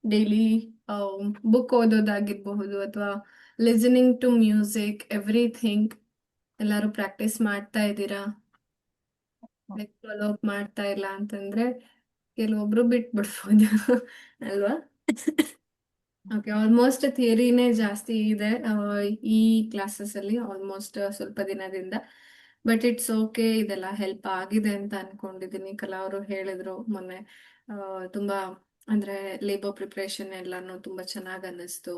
Daily book ಓದೋದಾಗಿರಬಹುದು ಅಥವಾ listening to music everything ಎಲ್ಲರೂ practice ಮಾಡ್ತಾ ಇದ್ದೀರಾ? ಲೈಕ್ ಫಾಲೋ ಅಪ್ ಮಾಡ್ತಾ ಇಲ್ಲ ಅಂತಂದ್ರೆ ಕೆಲವೊಬ್ರು ಬಿಟ್ಬಿಡ್ಬೋದು ಅಲ್ವಾ? ಓಕೆ, ಆಲ್ಮೋಸ್ಟ್ ಥಿಯರಿನೇ ಜಾಸ್ತಿ ಇದೆ ಈ ಕ್ಲಾಸಸ್ ಅಲ್ಲಿ ಆಲ್ಮೋಸ್ಟ್ ಸ್ವಲ್ಪ ದಿನದಿಂದ. ಬಟ್ ಇಟ್ಸ್ ಓಕೆ, ಇದೆಲ್ಲ ಹೆಲ್ಪ್ ಆಗಿದೆ ಅಂತ ಅನ್ಕೊಂಡಿದೀನಿ. ಕಲಾ ಅವರು ಹೇಳಿದ್ರು ಮೊನ್ನೆ ಆ, ತುಂಬಾ ಅಂದ್ರೆ ಲೇಬರ್ ಪ್ರಿಪ್ರೇಷನ್ ಎಲ್ಲಾನು ತುಂಬಾ ಚೆನ್ನಾಗ್ ಅನ್ನಿಸ್ತು.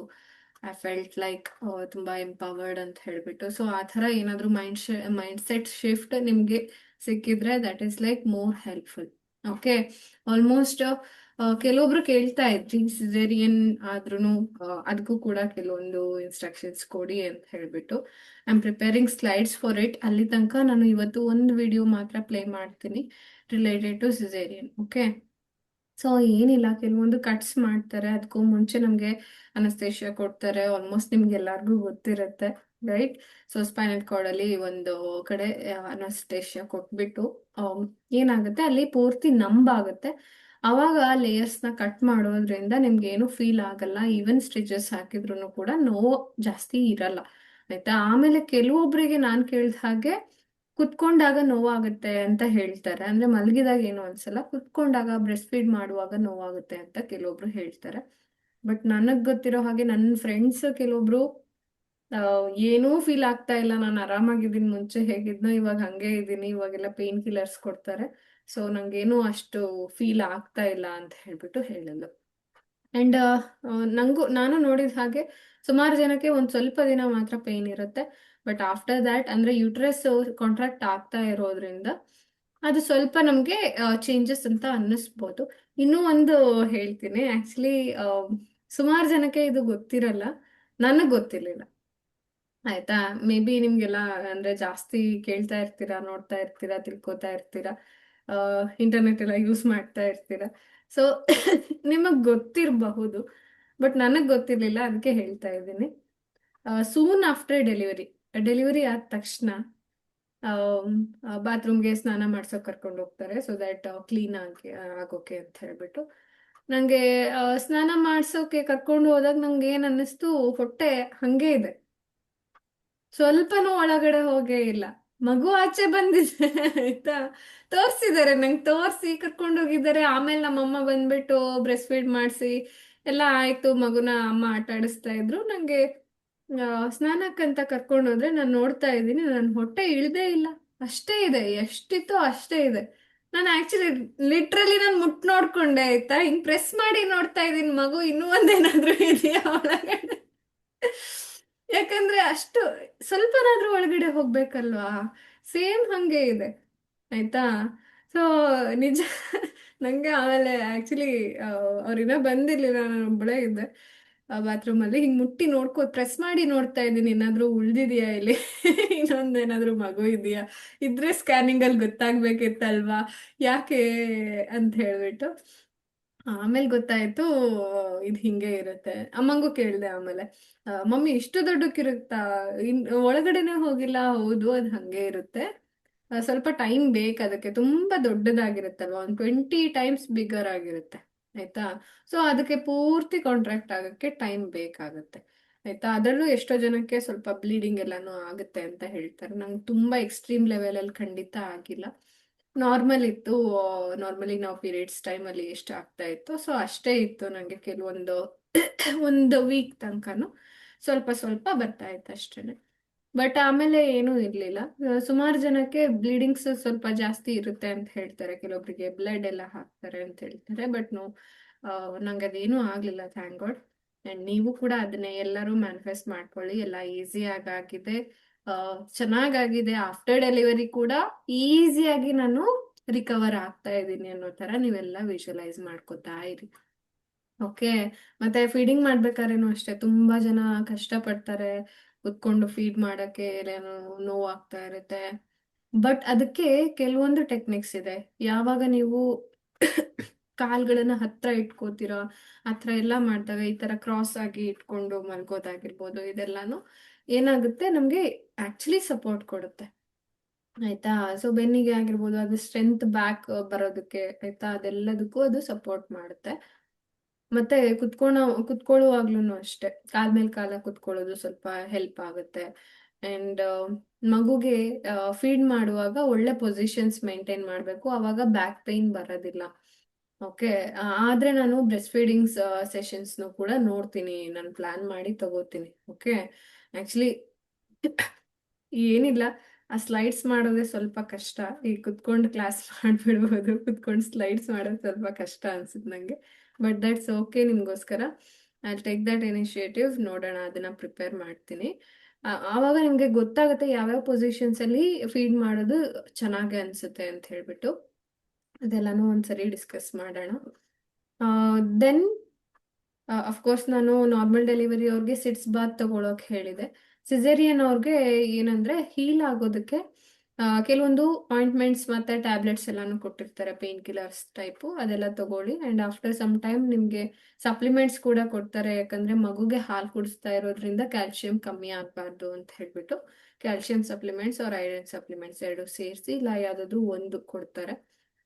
ಐ ಫೆಲ್ಟ್ ಲೈಕ್ ತುಂಬಾ ಎಂಪವರ್ಡ್ ಅಂತ ಹೇಳ್ಬಿಟ್ಟು. ಸೊ ಆ ಥರ ಏನಾದ್ರು ಮೈಂಡ್ ಸೆಟ್ ಶಿಫ್ಟ್ ನಿಮ್ಗೆ ಸಿಕ್ಕಿದ್ರೆ that is like more helpful. Okay, almost ಕೆಲವೊಬ್ರು ಕೇಳ್ತಾ ಇದ್ರಿ ಸಿಸೇರಿಯನ್ ಆದ್ರೂ ಅದಕ್ಕೂ ಕೂಡ ಕೆಲವೊಂದು ಇನ್ಸ್ಟ್ರಕ್ಷನ್ಸ್ ಕೊಡಿ ಅಂತ ಹೇಳ್ಬಿಟ್ಟು. I am preparing slides for it. ಅಲ್ಲಿ ತನಕ ನಾನು ಇವತ್ತು ಒಂದು ವಿಡಿಯೋ ಮಾತ್ರ ಪ್ಲೇ ಮಾಡ್ತೀನಿ related to caesarean. Okay, so ಏನಿಲ್ಲ, ಕೆಲವೊಂದು ಕಟ್ಸ್ ಮಾಡ್ತಾರೆ. ಅದಕ್ಕೂ ಮುಂಚೆ ನಮ್ಗೆ ಅನಸ್ತೇಶಿಯಾ ಕೊಡ್ತಾರೆ. ಆಲ್ಮೋಸ್ಟ್ ನಿಮ್ಗೆ ಎಲ್ಲಾರ್ಗೂ ಗೊತ್ತಿರುತ್ತೆ, ರೈಟ್? ಸೊ ಸ್ಪೈನಲ್ ಕಾರ್ಡ್ ಅಲ್ಲಿ ಒಂದು ಕಡೆ ಅನಸ್ತೇಶಿಯಾ ಕೊಟ್ಬಿಟ್ಟು ಏನಾಗುತ್ತೆ ಅಲ್ಲಿ ಪೂರ್ತಿ ನಂಬಾಗುತ್ತೆ. ಅವಾಗ ಲೇಯರ್ಸ್ ನ ಕಟ್ ಮಾಡೋದ್ರಿಂದ ನಿಮ್ಗೆ ಏನು ಫೀಲ್ ಆಗಲ್ಲ. ಈವನ್ ಸ್ಟಿಚಸ್ ಹಾಕಿದ್ರು ಕೂಡ ನೋವು ಜಾಸ್ತಿ ಇರಲ್ಲ, ಆಯ್ತಾ? ಆಮೇಲೆ ಕೆಲವೊಬ್ರಿಗೆ ನಾನ್ ಕೇಳ್ದ ಹಾಗೆ ಕುತ್ಕೊಂಡಾಗ ನೋವಾಗುತ್ತೆ ಅಂತ ಹೇಳ್ತಾರೆ. ಅಂದ್ರೆ ಮಲಗಿದಾಗ ಏನು ಅನ್ಸಲ್ಲ, ಕುತ್ಕೊಂಡಾಗ ಬ್ರೆಸ್ಟ್ ಫೀಡ್ ಮಾಡುವಾಗ ನೋವಾಗುತ್ತೆ ಅಂತ ಕೆಲವೊಬ್ರು ಹೇಳ್ತಾರೆ. ಬಟ್ ನನಗ್ ಗೊತ್ತಿರೋ ಹಾಗೆ ನನ್ನ ಫ್ರೆಂಡ್ಸ್ ಕೆಲವೊಬ್ರು ಆ, ಏನೂ ಫೀಲ್ ಆಗ್ತಾ ಇಲ್ಲ, ನಾನು ಆರಾಮಾಗಿದ್ದೀನಿ, ಮುಂಚೆ ಹೇಗಿದ್ನೋ ಇವಾಗ ಹಂಗೆ ಇದ್ದೀನಿ, ಇವಾಗೆಲ್ಲ ಪೇನ್ ಕಿಲ್ಲರ್ಸ್ ಕೊಡ್ತಾರೆ, ಸೊ ನಂಗೇನು ಅಷ್ಟು ಫೀಲ್ ಆಗ್ತಾ ಇಲ್ಲ ಅಂತ ಹೇಳ್ಬಿಟ್ಟು ಹೇಳಿದ್ರು. ಅಂಡ್ ನಾನು ನೋಡಿದ ಹಾಗೆ ಸುಮಾರು ಜನಕ್ಕೆ ಒಂದ್ ಸ್ವಲ್ಪ ದಿನ ಮಾತ್ರ ಪೇನ್ ಇರುತ್ತೆ. ಬಟ್ ಆಫ್ಟರ್ ದ್ಯಾಟ್ ಅಂದ್ರೆ ಯೂಟ್ರಸ್ ಕಾಂಟ್ರಾಕ್ಟ್ ಆಗ್ತಾ ಇರೋದ್ರಿಂದ ಅದು ಸ್ವಲ್ಪ ನಮ್ಗೆ ಚೇಂಜಸ್ ಅಂತ ಅನ್ನಿಸ್ಬೋದು. ಇನ್ನೂ ಒಂದು ಹೇಳ್ತೀನಿ, ಆಕ್ಚುಲಿ ಸುಮಾರು ಜನಕ್ಕೆ ಇದು ಗೊತ್ತಿರಲ್ಲ, ನನಗ್ ಗೊತ್ತಿರ್ಲಿಲ್ಲ, ಆಯ್ತಾ? ಮೇ ಬಿ ನಿಮ್ಗೆಲ್ಲ ಅಂದ್ರೆ ಜಾಸ್ತಿ ಕೇಳ್ತಾ ಇರ್ತೀರಾ, ನೋಡ್ತಾ ಇರ್ತೀರಾ, ತಿಳ್ಕೊತಾ ಇರ್ತೀರಾ, ಇಂಟರ್ನೆಟ್ ಎಲ್ಲ ಯೂಸ್ ಮಾಡ್ತಾ ಇರ್ತೀರಾ. ಸೊ ನಿಮಗ್ ಗೊತ್ತಿರಬಹುದು, ಬಟ್ ನನಗ್ ಗೊತ್ತಿರ್ಲಿಲ್ಲ, ಅದಕ್ಕೆ ಹೇಳ್ತಾ ಇದ್ದೀನಿ. ಸೂನ್ ಆಫ್ಟರ್ ಡೆಲಿವರಿ, ಡೆಲಿವರಿ ಆದ ತಕ್ಷಣ ಬಾತ್ರೂಮ್ಗೆ ಸ್ನಾನ ಮಾಡ್ಸೋಕ್ ಕರ್ಕೊಂಡು ಹೋಗ್ತಾರೆ, ಸೊ ದಟ್ ಕ್ಲೀನ್ ಆಗೋಕೆ ಅಂತ ಹೇಳ್ಬಿಟ್ಟು. ನಂಗೆ ಸ್ನಾನ ಮಾಡ್ಸೋಕೆ ಕರ್ಕೊಂಡು ಹೋದಾಗ ನಂಗೆ ಏನ್ ಅನ್ನಿಸ್ತು, ಹೊಟ್ಟೆ ಹಂಗೆ ಇದೆ, ಸ್ವಲ್ಪನೂ ಒಳಗಡೆ ಹೋಗೇ ಇಲ್ಲ. ಮಗು ಆಚೆ ಬಂದಿದೆ ಆಯ್ತಾ, ತೋರ್ಸಿದ್ದಾರೆ ನಂಗೆ, ತೋರ್ಸಿ ಕರ್ಕೊಂಡು ಹೋಗಿದ್ದಾರೆ. ಆಮೇಲೆ ನಮ್ಮಮ್ಮ ಬಂದ್ಬಿಟ್ಟು ಬ್ರೆಸ್ಟ್ ಫೀಡ್ ಮಾಡಿಸಿ ಎಲ್ಲ ಆಯ್ತು, ಮಗುನ ಅಮ್ಮ ಆಟ ಆಡಿಸ್ತಾ ಇದ್ರು. ನಂಗೆ ಸ್ನಾನಕ್ಕಂತ ಕರ್ಕೊಂಡು ಹೋದ್ರೆ ನಾನು ನೋಡ್ತಾ ಇದ್ದೀನಿ, ನನ್ನ ಹೊಟ್ಟೆ ಇಳ್ದೇ ಇಲ್ಲ, ಅಷ್ಟೇ ಇದೆ, ಎಷ್ಟಿತ್ತು ಅಷ್ಟೇ ಇದೆ. ನಾನು ಆಕ್ಚುಲಿ ಲಿಟ್ರಲಿ ನಾನು ನೋಡ್ಕೊಂಡೆ, ಆಯ್ತಾ? ಹಿಂಗ್ ಪ್ರೆಸ್ ಮಾಡಿ ನೋಡ್ತಾ ಇದ್ದೀನಿ, ಮಗು ಇನ್ನೂ ಒಂದೇನಾದ್ರೂ ಇದೆಯಾ ಒಳಗಡೆ. ಯಾಕಂದ್ರೆ ಅಷ್ಟು ಸ್ವಲ್ಪನಾದ್ರೂ ಒಳಗಡೆ ಹೋಗ್ಬೇಕಲ್ವಾ, ಸೇಮ್ ಹಂಗೆ ಇದೆ, ಆಯ್ತಾ? ಸೊ ನಿಜ ನಂಗೆ ಆಮೇಲೆ ಆಕ್ಚುಲಿ ಅವ್ರಿನ್ನ ಬಂದಿರ್ಲಿಲ್ಲ, ನಾನು ಒಬ್ಬಳೇ ಇದ್ದೆ ಬಾತ್ರೂಮ್ ಅಲ್ಲಿ. ಹಿಂಗ್ ಮುಟ್ಟಿ ಪ್ರೆಸ್ ಮಾಡಿ ನೋಡ್ತಾ ಇದ್ದೀನಿ, ಏನಾದ್ರೂ ಉಳ್ದಿದ್ಯಾ ಇಲ್ಲಿ ಇನ್ನೊಂದೇನಾದ್ರೂ ಮಗು ಇದೆಯಾ, ಇದ್ರೆ ಸ್ಕ್ಯಾನಿಂಗ್ ಅಲ್ಲಿ ಗೊತ್ತಾಗ್ಬೇಕಿತ್ತಲ್ವಾ, ಯಾಕೆ ಅಂತ ಹೇಳ್ಬಿಟ್ಟು. ಆಮೇಲೆ ಗೊತ್ತಾಯ್ತು ಇದು ಹಿಂಗೆ ಇರುತ್ತೆ. ಅಮ್ಮಂಗೂ ಕೇಳ್ದೆ ಆಮೇಲೆ, ಮಮ್ಮಿ ಇಷ್ಟು ದೊಡ್ಡಕ್ಕಿರುತ್ತಾ, ಒಳಗಡೆನೆ ಹೋಗಿಲ್ಲ. ಹೌದು, ಅದು ಹಂಗೆ ಇರುತ್ತೆ, ಸ್ವಲ್ಪ ಟೈಮ್ ಬೇಕು ಅದಕ್ಕೆ, ತುಂಬಾ ದೊಡ್ಡದಾಗಿರುತ್ತಲ್ವಾ, ಒಂದು 20 ಟೈಮ್ಸ್ ಬಿಗರ್ ಆಗಿರುತ್ತೆ, ಆಯ್ತಾ? ಸೊ ಅದಕ್ಕೆ ಪೂರ್ತಿ ಕಾಂಟ್ರಾಕ್ಟ್ ಆಗಕ್ಕೆ ಟೈಮ್ ಬೇಕಾಗುತ್ತೆ, ಆಯ್ತಾ? ಅದರಲ್ಲೂ ಎಷ್ಟೋ ಜನಕ್ಕೆ ಸ್ವಲ್ಪ ಬ್ಲೀಡಿಂಗ್ ಎಲ್ಲಾನು ಆಗುತ್ತೆ ಅಂತ ಹೇಳ್ತಾರೆ. ನಂಗೆ ತುಂಬಾ ಎಕ್ಸ್ಟ್ರೀಮ್ ಲೆವೆಲ್ ಅಲ್ಲಿ ಖಂಡಿತ ಆಗಿಲ್ಲ, ನಾರ್ಮಲ್ ಇತ್ತು. ನಾರ್ಮಲಿ ನಾವು ಪೀರಿಯಡ್ಸ್ ಟೈಮ್ ಅಲ್ಲಿ ಎಷ್ಟು ಆಗ್ತಾ ಇತ್ತು, ಸೊ ಅಷ್ಟೇ ಇತ್ತು ನಂಗೆ. ಕೆಲವೊಂದು ಒಂದು ವೀಕ್ ತನಕನು ಸ್ವಲ್ಪ ಸ್ವಲ್ಪ ಬರ್ತಾ ಇತ್ತು ಅಷ್ಟೇನೆ. ಬಟ್ ಆಮೇಲೆ ಏನೂ ಇರ್ಲಿಲ್ಲ. ಸುಮಾರು ಜನಕ್ಕೆ ಬ್ಲೀಡಿಂಗ್ಸ್ ಸ್ವಲ್ಪ ಜಾಸ್ತಿ ಇರುತ್ತೆ ಅಂತ ಹೇಳ್ತಾರೆ, ಕೆಲವೊಬ್ಬರಿಗೆ ಬ್ಲಡ್ ಎಲ್ಲ ಹಾಕ್ತಾರೆ ಅಂತ ಹೇಳ್ತಾರೆ. ಬಟ್ ನಂಗೆ ಅದೇನೂ ಆಗ್ಲಿಲ್ಲ, ಥ್ಯಾಂಕ್ ಗಾಡ್. ಅಂಡ್ ನೀವು ಕೂಡ ಅದನ್ನೇ ಎಲ್ಲರೂ ಮ್ಯಾನಿಫೆಸ್ಟ್ ಮಾಡ್ಕೊಳ್ಳಿ, ಎಲ್ಲ ಈಸಿ ಆಗಿದೆ, ಚೆನ್ನಾಗಾಗಿದೆ. ಆಫ್ಟರ್ ಡೆಲಿವರಿ ಕೂಡ ಈಸಿಯಾಗಿ ನಾನು ರಿಕವರ್ ಆಗ್ತಾ ಇದ್ದೀನಿ ಅನ್ನೋ ತರ ನೀವೆಲ್ಲ ವಿಜುವಲೈಸ್ ಮಾಡ್ಕೋತಾ ಇರಿ. ಓಕೆ, ಮತ್ತೆ ಫೀಡಿಂಗ್ ಮಾಡ್ಬೇಕಾದ್ರೇನು ಅಷ್ಟೇ, ತುಂಬಾ ಜನ ಕಷ್ಟಪಡ್ತಾರೆ ಕುತ್ಕೊಂಡು ಫೀಡ್ ಮಾಡಕ್ಕೆ, ಏನೋ ನೋವಾಗ್ತಾ ಇರುತ್ತೆ. ಬಟ್ ಅದಕ್ಕೆ ಕೆಲವೊಂದು ಟೆಕ್ನಿಕ್ಸ್ ಇದೆ. ಯಾವಾಗ ನೀವು ಕಾಲ್ಗಳನ್ನ ಹತ್ರ ಇಟ್ಕೋತೀರಾ, ಹತ್ರ ಎಲ್ಲ ಮಾಡಿದಾಗ ಈ ತರ ಕ್ರಾಸ್ ಆಗಿ ಇಟ್ಕೊಂಡು ಮಲ್ಗೋದಾಗಿರ್ಬೋದು, ಇದೆಲ್ಲಾನು ಏನಾಗುತ್ತೆ ನಮ್ಗೆ ಆಕ್ಚುಲಿ ಸಪೋರ್ಟ್ ಕೊಡುತ್ತೆ, ಆಯ್ತಾ? ಸೊ ಬೆನ್ನಿಗೆ ಆಗಿರ್ಬೋದು, ಅದು ಸ್ಟ್ರೆಂತ್ ಬ್ಯಾಕ್ ಬರೋದಕ್ಕೆ, ಆಯ್ತಾ, ಅದೆಲ್ಲದಕ್ಕೂ ಅದು ಸಪೋರ್ಟ್ ಮಾಡುತ್ತೆ. ಮತ್ತೆ ಕುತ್ಕೊಳ್ಳುವಾಗ್ಲೂ ಅಷ್ಟೇ ಕಾಲ್ ಮೇಲೆ ಕಾಲ ಕುತ್ಕೊಳ್ಳೋದು ಸ್ವಲ್ಪ ಹೆಲ್ಪ್ ಆಗುತ್ತೆ. ಅಂಡ್ ಮಗುಗೆ ಫೀಡ್ ಮಾಡುವಾಗ ಒಳ್ಳೆ ಪೊಸಿಷನ್ಸ್ ಮೇಂಟೈನ್ ಮಾಡಬೇಕು, ಅವಾಗ ಬ್ಯಾಕ್ ಪೇನ್ ಬರೋದಿಲ್ಲ. ಓಕೆ. ಆದ್ರೆ ನಾನು ಬ್ರೆಸ್ಟ್ ಫೀಡಿಂಗ್ ಸೆಷನ್ಸ್ನು ಕೂಡ ನೋಡ್ತೀನಿ, ನಾನು ಪ್ಲಾನ್ ಮಾಡಿ ತಗೋತೀನಿ. ಓಕೆ. ಆಕ್ಚುಲಿ ಏನಿಲ್ಲ, ಆ ಸ್ಲೈಡ್ಸ್ ಮಾಡೋದೇ ಸ್ವಲ್ಪ ಕಷ್ಟ. ಈ ಕುತ್ಕೊಂಡು ಕ್ಲಾಸ್ ಮಾಡ್ಬಿಡ್ಬೋದು, ಕುತ್ಕೊಂಡು ಸ್ಲೈಡ್ಸ್ ಮಾಡೋದು ಸ್ವಲ್ಪ ಕಷ್ಟ ಅನ್ಸುತ್ತೆ ನಂಗೆ. ಬಟ್ ದಟ್ಸ್ ಓಕೆ, ನಿಮ್ಗೋಸ್ಕರ ಐ ಟೇಕ್ ದಟ್ ಇನಿಷಿಯೇಟಿವ್. ನೋಡೋಣ, ಅದನ್ನ ಪ್ರಿಪೇರ್ ಮಾಡ್ತೀನಿ. ಆವಾಗ ನಿಮ್ಗೆ ಗೊತ್ತಾಗುತ್ತೆ ಯಾವ್ಯಾವ ಪೊಸಿಷನ್ಸ್ ಅಲ್ಲಿ ಫೀಡ್ ಮಾಡೋದು ಚೆನ್ನಾಗಿ ಅನ್ಸುತ್ತೆ ಅಂತ ಹೇಳ್ಬಿಟ್ಟು. ಅದೆಲ್ಲಾನು ಒಂದ್ಸರಿ ಡಿಸ್ಕಸ್ ಮಾಡೋಣ. ದೆನ್ ಅಫ್ಕೋರ್ಸ್ ನಾನು ನಾರ್ಮಲ್ ಡೆಲಿವರಿ ಅವ್ರಿಗೆ ಸಿಟ್ಸ್ ಬಾತ್ ತಗೊಳಕ್ ಹೇಳಿದೆ. ಸಿಸೇರಿಯನ್ ಅವ್ರಿಗೆ ಏನಂದ್ರೆ ಹೀಲ್ ಆಗೋದಕ್ಕೆ ಕೆಲವೊಂದು ಆಯಿಂಟ್ಮೆಂಟ್ಸ್ ಮತ್ತೆ ಟ್ಯಾಬ್ಲೆಟ್ಸ್ ಎಲ್ಲಾನು ಕೊಟ್ಟಿರ್ತಾರೆ, ಪೇನ್ ಕಿಲ್ಲರ್ಸ್ ಟೈಪು, ಅದೆಲ್ಲ ತಗೊಳ್ಳಿ. ಅಂಡ್ ಆಫ್ಟರ್ ಸಮ್ ಟೈಮ್ ನಿಮ್ಗೆ ಸಪ್ಲಿಮೆಂಟ್ಸ್ ಕೂಡ ಕೊಡ್ತಾರೆ, ಯಾಕಂದ್ರೆ ಮಗುಗೆ ಹಾಲು ಕುಡಿಸ್ತಾ ಇರೋದ್ರಿಂದ ಕ್ಯಾಲ್ಸಿಯಂ ಕಮ್ಮಿ ಆಗ್ಬಾರ್ದು ಅಂತ ಹೇಳ್ಬಿಟ್ಟು ಕ್ಯಾಲ್ಸಿಯಂ ಸಪ್ಲಿಮೆಂಟ್ಸ್ ಅವ್ರ ಐರನ್ ಸಪ್ಲಿಮೆಂಟ್ಸ್ ಎರಡು ಸೇರಿಸಿ ಇಲ್ಲ ಯಾವ್ದಾದ್ರು ಒಂದು ಕೊಡ್ತಾರೆ,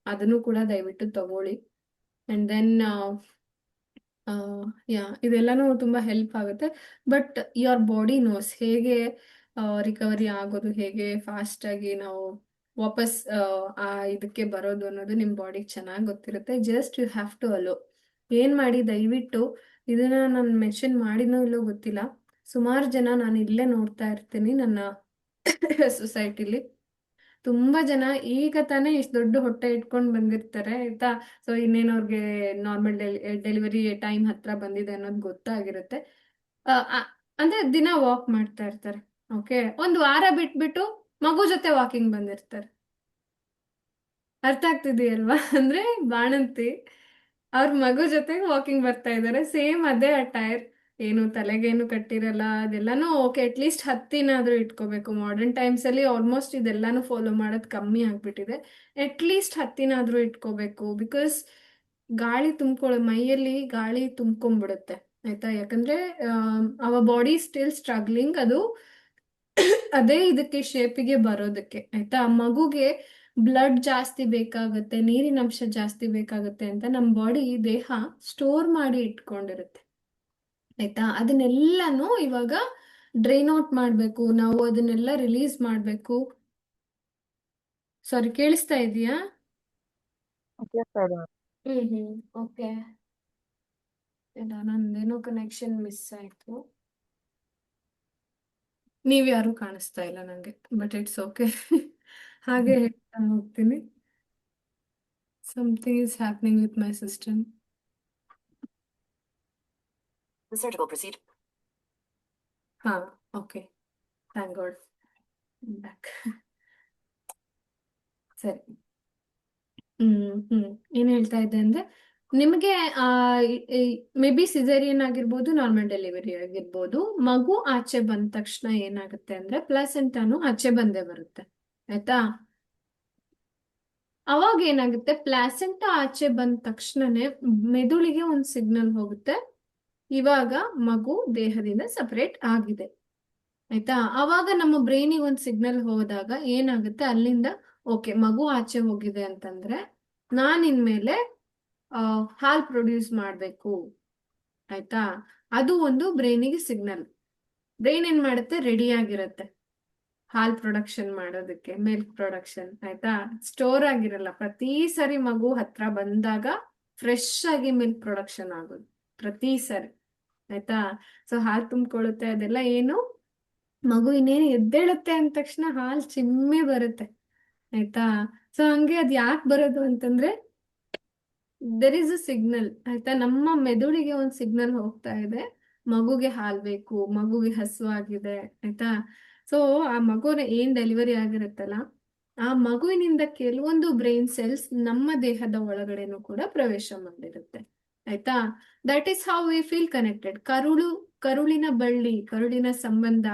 ಅದನ್ನು ಕೂಡ ದಯವಿಟ್ಟು ತಗೊಳ್ಳಿ. ಅಂಡ್ ದೆನ್ ಯಾ ಇದೆಲ್ಲಾನು ತುಂಬಾ ಹೆಲ್ಪ್ ಆಗುತ್ತೆ. ಬಟ್ ಯುವರ್ ಬಾಡಿ ನೋಸ್ ಹೇಗೆ ರಿಕವರಿ ಆಗೋದು, ಹೇಗೆ ಫಾಸ್ಟ್ ಆಗಿ ನಾವು ವಾಪಸ್ ಇದಕ್ಕೆ ಬರೋದು ಅನ್ನೋದು ನಿಮ್ ಬಾಡಿಗೆ ಚೆನ್ನಾಗಿ ಗೊತ್ತಿರುತ್ತೆ. Just you have to allow. ಏನ್ ಮಾಡಿ ದಯವಿಟ್ಟು ಇದನ್ನ ನಾನು ಮೆನ್ಷನ್ ಮಾಡಿನೋ ಇಲ್ಲೋ ಗೊತ್ತಿಲ್ಲ, ಸುಮಾರು ಜನ ನಾನು ಇಲ್ಲೇ ನೋಡ್ತಾ ಇರ್ತೀನಿ ನನ್ನ ಸೊಸೈಟಿಲಿ. ತುಂಬಾ ಜನ ಈಗ ತಾನೇ ಇಷ್ಟು ದೊಡ್ಡ ಹೊಟ್ಟೆ ಇಟ್ಕೊಂಡು ಬಂದಿರ್ತಾರೆ ಆಯ್ತಾ. ಸೊ ಇನ್ನೇನು ಅವ್ರಿಗೆ ನಾರ್ಮಲ್ ಡೆಲಿವರಿ ಟೈಮ್ ಹತ್ರ ಬಂದಿದೆ ಅನ್ನೋದು ಗೊತ್ತಾಗಿರುತ್ತೆ. ಆ, ಆ, ಅಂದ್ರೆ ದಿನ ವಾಕ್ ಮಾಡ್ತಾ ಇರ್ತಾರೆ. ಓಕೆ, ಒಂದು ವಾರ ಬಿಟ್ಬಿಟ್ಟು ಮಗು ಜೊತೆ ವಾಕಿಂಗ್ ಬಂದಿರ್ತಾರೆ. ಅರ್ಥ ಆಗ್ತಿದೆಯಲ್ವಾ? ಅಂದ್ರೆ ಬಾಣಂತಿ ಅವ್ರ ಮಗು ಜೊತೆ ವಾಕಿಂಗ್ ಬರ್ತಾ ಇದಾರೆ, ಸೇಮ್ ಅದೇ ಅಟೈರ್, ಏನು ತಲೆಗೇನು ಕಟ್ಟಿರಲ್ಲ, ಅದೆಲ್ಲಾನು ಓಕೆ. ಅಟ್ಲೀಸ್ಟ್ ಹತ್ತಿನಾದ್ರೂ ಇಟ್ಕೋಬೇಕು. ಮಾಡರ್ನ್ ಟೈಮ್ಸ್ ಅಲ್ಲಿ ಆಲ್ಮೋಸ್ಟ್ ಇದೆಲ್ಲಾನು ಫಾಲೋ ಮಾಡೋದು ಕಮ್ಮಿ ಆಗ್ಬಿಟ್ಟಿದೆ. ಅಟ್ಲೀಸ್ಟ್ ಹತ್ತಿನಾದ್ರೂ ಇಟ್ಕೋಬೇಕು, ಬಿಕಾಸ್ ಗಾಳಿ ಮೈಯಲ್ಲಿ ಗಾಳಿ ತುಂಬ್ಕೊಂಡ್ಬಿಡುತ್ತೆ ಆಯ್ತಾ. ಯಾಕಂದ್ರೆ ಅವ ಬಾಡಿ ಸ್ಟಿಲ್ ಸ್ಟ್ರಗ್ಲಿಂಗ್, ಅದು ಅದೇ ಇದಕ್ಕೆ ಶೇಪಿಗೆ ಬರೋದಕ್ಕೆ ಆಯ್ತಾ. ಮಗುಗೆ ಬ್ಲಡ್ ಜಾಸ್ತಿ ಬೇಕಾಗುತ್ತೆ, ನೀರಿನ ಅಂಶ ಜಾಸ್ತಿ ಬೇಕಾಗುತ್ತೆ ಅಂತ ನಮ್ಮ ಬಾಡಿ ದೇಹ ಸ್ಟೋರ್ ಮಾಡಿ ಇಟ್ಕೊಂಡಿರುತ್ತೆ ಆಯ್ತಾ. ಅದನ್ನೆಲ್ಲಾನು ಇವಾಗ ಡ್ರೈನ್ ಔಟ್ ಮಾಡ್ಬೇಕು ನಾವು, ಅದನ್ನೆಲ್ಲ ರಿಲೀಸ್ ಮಾಡ್ಬೇಕು. ಸಾರಿ, ಕೇಳಿಸ್ತಾ ಇದೆಯಾ? ಕೇಳಿಸ್ತಾ ಇದೆ ಮ್ಯಾಮ್. ಓಕೆ. ಇಲ್ಲ, ನಂದೇನೋ ಕನೆಕ್ಷನ್ ಮಿಸ್ ಆಯ್ತು. ನೀವ್ಯಾರು ಕಾಣಿಸ್ತಾ ಇಲ್ಲ ನಂಗೆ, ಬಟ್ ಇಟ್ಸ್ ಓಕೆ. ಹಾಗೆ ಹೇಳ್ತಾ ಹೋಗ್ತೀನಿ. Something is happening with my system. The surgical procedure. ಹಾ, ಓಕೆ. Thank god, back. ಸರಿ. ಏನ್ ಹೇಳ್ತಾ ಇದ್ದೆ ಅಂದ್ರೆ, ನಿಮಗೆ ಮೇ ಬಿ ಸಿಸೇರಿಯನ್ ಆಗಿರ್ಬೋದು, ನಾರ್ಮಲ್ ಡೆಲಿವರಿ ಆಗಿರ್ಬೋದು, ಮಗು ಆಚೆ ಬಂದ ತಕ್ಷಣ ಏನಾಗುತ್ತೆ ಅಂದ್ರೆ ಪ್ಲಾಸೆಂಟಾನು ಆಚೆ ಬಂದೇ ಬರುತ್ತೆ ಆಯ್ತಾ. ಅವಾಗ ಏನಾಗುತ್ತೆ, ಪ್ಲಾಸೆಂಟಾ ಆಚೆ ಬಂದ ತಕ್ಷಣನೇ ಮೆದುಳಿಗೆ ಒಂದು ಸಿಗ್ನಲ್ ಹೋಗುತ್ತೆ, ಇವಾಗ ಮಗು ದೇಹದಿಂದ ಸಪರೇಟ್ ಆಗಿದೆ ಆಯ್ತಾ. ಅವಾಗ ನಮ್ಮ ಬ್ರೈನಿಗೆ ಒಂದು ಸಿಗ್ನಲ್ ಹೋದಾಗ ಏನಾಗುತ್ತೆ, ಅಲ್ಲಿಂದ ಓಕೆ ಮಗು ಆಚೆ ಹೋಗಿದೆ ಅಂತಂದ್ರೆ ನಾನು ಇನ್ಮೇಲೆ ಹಾಲ್ ಪ್ರೊಡ್ಯೂಸ್ ಮಾಡಬೇಕು ಆಯ್ತಾ. ಅದು ಒಂದು ಬ್ರೈನಿಗೆ ಸಿಗ್ನಲ್. ಬ್ರೈನ್ ಏನ್ ಮಾಡುತ್ತೆ, ರೆಡಿ ಆಗಿರುತ್ತೆ ಹಾಲ್ ಪ್ರೊಡಕ್ಷನ್ ಮಾಡೋದಕ್ಕೆ, ಮಿಲ್ಕ್ ಪ್ರೊಡಕ್ಷನ್ ಆಯ್ತಾ. ಸ್ಟೋರ್ ಆಗಿರಲ್ಲ, ಪ್ರತಿ ಸರಿ ಮಗು ಹತ್ರ ಬಂದಾಗ ಫ್ರೆಶ್ ಆಗಿ ಮಿಲ್ಕ್ ಪ್ರೊಡಕ್ಷನ್ ಆಗೋದು ಪ್ರತಿ ಸರಿ ಆಯ್ತಾ. ಸೊ ಹಾಲು ತುಂಬಿಕೊಳ್ಳುತ್ತೆ, ಅದೆಲ್ಲ ಏನು, ಮಗು ಇನ್ನೇನು ಎದ್ದೇಳುತ್ತೆ ಅಂದ ತಕ್ಷಣ ಹಾಲು ಚಿಮ್ಮಿ ಬರುತ್ತೆ ಆಯ್ತಾ. ಸೊ ಹಂಗೆ ಅದ್ ಯಾಕೆ ಬರೋದು ಅಂತಂದ್ರೆ ದೆರ್ ಇಸ್ ಅ ಸಿಗ್ನಲ್ ಆಯ್ತಾ. ನಮ್ಮ ಮೆದುಳಿಗೆ ಒಂದು ಸಿಗ್ನಲ್ ಹೋಗ್ತಾ ಇದೆ, ಮಗುಗೆ ಹಾಲ್ ಬೇಕು, ಮಗುಗೆ ಹಸುವಾಗಿದೆ ಆಯ್ತಾ. ಸೊ ಆ ಮಗುನ ಏನ್ ಡೆಲಿವರಿ ಆಗಿರುತ್ತಲ್ಲ, ಆ ಮಗುವಿನಿಂದ ಕೆಲವೊಂದು ಬ್ರೈನ್ ಸೆಲ್ಸ್ ನಮ್ಮ ದೇಹದ ಒಳಗಡೆನೂ ಕೂಡ ಪ್ರವೇಶ ಮಾಡಿರುತ್ತೆ ಆಯ್ತಾ. That is how we feel connected. ಕರುಳಿನ ಬಳ್ಳಿ, ಕರುಳಿನ ಸಂಬಂಧ,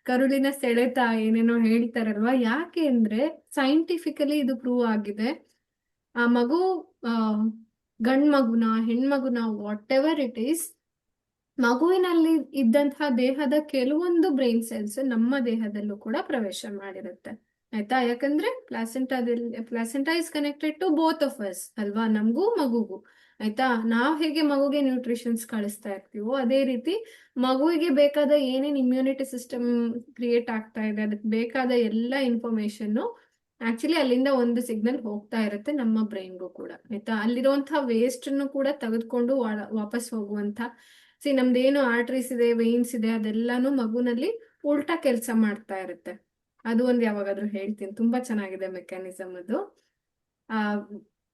ಕರುಳಿನ ಸೆಳೆತ ಏನೇನೋ ಹೇಳ್ತಾರಲ್ವಾ. ಯಾಕೆ ಅಂದ್ರೆ ಸೈಂಟಿಫಿಕಲಿ ಇದು ಪ್ರೂವ್ ಆಗಿದೆ. ಆ ಮಗು ಗಂಡ್ ಮಗುನ ಹೆಣ್ಮಗುನ ವಾಟ್ ಎವರ್ ಇಟ್ ಈಸ್, ಮಗುವಿನಲ್ಲಿ ಇದ್ದಂತಹ ದೇಹದ ಕೆಲವೊಂದು ಬ್ರೈನ್ ಸೆಲ್ಸ್ ನಮ್ಮ ದೇಹದಲ್ಲೂ ಕೂಡ ಪ್ರವೇಶ ಮಾಡಿರುತ್ತೆ ಆಯ್ತಾ, ಯಾಕಂದ್ರೆ placenta is connected to both of us ಅಲ್ವಾ, ನಮಗೂ ಮಗುಗೂ. ಆಯ್ತಾ, ನಾವ್ ಹೇಗೆ ಮಗುಗೆ ನ್ಯೂಟ್ರಿಷನ್ಸ್ ಕಳಿಸ್ತಾ ಇರ್ತೀವೋ ಅದೇ ರೀತಿ ಮಗುವಿಗೆ ಬೇಕಾದ ಏನೇನ್ ಇಮ್ಯುನಿಟಿ ಸಿಸ್ಟಮ್ ಕ್ರಿಯೇಟ್ ಆಗ್ತಾ ಇದೆ, ಅದಕ್ಕೆ ಬೇಕಾದ ಎಲ್ಲ ಇನ್ಫಾರ್ಮೇಶನ್ ಆಕ್ಚುಲಿ ಅಲ್ಲಿಂದ ಒಂದು ಸಿಗ್ನಲ್ ಹೋಗ್ತಾ ಇರುತ್ತೆ ನಮ್ಮ ಬ್ರೈನ್ಗೂ ಕೂಡ. ಆಯ್ತಾ, ಅಲ್ಲಿರುವಂತಹ ವೇಸ್ಟ್ ಅನ್ನು ಕೂಡ ತೆಗೆದುಕೊಂಡು ವಾಪಸ್ ಹೋಗುವಂತ, ನಮ್ದೇನು ಆರ್ಟ್ರೀಸ್ ಇದೆ, ವೇನ್ಸ್ ಇದೆ, ಅದೆಲ್ಲಾನು ಮಗುನಲ್ಲಿ ಉಲ್ಟಾ ಕೆಲಸ ಮಾಡ್ತಾ ಇರುತ್ತೆ. ಅದು ಒಂದು ಯಾವಾಗಾದ್ರೂ ಹೇಳ್ತೀನಿ, ತುಂಬಾ ಚೆನ್ನಾಗಿದೆ ಮೆಕ್ಯಾನಿಸಮ್ ಅದು. ಆ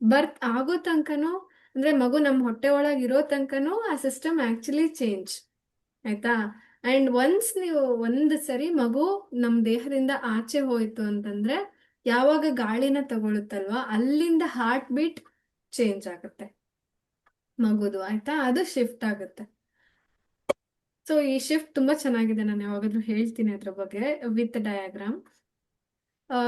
ಬರ್ತ್ ಆಗೋ ತನಕನೂ, ಅಂದ್ರೆ ಮಗು ನಮ್ಮ ಹೊಟ್ಟೆ ಒಳಗೆ ಇರೋ ತನಕನೂ ಆ ಸಿಸ್ಟಮ್ ಆಕ್ಚುಲಿ ಚೇಂಜ್. ಆಯ್ತಾ, ಅಂಡ್ ಒನ್ಸ್ ನೀವು ಒಂದು ಸರಿ ಮಗು ನಮ್ ದೇಹದಿಂದ ಆಚೆ ಹೋಯ್ತು ಅಂತಂದ್ರೆ, ಯಾವಾಗ ಗಾಳಿನ ತಗೊಳುತ್ತಲ್ವಾ ಅಲ್ಲಿಂದ ಹಾರ್ಟ್ ಬೀಟ್ ಚೇಂಜ್ ಆಗುತ್ತೆ ಮಗುದು. ಆಯ್ತಾ, ಅದು ಶಿಫ್ಟ್ ಆಗುತ್ತೆ. ಸೊ ಈ ಶಿಫ್ಟ್ ತುಂಬಾ ಚೆನ್ನಾಗಿದೆ, ನಾನು ಯಾವಾಗಾದ್ರೂ ಹೇಳ್ತೀನಿ ಅದ್ರ ಬಗ್ಗೆ ವಿತ್ ಡಯಾಗ್ರಾಮ್. ಆ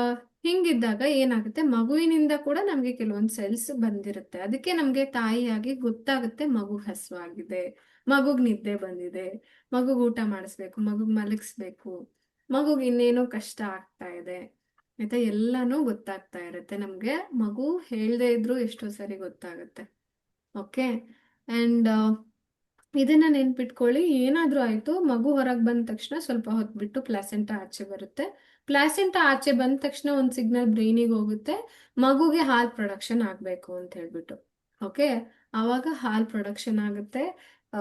ಹಿಂಗಿದ್ದಾಗ ಏನಾಗುತ್ತೆ, ಮಗುವಿನಿಂದ ಕೂಡ ನಮ್ಗೆ ಕೆಲವೊಂದು ಸೆಲ್ಸ್ ಬಂದಿರುತ್ತೆ. ಅದಕ್ಕೆ ನಮ್ಗೆ ತಾಯಿಯಾಗಿ ಗೊತ್ತಾಗುತ್ತೆ ಮಗು ಹಸುವಾಗಿದೆ, ಮಗುಗ್ ನಿದ್ದೆ ಬಂದಿದೆ, ಮಗುಗ್ ಊಟ ಮಾಡಿಸ್ಬೇಕು, ಮಗುಗ್ ಮಲಗಿಸ್ಬೇಕು, ಮಗುಗ್ ಇನ್ನೇನೋ ಕಷ್ಟ ಆಗ್ತಾ ಇದೆ. ಆಯ್ತಾ, ಎಲ್ಲಾನು ಗೊತ್ತಾಗ್ತಾ ಇರುತ್ತೆ ನಮ್ಗೆ, ಮಗು ಹೇಳ್ದೇ ಇದ್ರು ಎಷ್ಟೋ ಸರಿ ಗೊತ್ತಾಗುತ್ತೆ. ಓಕೆ, ಅಂಡ್ ಇದನ್ನ ನೆನ್ಪಿಟ್ಕೊಳ್ಳಿ. ಏನಾದ್ರೂ ಆಯ್ತು, ಮಗು ಹೊರಗೆ ಬಂದ ತಕ್ಷಣ ಸ್ವಲ್ಪ ಹೊತ್ತು ಬಿಟ್ಟು ಪ್ಲಾಸೆಂಟಾ ಆಚೆ ಬರುತ್ತೆ. ಪ್ಲಾಸೆಂಟಾ ಆಚೆ ಬಂದ ತಕ್ಷಣ ಒಂದು ಸಿಗ್ನಲ್ ಬ್ರೈನಿಗೆ ಹೋಗುತ್ತೆ, ಮಗುಗೆ ಹಾಲ್ ಪ್ರೊಡಕ್ಷನ್ ಆಗ್ಬೇಕು ಅಂತ ಹೇಳ್ಬಿಟ್ಟು. ಓಕೆ, ಆವಾಗ ಹಾಲ್ ಪ್ರೊಡಕ್ಷನ್ ಆಗುತ್ತೆ. ಆ,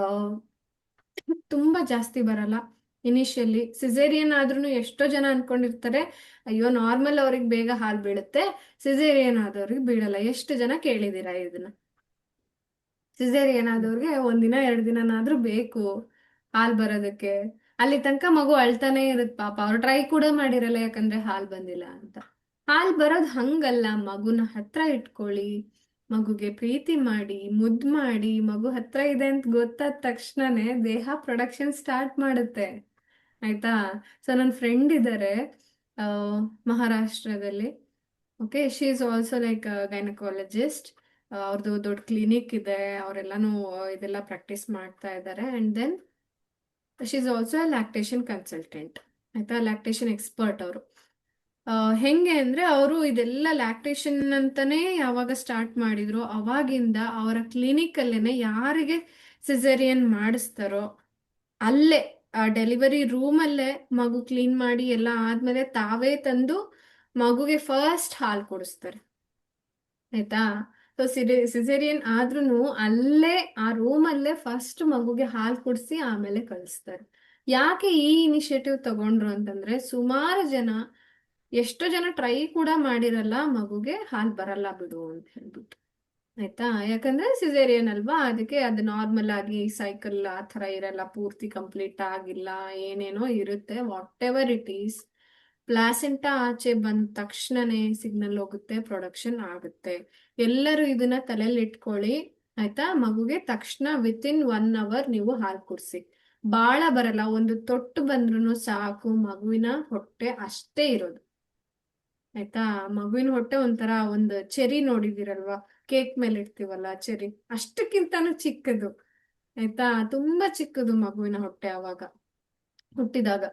ತುಂಬಾ ಜಾಸ್ತಿ ಬರಲ್ಲ ಇನಿಷಿಯಲಿ. ಸಿಸೇರಿಯನ್ ಆದ್ರೂ ಎಷ್ಟೋ ಜನ ಅನ್ಕೊಂಡಿರ್ತಾರೆ, ಅಯ್ಯೋ ನಾರ್ಮಲ್ ಅವ್ರಿಗೆ ಬೇಗ ಹಾಲ್ ಬೀಳುತ್ತೆ, ಸಿಸೇರಿಯನ್ ಆದವ್ರಿಗೆ ಬೀಳಲ್ಲ. ಎಷ್ಟು ಜನ ಕೇಳಿದೀರಾ ಇದನ್ನ? ಸಿಸೇರಿಯನ್ ಆದವ್ರಿಗೆ ಒಂದಿನ 2 ದಿನನಾದ್ರೂ ಬೇಕು ಹಾಲ್ ಬರೋದಕ್ಕೆ. ಅಲ್ಲಿ ತನಕ ಮಗು ಅಳ್ತಾನೆ ಇರುತ್ತೆ ಪಾಪ, ಅವ್ರು ಟ್ರೈ ಕೂಡ ಮಾಡಿರಲ್ಲ ಯಾಕಂದ್ರೆ ಹಾಲ್ ಬಂದಿಲ್ಲ ಅಂತ. ಹಾಲ್ ಬರೋದ್ ಹಂಗಲ್ಲ, ಮಗುನ ಹತ್ರ ಇಟ್ಕೊಳ್ಳಿ, ಮಗುಗೆ ಪ್ರೀತಿ ಮಾಡಿ, ಮುದ್ ಮಾಡಿ, ಮಗು ಹತ್ರ ಇದೆ ಅಂತ ಗೊತ್ತಾದ ತಕ್ಷಣನೇ ದೇಹ ಪ್ರೊಡಕ್ಷನ್ ಸ್ಟಾರ್ಟ್ ಮಾಡುತ್ತೆ. ಆಯ್ತಾ, ಸೊ ನನ್ನ ಫ್ರೆಂಡ್ ಇದ್ದಾರೆ ಆ ಮಹಾರಾಷ್ಟ್ರದಲ್ಲಿ. Okay, she is also like gynaecologist. ಅವ್ರದ್ದು ದೊಡ್ಡ ಕ್ಲಿನಿಕ್ ಇದೆ, ಅವರೆಲ್ಲಾನು ಇದೆಲ್ಲ ಪ್ರಾಕ್ಟೀಸ್ ಮಾಡ್ತಾ ಇದ್ದಾರೆ. And then she is also lactation consultant. ಆಯ್ತಾ, ಲ್ಯಾಕ್ಟೇಷನ್ ಎಕ್ಸ್ಪರ್ಟ್ ಅವರು. ಹೆಂಗೆ ಅಂದ್ರೆ, ಅವರು ಇದೆಲ್ಲ ಲ್ಯಾಕ್ಟೇಷನ್ ಅಂತಾನೆ ಯಾವಾಗ ಸ್ಟಾರ್ಟ್ ಮಾಡಿದ್ರು ಅವಾಗಿಂದ ಅವರ ಕ್ಲಿನಿಕ್ ಅಲ್ಲೇನೆ ಯಾರಿಗೆ ಸಿಸೇರಿಯನ್ ಮಾಡಿಸ್ತಾರೋ ಅಲ್ಲೇ ಆ ಡೆಲಿವರಿ ರೂಮ್ ಅಲ್ಲೇ ಮಗು ಕ್ಲೀನ್ ಮಾಡಿ ಎಲ್ಲ ಆದ್ಮೇಲೆ ತಾವೇ ತಂದು ಮಗುಗೆ ಫಸ್ಟ್ ಹಾಲು ಕೊಡಿಸ್ತಾರೆ. ಆಯ್ತಾ, ಸೊ ಸಿಸೇರಿಯನ್ ಆದ್ರೂ ಅಲ್ಲೇ ಆ ರೂಮ್ ಅಲ್ಲೇ ಫಸ್ಟ್ ಮಗುಗೆ ಹಾಲು ಕುಡಿಸಿ ಆಮೇಲೆ ಕಳಿಸ್ತಾರೆ. ಯಾಕೆ ಈ ಇನಿಷಿಯೇಟಿವ್ ತಗೊಂಡ್ರು ಅಂತಂದ್ರೆ, ಸುಮಾರು ಜನ, ಎಷ್ಟೋ ಜನ ಟ್ರೈ ಕೂಡ ಮಾಡಿರಲ್ಲ, ಮಗುಗೆ ಹಾಲು ಬರಲ್ಲ ಬಿಡು ಅಂತ ಹೇಳ್ಬಿಟ್ಟು. ಆಯ್ತಾ, ಯಾಕಂದ್ರೆ ಸಿಸೇರಿಯನ್ ಅಲ್ವಾ, ಅದಕ್ಕೆ ಅದು ನಾರ್ಮಲ್ ಆಗಿ ಸೈಕಲ್ ಆ ಥರ ಇರಲ್ಲ, ಪೂರ್ತಿ ಕಂಪ್ಲೀಟ್ ಆಗಿಲ್ಲ, ಏನೇನೋ ಇರುತ್ತೆ. What ever it is, placenta ಆಚೆ ಬಂದ ತಕ್ಷಣನೇ ಸಿಗ್ನಲ್ ಹೋಗುತ್ತೆ, ಪ್ರೊಡಕ್ಷನ್ ಆಗುತ್ತೆ. ಎಲ್ಲರೂ ಇದನ್ನ ತಲೆಯಲ್ಲಿ ಇಟ್ಕೊಳ್ಳಿ. ಆಯ್ತಾ, ಮಗುಗೆ ತಕ್ಷಣ ವಿತಿನ್ 1 ಅವರ್ ನೀವು ಹಾಲು ಕುಡಿಸಿ. ಬಾಳ ಬರಲ್ಲ, ಒಂದು ತೊಟ್ಟು ಬಂದ್ರೂ ಸಾಕು, ಮಗುವಿನ ಹೊಟ್ಟೆ ಅಷ್ಟೇ ಇರೋದು. ಆಯ್ತಾ, ಮಗುವಿನ ಹೊಟ್ಟೆ ಒಂಥರ ಒಂದು ಚೆರಿ ನೋಡಿದಿರಲ್ವಾ, ಕೇಕ್ ಮೇಲೆ ಇಡ್ತೀವಲ್ಲ ಚೆರಿ, ಅಷ್ಟಕ್ಕಿಂತಾನು ಚಿಕ್ಕದು. ಆಯ್ತಾ, ತುಂಬಾ ಚಿಕ್ಕದು ಮಗುವಿನ ಹೊಟ್ಟೆ ಅವಾಗ ಹುಟ್ಟಿದಾಗ.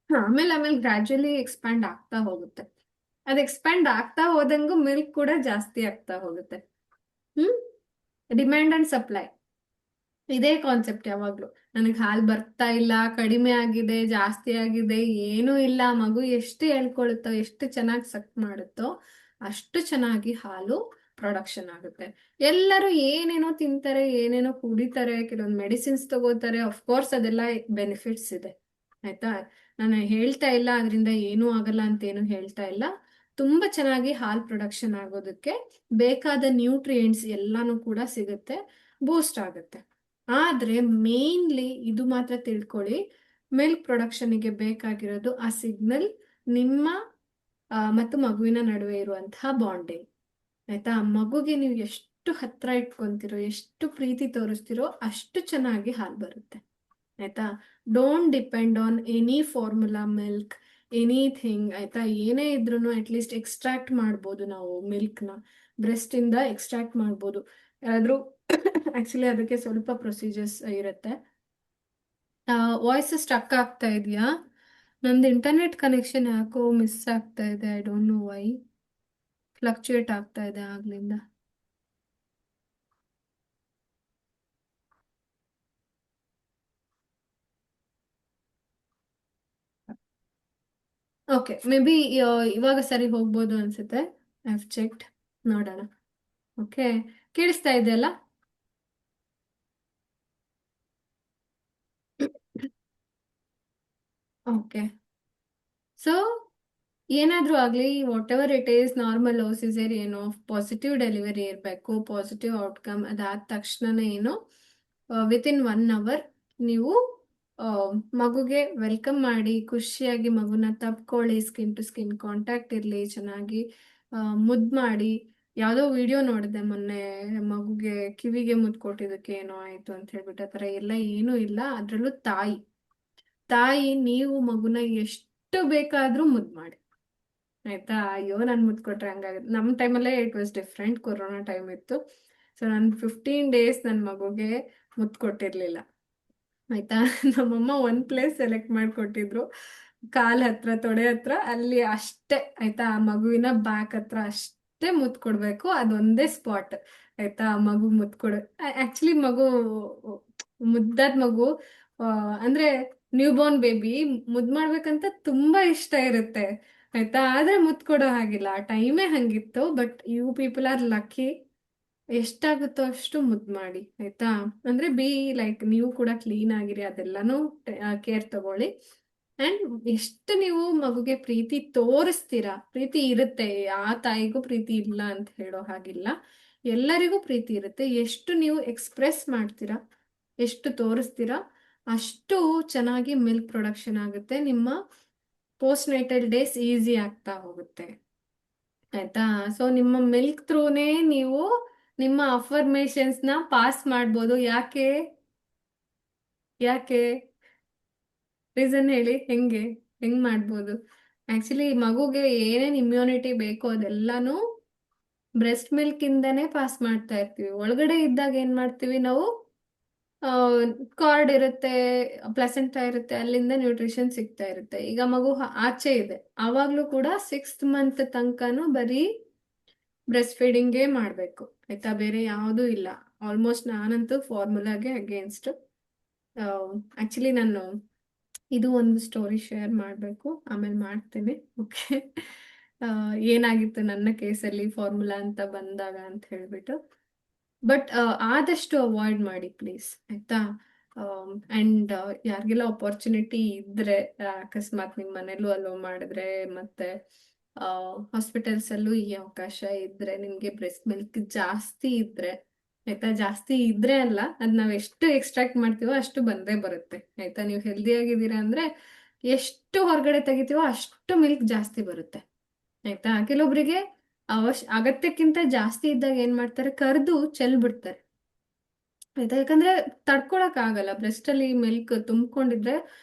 ಆಮೇಲೆ ಆಮೇಲೆ ಗ್ರಾಜುಯಲಿ ಎಕ್ಸ್ಪ್ಯಾಂಡ್ ಆಗ್ತಾ ಹೋಗುತ್ತೆ. ಅದು ಎಕ್ಸ್ಪ್ಯಾಂಡ್ ಆಗ್ತಾ ಹೋದಂಗೂ ಮಿಲ್ಕ್ ಕೂಡ ಜಾಸ್ತಿ ಆಗ್ತಾ ಹೋಗುತ್ತೆ. ಹ್ಮ್, ಡಿಮ್ಯಾಂಡ್ ಅಂಡ್ ಸಪ್ಲೈ, ಇದೇ ಕಾನ್ಸೆಪ್ಟ್ ಯಾವಾಗ್ಲೂ. ನನಗೆ ಹಾಲು ಬರ್ತಾ ಇಲ್ಲ, ಕಡಿಮೆ ಆಗಿದೆ, ಜಾಸ್ತಿ ಆಗಿದೆ, ಏನೂ ಇಲ್ಲ, ಮಗು ಎಷ್ಟು ಹೇಳ್ಕೊಳುತ್ತೋ, ಎಷ್ಟು ಚೆನ್ನಾಗಿ ಸಕ್ ಮಾಡುತ್ತೋ ಅಷ್ಟು ಚೆನ್ನಾಗಿ ಹಾಲು ಪ್ರೊಡಕ್ಷನ್ ಆಗುತ್ತೆ. ಎಲ್ಲರೂ ಏನೇನೋ ತಿಂತಾರೆ, ಏನೇನೋ ಕುಡಿತಾರೆ, ಕೆಲವೊಂದು ಮೆಡಿಸಿನ್ಸ್ ತಗೋತಾರೆ, ಅಫ್ಕೋರ್ಸ್ ಅದೆಲ್ಲ ಬೆನಿಫಿಟ್ಸ್ ಇದೆ. ಆಯ್ತಾ, ನಾನು ಹೇಳ್ತಾ ಇಲ್ಲ ಅದರಿಂದ ಏನೂ ಆಗಲ್ಲ ಅಂತ ಏನು ಹೇಳ್ತಾ ಇಲ್ಲ. ತುಂಬಾ ಚೆನ್ನಾಗಿ ಹಾಲ್ ಪ್ರೊಡಕ್ಷನ್ ಆಗೋದಕ್ಕೆ ಬೇಕಾದ ನ್ಯೂಟ್ರಿಯೆಂಟ್ಸ್ ಎಲ್ಲಾನು ಕೂಡ ಸಿಗುತ್ತೆ, ಬೂಸ್ಟ್ ಆಗುತ್ತೆ. ಆದ್ರೆ ಮೇನ್ಲಿ ಇದು ಮಾತ್ರ ತಿಳ್ಕೊಳ್ಳಿ, ಮಿಲ್ಕ್ ಪ್ರೊಡಕ್ಷನ್ಗೆ ಬೇಕಾಗಿರೋದು ಆ ಸಿಗ್ನಲ್, ನಿಮ್ಮ ಮತ್ತು ಮಗುವಿನ ನಡುವೆ ಇರುವಂತಹ ಬಾಂಡಿಂಗ್. ಆಯ್ತಾ, ಮಗುಗೆ ನೀವು ಎಷ್ಟು ಹತ್ರ ಇಟ್ಕೊಂತಿರೋ, ಎಷ್ಟು ಪ್ರೀತಿ ತೋರಿಸ್ತಿರೋ ಅಷ್ಟು ಚೆನ್ನಾಗಿ ಹಾಲು ಬರುತ್ತೆ. ಆಯ್ತಾ, don't depend on any formula milk, anything. ಆಯ್ತಾ, ಏನೇ ಇದ್ರೂ ಅಟ್ಲೀಸ್ಟ್ ಎಕ್ಸ್ಟ್ರಾಕ್ಟ್ ಮಾಡ್ಬೋದು ನಾವು ಮಿಲ್ಕ್ನ, ಬ್ರೆಸ್ಟ್ ಇಂದ ಎಕ್ಸ್ಟ್ರಾಕ್ಟ್ ಮಾಡ್ಬೋದು ಯಾರಾದ್ರೂ. ಆಕ್ಚುಲಿ ಅದಕ್ಕೆ ಸ್ವಲ್ಪ ಪ್ರೊಸೀಜರ್ಸ್ ಇರುತ್ತೆ. ವಾಯ್ಸ್ ಸ್ಟಕ್ ಆಗ್ತಾ ಇದೆಯಾ? ನಂದು ಇಂಟರ್ನೆಟ್ ಕನೆಕ್ಷನ್ ಯಾಕೋ ಮಿಸ್ ಆಗ್ತಾ ಇದೆ, I don't know why. Fluctuate ಆಗ್ತಾ ಇದೆ ಆಗ್ಲಿಂದ. ಓಕೆ, ಮೇ ಬಿ ಇವಾಗ ಸರಿ ಹೋಗ್ಬೋದು ಅನ್ಸುತ್ತೆ. ಐ ಹ್ಯಾವ್ ಚೆಕ್ಡ್, ನೋಡೋಣ. ಓಕೆ, ಕೇಳಿಸ್ತಾ ಇದೆಯಲ್ಲ? ಓಕೆ, ಸೊ ಏನಾದ್ರೂ ಆಗ್ಲಿ, what ever it is, normal caesarean positive delivery ಇರಬೇಕು, ಪಾಸಿಟಿವ್ ಔಟ್ಕಮ್. ಅದಾದ ತಕ್ಷಣನೇ ಏನು, ವಿತಿನ್ 1 ಅವರ್ ನೀವು ಆ, ಮಗುಗೆ ವೆಲ್ಕಮ್ ಮಾಡಿ ಖುಷಿಯಾಗಿ ಮಗುನ ತಪ್ಕೊಳ್ಳಿ, ಸ್ಕಿನ್ ಟು ಸ್ಕಿನ್ ಕಾಂಟ್ಯಾಕ್ಟ್ ಇರಲಿ, ಚೆನ್ನಾಗಿ ಮುದ್ದು ಮಾಡಿ. ಯಾವುದೋ ವಿಡಿಯೋ ನೋಡಿದೆ ಮೊನ್ನೆ, ಮಗುಗೆ ಕಿವಿಗೆ ಮುದ್ದು ಕೊಟ್ಟಿದ್ದಕ್ಕೆ ಏನೋ ಆಯ್ತು ಅಂತ ಹೇಳ್ಬಿಟ್ಟು. ಆ ಥರ ಎಲ್ಲ ಏನೂ ಇಲ್ಲ. ಅದರಲ್ಲೂ ತಾಯಿ ತಾಯಿ ನೀವು ಮಗುನ ಎಷ್ಟು ಬೇಕಾದ್ರೂ ಮುದ್ದು ಮಾಡಿ, ಆಯ್ತಾ? ಅಯ್ಯೋ, ನಾನು ಮುದ್ದು ಕೊಟ್ರೆ ಹಂಗಾಗುತ್ತೆ. ನಮ್ಮ ಟೈಮಲ್ಲೇ it was different, corona time ಇತ್ತು. ಸೊ ನಾನು 15 ಡೇಸ್ ನನ್ನ ಮಗುಗೆ ಮುದ್ದು ಕೊಟ್ಟಿರ್ಲಿಲ್ಲ, ಆಯ್ತಾ? ನಮ್ಮಮ್ಮ ಒಂದ್ ಪ್ಲೇಸ್ ಸೆಲೆಕ್ಟ್ ಮಾಡಿಕೊಟ್ಟಿದ್ರು, ಕಾಲ್ ಹತ್ರ, ತೊಡೆ ಹತ್ರ, ಅಲ್ಲಿ ಅಷ್ಟೇ, ಆಯ್ತಾ? ಆ ಮಗುವಿನ ಬ್ಯಾಕ್ ಹತ್ರ ಅಷ್ಟೇ ಮುದ್ದು ಕೊಡ್ಬೇಕು, ಅದೊಂದೇ ಸ್ಪಾಟ್, ಆಯ್ತಾ? ಆ ಮಗು ಮುದ್ದು ಕೊಡ, ಆಕ್ಚುಲಿ ಮಗು ಮುದ್ದಾದ ಮಗು, ಆ, ಅಂದ್ರೆ ನ್ಯೂ ಬೋರ್ನ್ ಬೇಬಿ ಮುದ್ದು ಮಾಡ್ಬೇಕಂತ ತುಂಬಾ ಇಷ್ಟ ಇರುತ್ತೆ, ಆಯ್ತಾ? ಆದ್ರೆ ಮುದ್ದು ಕೊಡೋ ಹಾಗಿಲ್ಲ, ಆ ಟೈಮೇ ಹಂಗಿತ್ತು. But you people are lucky, ಎಷ್ಟಾಗುತ್ತೋ ಅಷ್ಟು ಮುದ್ದು ಮಾಡಿ, ಆಯ್ತಾ? ಅಂದ್ರೆ ಬಿ ಲೈಕ್, ನೀವು ಕೂಡ ಕ್ಲೀನ್ ಆಗಿರಿ, ಅದೆಲ್ಲಾನು ಕೇರ್ ತಗೊಳ್ಳಿ. ಅಂಡ್ ಎಷ್ಟು ನೀವು ಮಗುಗೆ ಪ್ರೀತಿ ತೋರಿಸ್ತೀರಾ, ಪ್ರೀತಿ ಇರುತ್ತೆ, ಆ ತಾಯಿಗೂ ಪ್ರೀತಿ ಇಲ್ಲ ಅಂತ ಹೇಳೋ ಹಾಗಿಲ್ಲ, ಎಲ್ಲರಿಗೂ ಪ್ರೀತಿ ಇರುತ್ತೆ. ಎಷ್ಟು ನೀವು ಎಕ್ಸ್ಪ್ರೆಸ್ ಮಾಡ್ತೀರಾ, ಎಷ್ಟು ತೋರಿಸ್ತೀರಾ, ಅಷ್ಟು ಚೆನ್ನಾಗಿ ಮಿಲ್ಕ್ ಪ್ರೊಡಕ್ಷನ್ ಆಗುತ್ತೆ, ನಿಮ್ಮ ಪೋಸ್ಟ್ ನೈಟಲ್ ಡೇಸ್ ಈಸಿ ಆಗ್ತಾ ಹೋಗುತ್ತೆ, ಆಯ್ತಾ? ಸೊ ನಿಮ್ಮ ಮಿಲ್ಕ್ ಥ್ರೂನೇ ನೀವು ನಿಮ್ಮ ಅಫರ್ಮೇಶನ್ಸ್ ನ ಪಾಸ್ ಮಾಡ್ಬೋದು. ಯಾಕೆ? ಯಾಕೆ? ರೀಸನ್ ಹೇಳಿ, ಹೆಂಗ್ ಮಾಡ್ಬೋದು? ಆಕ್ಚುಲಿ ಮಗುಗೆ ಏನೇನ್ ಇಮ್ಯುನಿಟಿ ಬೇಕೋ ಅದೆಲ್ಲಾನು ಬ್ರೆಸ್ಟ್ ಮಿಲ್ಕ್ ಇಂದಾನೇ ಪಾಸ್ ಮಾಡ್ತಾ ಇರ್ತೀವಿ. ಒಳಗಡೆ ಇದ್ದಾಗ ಏನ್ ಮಾಡ್ತೀವಿ ನಾವು, ಕಾರ್ಡ್ ಇರುತ್ತೆ, ಪ್ಲೆಸೆಂಟಾ ಇರುತ್ತೆ, ಅಲ್ಲಿಂದ ನ್ಯೂಟ್ರಿಷನ್ ಸಿಗ್ತಾ ಇರುತ್ತೆ. ಈಗ ಮಗು ಆಚೆ ಇದೆ, ಆವಾಗ್ಲೂ ಕೂಡ 6th ಮಂತ್ ತನಕನೂ ಬರೀ ಬ್ರೆಸ್ಟ್ ಫೀಡಿಂಗೇ ಮಾಡಬೇಕು, ಆಯ್ತಾ? ಬೇರೆ ಯಾವುದೂ ಇಲ್ಲ. ಆಲ್ಮೋಸ್ಟ್ ನಾನಂತೂ ಫಾರ್ಮುಲಾಗೆ ಅಗೇನ್ಸ್ಟ್. ಆಕ್ಚುಲಿ ನಾನು ಇದು ಒಂದು ಸ್ಟೋರಿ ಶೇರ್ ಮಾಡಬೇಕು, ಆಮೇಲೆ ಮಾಡ್ತೀನಿ. ಓಕೆ, ಏನಾಗಿತ್ತು ನನ್ನ ಕೇಸಲ್ಲಿ ಫಾರ್ಮುಲಾ ಅಂತ ಬಂದಾಗ ಅಂತ ಹೇಳ್ಬಿಟ್ಟು. ಬಟ್ ಆದಷ್ಟು ಅವಾಯ್ಡ್ ಮಾಡಿ ಪ್ಲೀಸ್, ಆಯ್ತಾ? ಅಂಡ್ ಯಾರಿಗೆಲ್ಲ ಅಪರ್ಚುನಿಟಿ ಇದ್ರೆ, ಅಕಸ್ಮಾತ್ ನಿಮ್ಮ ಮನೇಲೂ ಅಲೋ ಮಾಡಿದ್ರೆ, ಮತ್ತೆ ಹಾಸ್ಪಿಟಲ್ಸ್ ಅಲ್ಲೂ ಈ ಅವಕಾಶ ಇದ್ರೆ, ನಿಮ್ಗೆ ಬ್ರೆಸ್ಟ್ ಮಿಲ್ಕ್ ಜಾಸ್ತಿ ಇದ್ರೆ, ಆಯ್ತಾ? ಜಾಸ್ತಿ ಇದ್ರೆ ಅಲ್ಲ, ಅದ್ ನಾವ್ ಎಷ್ಟು ಎಕ್ಸ್ಟ್ರಾಕ್ಟ್ ಮಾಡ್ತೀವೋ ಅಷ್ಟು ಬಂದೇ ಬರುತ್ತೆ, ಆಯ್ತಾ? ನೀವು ಹೆಲ್ದಿ ಆಗಿದ್ದೀರಾ ಅಂದ್ರೆ ಎಷ್ಟು ಹೊರಗಡೆ ತೆಗಿತೀವೋ ಅಷ್ಟು ಮಿಲ್ಕ್ ಜಾಸ್ತಿ ಬರುತ್ತೆ, ಆಯ್ತಾ? ಕೆಲವೊಬ್ರಿಗೆ ಅಗತ್ಯಕ್ಕಿಂತ ಜಾಸ್ತಿ ಇದ್ದಾಗ ಏನ್ ಮಾಡ್ತಾರೆ, ಕರ್ದು ಚೆಲ್ ಬಿಡ್ತಾರೆ, ಆಯ್ತಾ? ಯಾಕಂದ್ರೆ ತಡ್ಕೊಳಕ್ ಆಗಲ್ಲ, ಬ್ರೆಸ್ಟ್ ಅಲ್ಲಿ ಮಿಲ್ಕ್ ತುಂಬಿಕೊಂಡಿದ್ರೆ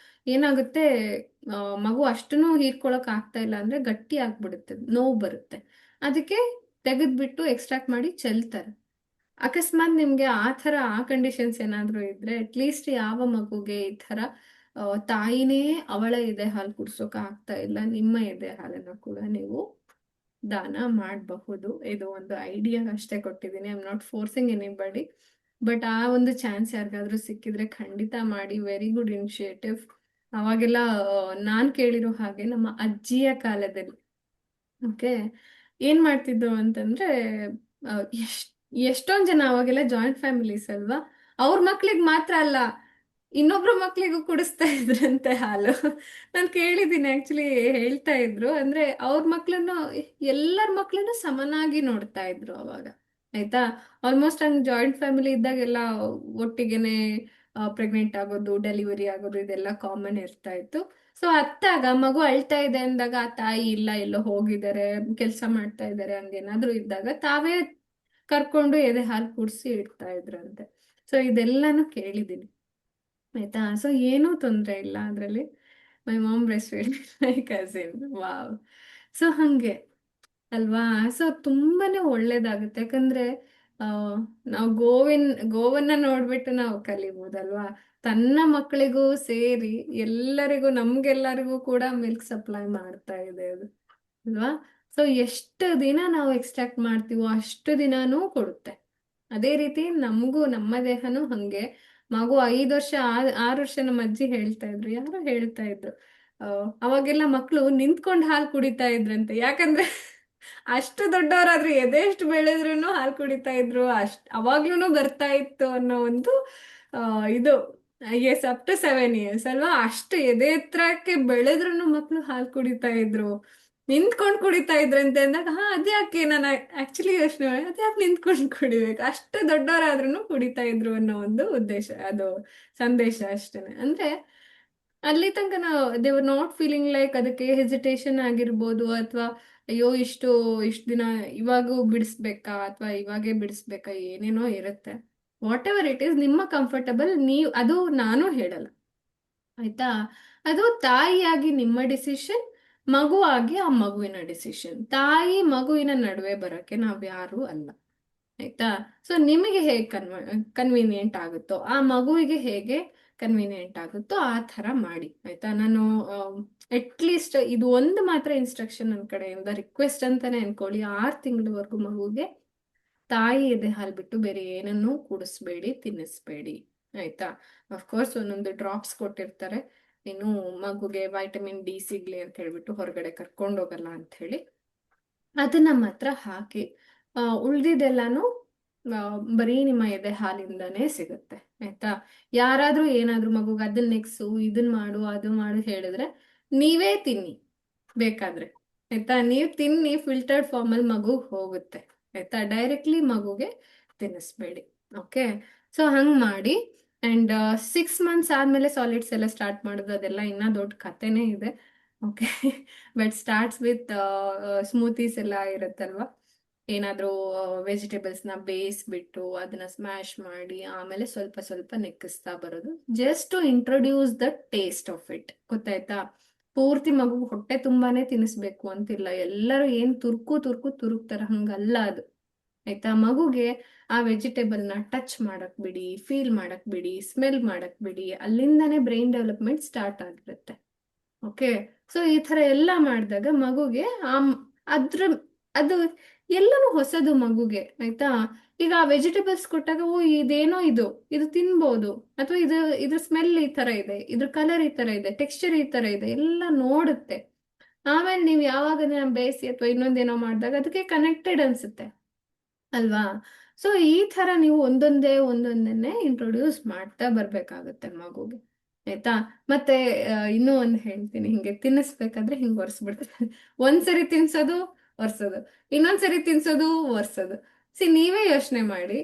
ಏನಾಗುತ್ತೆ, ಮಗು ಅಷ್ಟನ್ನು ಹೀರ್ಕೊಳಕ್ ಆಗ್ತಾ ಇಲ್ಲ ಅಂದ್ರೆ ಗಟ್ಟಿ ಆಗ್ಬಿಡುತ್ತೆ, ನೋವು ಬರುತ್ತೆ. ಅದಕ್ಕೆ ತೆಗೆದ್ಬಿಟ್ಟು ಎಕ್ಸ್ಟ್ರಾಕ್ಟ್ ಮಾಡಿ ಚೆಲ್ತಾರೆ. ಅಕಸ್ಮಾತ್ ನಿಮ್ಗೆ ಆ ಕಂಡೀಷನ್ಸ್ ಏನಾದ್ರೂ ಇದ್ರೆ, ಅಟ್ಲೀಸ್ಟ್ ಯಾವ ಮಗುಗೆ ಈ ತರ ತಾಯಿನೇ ಅವಳ ಎದೆ ಹಾಲು ಕುಡ್ಸೋಕೆ ಆಗ್ತಾ ಇಲ್ಲ, ನಿಮ್ಮ ಎದೆ ಹಾಲನ್ನು ಕೂಡ ನೀವು ದಾನ ಮಾಡಬಹುದು. ಇದು ಒಂದು ಐಡಿಯಾ ಅಷ್ಟೇ ಕೊಟ್ಟಿದ್ದೀನಿ, I am not forcing anybody. But ಆ ಒಂದು ಚಾನ್ಸ್ ಯಾರಿಗಾದ್ರೂ ಸಿಕ್ಕಿದ್ರೆ ಖಂಡಿತ ಮಾಡಿ, ವೆರಿ ಗುಡ್ ಇನಿಷಿಯೇಟಿವ್. ಅವಾಗೆಲ್ಲ ನಾನ್ ಕೇಳಿರೋ ಹಾಗೆ ನಮ್ಮ ಅಜ್ಜಿಯ ಕಾಲದಲ್ಲಿ, ಓಕೆ, ಏನ್ ಮಾಡ್ತಿದ್ರು ಅಂತಂದ್ರೆ, ಆ, ಎಷ್ಟ್ ಎಷ್ಟೊಂದ್ ಜನ ಅವಾಗೆಲ್ಲ ಜಾಯಿಂಟ್ ಫ್ಯಾಮಿಲೀಸ್ ಅಲ್ವಾ, ಅವ್ರ ಮಕ್ಳಿಗೆ ಮಾತ್ರ ಅಲ್ಲ, ಇನ್ನೊಬ್ರು ಮಕ್ಳಿಗೂ ಕುಡಿಸ್ತಾ ಇದ್ರಂತೆ ಹಾಲು. ನಾನು ಕೇಳಿದ್ದೀನಿ, ಆಕ್ಚುಲಿ ಹೇಳ್ತಾ ಇದ್ರು. ಅಂದ್ರೆ ಅವ್ರ ಮಕ್ಳನ್ನು, ಎಲ್ಲರ ಮಕ್ಳನ್ನು ಸಮನಾಗಿ ನೋಡ್ತಾ ಇದ್ರು ಅವಾಗ, ಆಯ್ತಾ? ಆಲ್ಮೋಸ್ಟ್ ಹಂಗ್ ಜಾಯಿಂಟ್ ಫ್ಯಾಮಿಲಿ ಇದ್ದಾಗೆಲ್ಲ ಒಟ್ಟಿಗೆನೆ ಪ್ರೆಗ್ನೆಂಟ್ ಆಗೋದು, ಡೆಲಿವರಿ ಆಗೋದು, ಇದೆಲ್ಲ ಕಾಮನ್ ಇರ್ತಾ ಇತ್ತು. ಸೊ ಅತ್ತಾಗ ಮಗು ಅಳ್ತಾ ಇದೆ ಅಂದಾಗ, ಆ ತಾಯಿ ಇಲ್ಲ ಎಲ್ಲೋ ಹೋಗಿದ್ದಾರೆ, ಕೆಲಸ ಮಾಡ್ತಾ ಇದ್ದಾರೆ, ಹಂಗೇನಾದ್ರೂ ಇದ್ದಾಗ ತಾವೇ ಕರ್ಕೊಂಡು ಎದೆ ಹಾಲು ಕುಡಿಸಿ ಇಡ್ತಾ ಇದ್ರಂತೆ. ಸೊ ಇದೆಲ್ಲಾನು ಕೇಳಿದ್ದೀನಿ, ಆಯ್ತಾ? ಸೊ ಏನೂ ತೊಂದರೆ ಇಲ್ಲ ಅದರಲ್ಲಿ. My mom breast feed my cousin, wow. So ಹಂಗೆ ಅಲ್ವಾ? ಸೊ ತುಂಬಾನೇ ಒಳ್ಳೇದಾಗುತ್ತೆ, ಯಾಕಂದ್ರೆ ಆ, ನಾವು ಗೋವನ್ನ ನೋಡ್ಬಿಟ್ಟು ನಾವು ಕಲಿಬಹುದಲ್ವಾ. ತನ್ನ ಮಕ್ಕಳಿಗೂ ಸೇರಿ ಎಲ್ಲರಿಗೂ ನಮ್ಗೆಲ್ಲರಿಗೂ ಕೂಡ ಮಿಲ್ಕ್ ಸಪ್ಲೈ ಮಾಡ್ತಾ ಇದೆ ಅದು, ಅಲ್ವಾ. ಸೊ ಎಷ್ಟು ದಿನ ನಾವು ಎಕ್ಸ್ಟ್ರಾಕ್ಟ್ ಮಾಡ್ತೀವೋ ಅಷ್ಟು ದಿನಾನೂ ಕೊಡುತ್ತೆ. ಅದೇ ರೀತಿ ನಮಗೂ ನಮ್ಮ ದೇಹನೂ ಹಂಗೆ. ಮಗು 5 ವರ್ಷ 6 ವರ್ಷ ನಮ್ಮ ಅಜ್ಜಿ ಹೇಳ್ತಾ ಇದ್ರು, ಯಾರೋ ಹೇಳ್ತಾ ಇದ್ರು, ಅವಾಗೆಲ್ಲ ಮಕ್ಕಳು ನಿಂತ್ಕೊಂಡು ಹಾಲು ಕುಡಿತಾ ಇದ್ರಂತೆ. ಯಾಕಂದ್ರೆ ಅಷ್ಟು ದೊಡ್ಡವರಾದ್ರು ಎದೆ ಎಷ್ಟು ಬೆಳೆದ್ರು ಹಾಲು ಕುಡಿತಾ ಇದ್ರು, ಅವಾಗ್ಲೂ ಬರ್ತಾ ಇತ್ತು ಅನ್ನೋ ಒಂದು ಆ, ಇದು ಎಸ್, ಅಪ್ ಟು 7 years ಅಲ್ವಾ. ಅಷ್ಟು ಎದೆ ಎತ್ತರಕ್ಕೆ ಬೆಳೆದ್ರು ಮಕ್ಕಳು ಹಾಲು ಕುಡಿತಾ ಇದ್ರು, ನಿಂತ್ಕೊಂಡು ಕುಡಿತಾ ಇದ್ರಂತೆ ಅಂದಾಗ, ಹಾ ಅದ್ಯಾಕೆ, ನಾನು ಆಕ್ಚುಲಿ ಯೋಚನೆ ಮಾಡಿ ಅದ್ಯಾಕೆ ನಿಂತ್ಕೊಂಡು ಕುಡಿಬೇಕು, ಅಷ್ಟು ದೊಡ್ಡವರಾದ್ರೂ ಕುಡಿತಾ ಇದ್ರು ಅನ್ನೋ ಒಂದು ಉದ್ದೇಶ, ಅದು ಸಂದೇಶ ಅಷ್ಟೇನೆ. ಅಂದ್ರೆ ಅಲ್ಲಿ ತನಕ ನಾವು ದೇವರ್ ನಾಟ್ ಫೀಲಿಂಗ್ ಲೈಕ್ ಅದಕ್ಕೆ ಹೆಸಿಟೇಷನ್ ಆಗಿರ್ಬೋದು, ಅಥವಾ ಅಯ್ಯೋ ಇಷ್ಟು ದಿನ ಇವಾಗೂ ಬಿಡಿಸ್ಬೇಕಾ ಅಥವಾ ಇವಾಗೇ ಬಿಡಿಸ್ಬೇಕಾ, ಏನೇನೋ ಇರುತ್ತೆ. ವಾಟ್ ಎವರ್ ಇಟ್ ಈಸ್, ನಿಮ್ಮ ಕಂಫರ್ಟಬಲ್ ನೀವು, ಅದು ನಾನು ಹೇಳಲ್ಲ ಆಯ್ತಾ. ಅದು ತಾಯಿಯಾಗಿ ನಿಮ್ಮ ಡಿಸಿಷನ್, ಮಗುವಾಗಿ ಆ ಮಗುವಿನ ಡಿಸಿಷನ್. ತಾಯಿ ಮಗುವಿನ ನಡುವೆ ಬರಕ್ಕೆ ನಾವ್ ಯಾರು ಅಲ್ಲ ಆಯ್ತಾ. ಸೊ ನಿಮಗೆ ಹೇಗೆ ಕನ್ವೀನಿಯಂಟ್ ಆಗುತ್ತೋ, ಆ ಮಗುವಿಗೆ ಹೇಗೆ ಕನ್ವೀನಿಯಂಟ್ ಆಗುತ್ತೋ ಆ ಥರ ಮಾಡಿ ಆಯ್ತಾ. ನಾನು ಅಟ್ಲೀಸ್ಟ್ ಇದು ಒಂದು ಮಾತ್ರ ಇನ್ಸ್ಟ್ರಕ್ಷನ್ ನನ್ನ ಕಡೆಯಿಂದ ರಿಕ್ವೆಸ್ಟ್ ಅಂತಾನೆ ಅನ್ಕೊಳ್ಳಿ, 6 ತಿಂಗಳವರೆಗೂ ಮಗುಗೆ ತಾಯಿ ಎದೆ ಹಾಲು ಬಿಟ್ಟು ಬೇರೆ ಏನನ್ನೂ ಕುಡಿಸ್ಬೇಡಿ, ತಿನ್ನಿಸ್ಬೇಡಿ ಆಯ್ತಾ. ಅಫ್ಕೋರ್ಸ್ ಒಂದೊಂದು ಡ್ರಾಪ್ಸ್ ಕೊಟ್ಟಿರ್ತಾರೆ, ಇನ್ನು ಮಗುಗೆ ವೈಟಮಿನ್ ಡಿ ಸಿಗ್ಲಿ ಅಂತ ಹೇಳ್ಬಿಟ್ಟು ಹೊರಗಡೆ ಕರ್ಕೊಂಡು ಹೋಗಲ್ಲ ಅಂತ ಹೇಳಿ, ಅದನ್ನ ಮಾತ್ರ ಹಾಕಿ. ಉಳ್ದಿದ್ದೆಲ್ಲಾನು ಬರೀ ನಿಮ್ಮ ಎದೆ ಹಾಲಿಂದಾನೇ ಸಿಗುತ್ತೆ ಆಯ್ತಾ. ಯಾರಾದ್ರೂ ಏನಾದ್ರೂ ಮಗುಗೆ ಅದನ್ನ ನೆಕ್ಸು, ಇದನ್ ಮಾಡು, ಅದು ಮಾಡು ಹೇಳಿದ್ರೆ ನೀವೇ ತಿನ್ನಿ ಬೇಕಾದ್ರೆ ಆಯ್ತಾ. ನೀವು ತಿನ್ನಿ, ಫಿಲ್ಟರ್ಡ್ ಫಾರ್ಮ್ ಅಲ್ಲಿ ಮಗು ಹೋಗುತ್ತೆ ಆಯ್ತಾ. ಡೈರೆಕ್ಟ್ಲಿ ಮಗುಗೆ ತಿನ್ನಿಸ್ಬೇಡಿ. ಓಕೆ, ಸೊ ಹಂಗ್ ಮಾಡಿ. ಅಂಡ್ 6 months ಆದ್ಮೇಲೆ ಸಾಲಿಡ್ಸ್ ಎಲ್ಲ ಸ್ಟಾರ್ಟ್ ಮಾಡೋದು, ಅದೆಲ್ಲ ಇನ್ನ ದೊಡ್ಡ ಕಥೆನೇ ಇದೆ. ಓಕೆ, ಬಟ್ ಸ್ಟಾರ್ಟ್ಸ್ ವಿತ್ ಸ್ಮೂತೀಸ್ ಎಲ್ಲ ಇರುತ್ತಲ್ವಾ, ಏನಾದ್ರೂ ವೆಜಿಟೇಬಲ್ಸ್ ನ ಬೇಯಿಸ್ಬಿಟ್ಟು ಅದನ್ನ ಸ್ಮ್ಯಾಶ್ ಮಾಡಿ ಆಮೇಲೆ ಸ್ವಲ್ಪ ಸ್ವಲ್ಪ ನೆಕ್ಕಿಸ್ತಾ ಬರೋದು, just to introduce the taste of it, ಗೊತ್ತಾಯ್ತಾ. ಪೂರ್ತಿ ಮಗು ಹೊಟ್ಟೆ ತುಂಬಾನೇ ತಿನ್ನಿಸ್ಬೇಕು ಅಂತಿಲ್ಲ, ಎಲ್ಲರೂ ಏನ್ ತುರ್ಕು ತುರ್ಕು ತುರುಕ್ತಾರ ಹಂಗಲ್ಲ ಅದು ಆಯ್ತಾ. ಮಗುಗೆ ಆ ವೆಜಿಟೇಬಲ್ ನ ಟಚ್ ಮಾಡಕ್ ಬಿಡಿ, ಫೀಲ್ ಮಾಡಕ್ ಬಿಡಿ, ಸ್ಮೆಲ್ ಮಾಡಕ್ ಬಿಡಿ, ಅಲ್ಲಿಂದಾನೇ ಬ್ರೈನ್ ಡೆವಲಪ್ಮೆಂಟ್ ಸ್ಟಾರ್ಟ್ ಆಗಿರುತ್ತೆ. ಓಕೆ, ಸೊ ಈ ತರ ಎಲ್ಲ ಮಾಡಿದಾಗ ಮಗುಗೆ ಅದ್ರ ಅದು ಎಲ್ಲನೂ ಹೊಸದು ಮಗುಗೆ ಆಯ್ತಾ. ಈಗ ವೆಜಿಟೇಬಲ್ಸ್ ಕೊಟ್ಟಾಗ, ಓ ಇದೇನೋ ಇದು ತಿನ್ಬೋದು, ಅಥವಾ ಇದ್ರ ಸ್ಮೆಲ್ ಈ ತರ ಇದೆ, ಇದ್ರ ಕಲರ್ ಈ ತರ ಇದೆ, ಟೆಕ್ಸ್ಚರ್ ಈ ತರ ಇದೆ, ಎಲ್ಲ ನೋಡುತ್ತೆ. ಆಮೇಲೆ ನೀವು ಯಾವಾಗ ಬೇಯಿಸಿ ಅಥವಾ ಇನ್ನೊಂದೇನೋ ಮಾಡಿದಾಗ ಅದಕ್ಕೆ ಕನೆಕ್ಟೆಡ್ ಅನ್ಸುತ್ತೆ ಅಲ್ವಾ. ಸೊ ಈ ತರ ನೀವು ಒಂದೊಂದನ್ನೇ ಇಂಟ್ರೊಡ್ಯೂಸ್ ಮಾಡ್ತಾ ಬರ್ಬೇಕಾಗುತ್ತೆ ಮಗುಗೆ ಆಯ್ತಾ. ಮತ್ತೆ ಇನ್ನೂ ಒಂದು ಹೇಳ್ತೀನಿ, ಹಿಂಗೆ ತಿನ್ನಿಸ್ಬೇಕಾದ್ರೆ ಹಿಂಗೆ ಒರೆಸ್ಬಿಡ್ತಾರೆ. ಒಂದ್ಸರಿ ತಿನ್ಸೋದು ಒರ್ಸೋದು, ಇನ್ನೊಂದ್ಸರಿ ತಿನ್ಸೋದು ಒರ್ಸೋದು. ನೀವೇ ಯೋಚನೆ ಮಾಡಿ,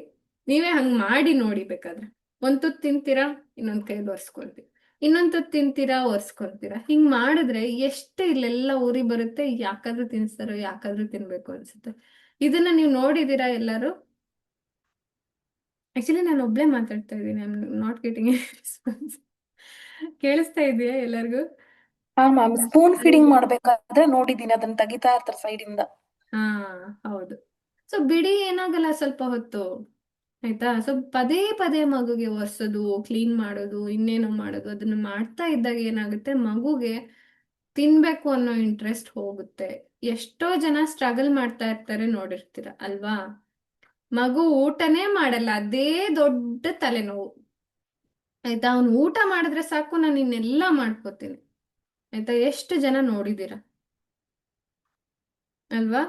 ನೀವೇ ಹಂಗ್ ಮಾಡಿ ನೋಡಿ ಬೇಕಾದ್ರೆ. ಒಂದ್ ತುತ್ತು ತಿಂತೀರಾ, ಇನ್ನೊಂದ್ ಕೈಲಿ ಒರ್ಸ್ಕೊಳ್ತೀವಿ, ಇನ್ನೊಂದ್ ತುತ್ತು ತಿಂತೀರಾ, ಒರ್ಸ್ಕೊಂತೀರಾ. ಹಿಂಗ್ ಮಾಡಿದ್ರೆ ಎಷ್ಟು ಇಲ್ಲೆಲ್ಲ ಊರಿ ಬರುತ್ತೆ, ಯಾಕಾದ್ರೂ ತಿನ್ಸ್ತಾರೋ, ಯಾಕಾದ್ರೂ ತಿನ್ಬೇಕು ಅನ್ಸುತ್ತೆ. ಇದನ್ನ ನೀವು ನೋಡಿದೀರಾ ಎಲ್ಲರೂ? ಆಕ್ಚುಲಿ ನಾನು ಒಬ್ಳೆ ಮಾತಾಡ್ತಾ ಇದ್ದೀನಿ, I am not getting response. ಕೇಳಿಸ್ತಾ ಇದೆಯಾ ಎಲ್ಲರಿಗೂ? ಹಾ ಮ್ಯಾಮ್, ಸ್ಪೂನ್ ಫೀಡಿಂಗ್ ಮಾಡ್ಬೇಕಾದ್ರೆ ನೋಡಿದೀನಿ, ಅದನ್ನ ತೆಗಿತಾ ಇರ್ತಾರೆ ಸೈಡ್ ಇಂದ. ಹಾ ಹೌದು. ಸೊ ಬಿಡಿ, ಏನಾಗಲ್ಲ ಸ್ವಲ್ಪ ಹೊತ್ತು ಆಯ್ತಾ. ಸೊ ಪದೇ ಪದೇ ಮಗುಗೆ ಒರೆಸೋದು, ಕ್ಲೀನ್ ಮಾಡೋದು, ಇನ್ನೇನೋ ಮಾಡೋದು, ಅದನ್ನ ಮಾಡ್ತಾ ಇದ್ದಾಗ ಏನಾಗುತ್ತೆ, ಮಗುಗೆ ತಿನ್ಬೇಕು ಅನ್ನೋ ಇಂಟ್ರೆಸ್ಟ್ ಹೋಗುತ್ತೆ. ಎಷ್ಟೋ ಜನ ಸ್ಟ್ರಗಲ್ ಮಾಡ್ತಾ ಇರ್ತಾರೆ, ನೋಡಿರ್ತೀರ ಅಲ್ವಾ. ಮಗು ಊಟನೇ ಮಾಡಲ್ಲ, ಅದೇ ದೊಡ್ಡ ತಲೆನೋವು ಆಯ್ತಾ. ಅವ್ನು ಊಟ ಮಾಡಿದ್ರೆ ಸಾಕು, ನಾನು ಇನ್ನೆಲ್ಲ ಮಾಡ್ಕೋತೀನಿ ಆಯ್ತಾ. ಎಷ್ಟು ಜನ ನೋಡಿದೀರ ಅಲ್ವಾ.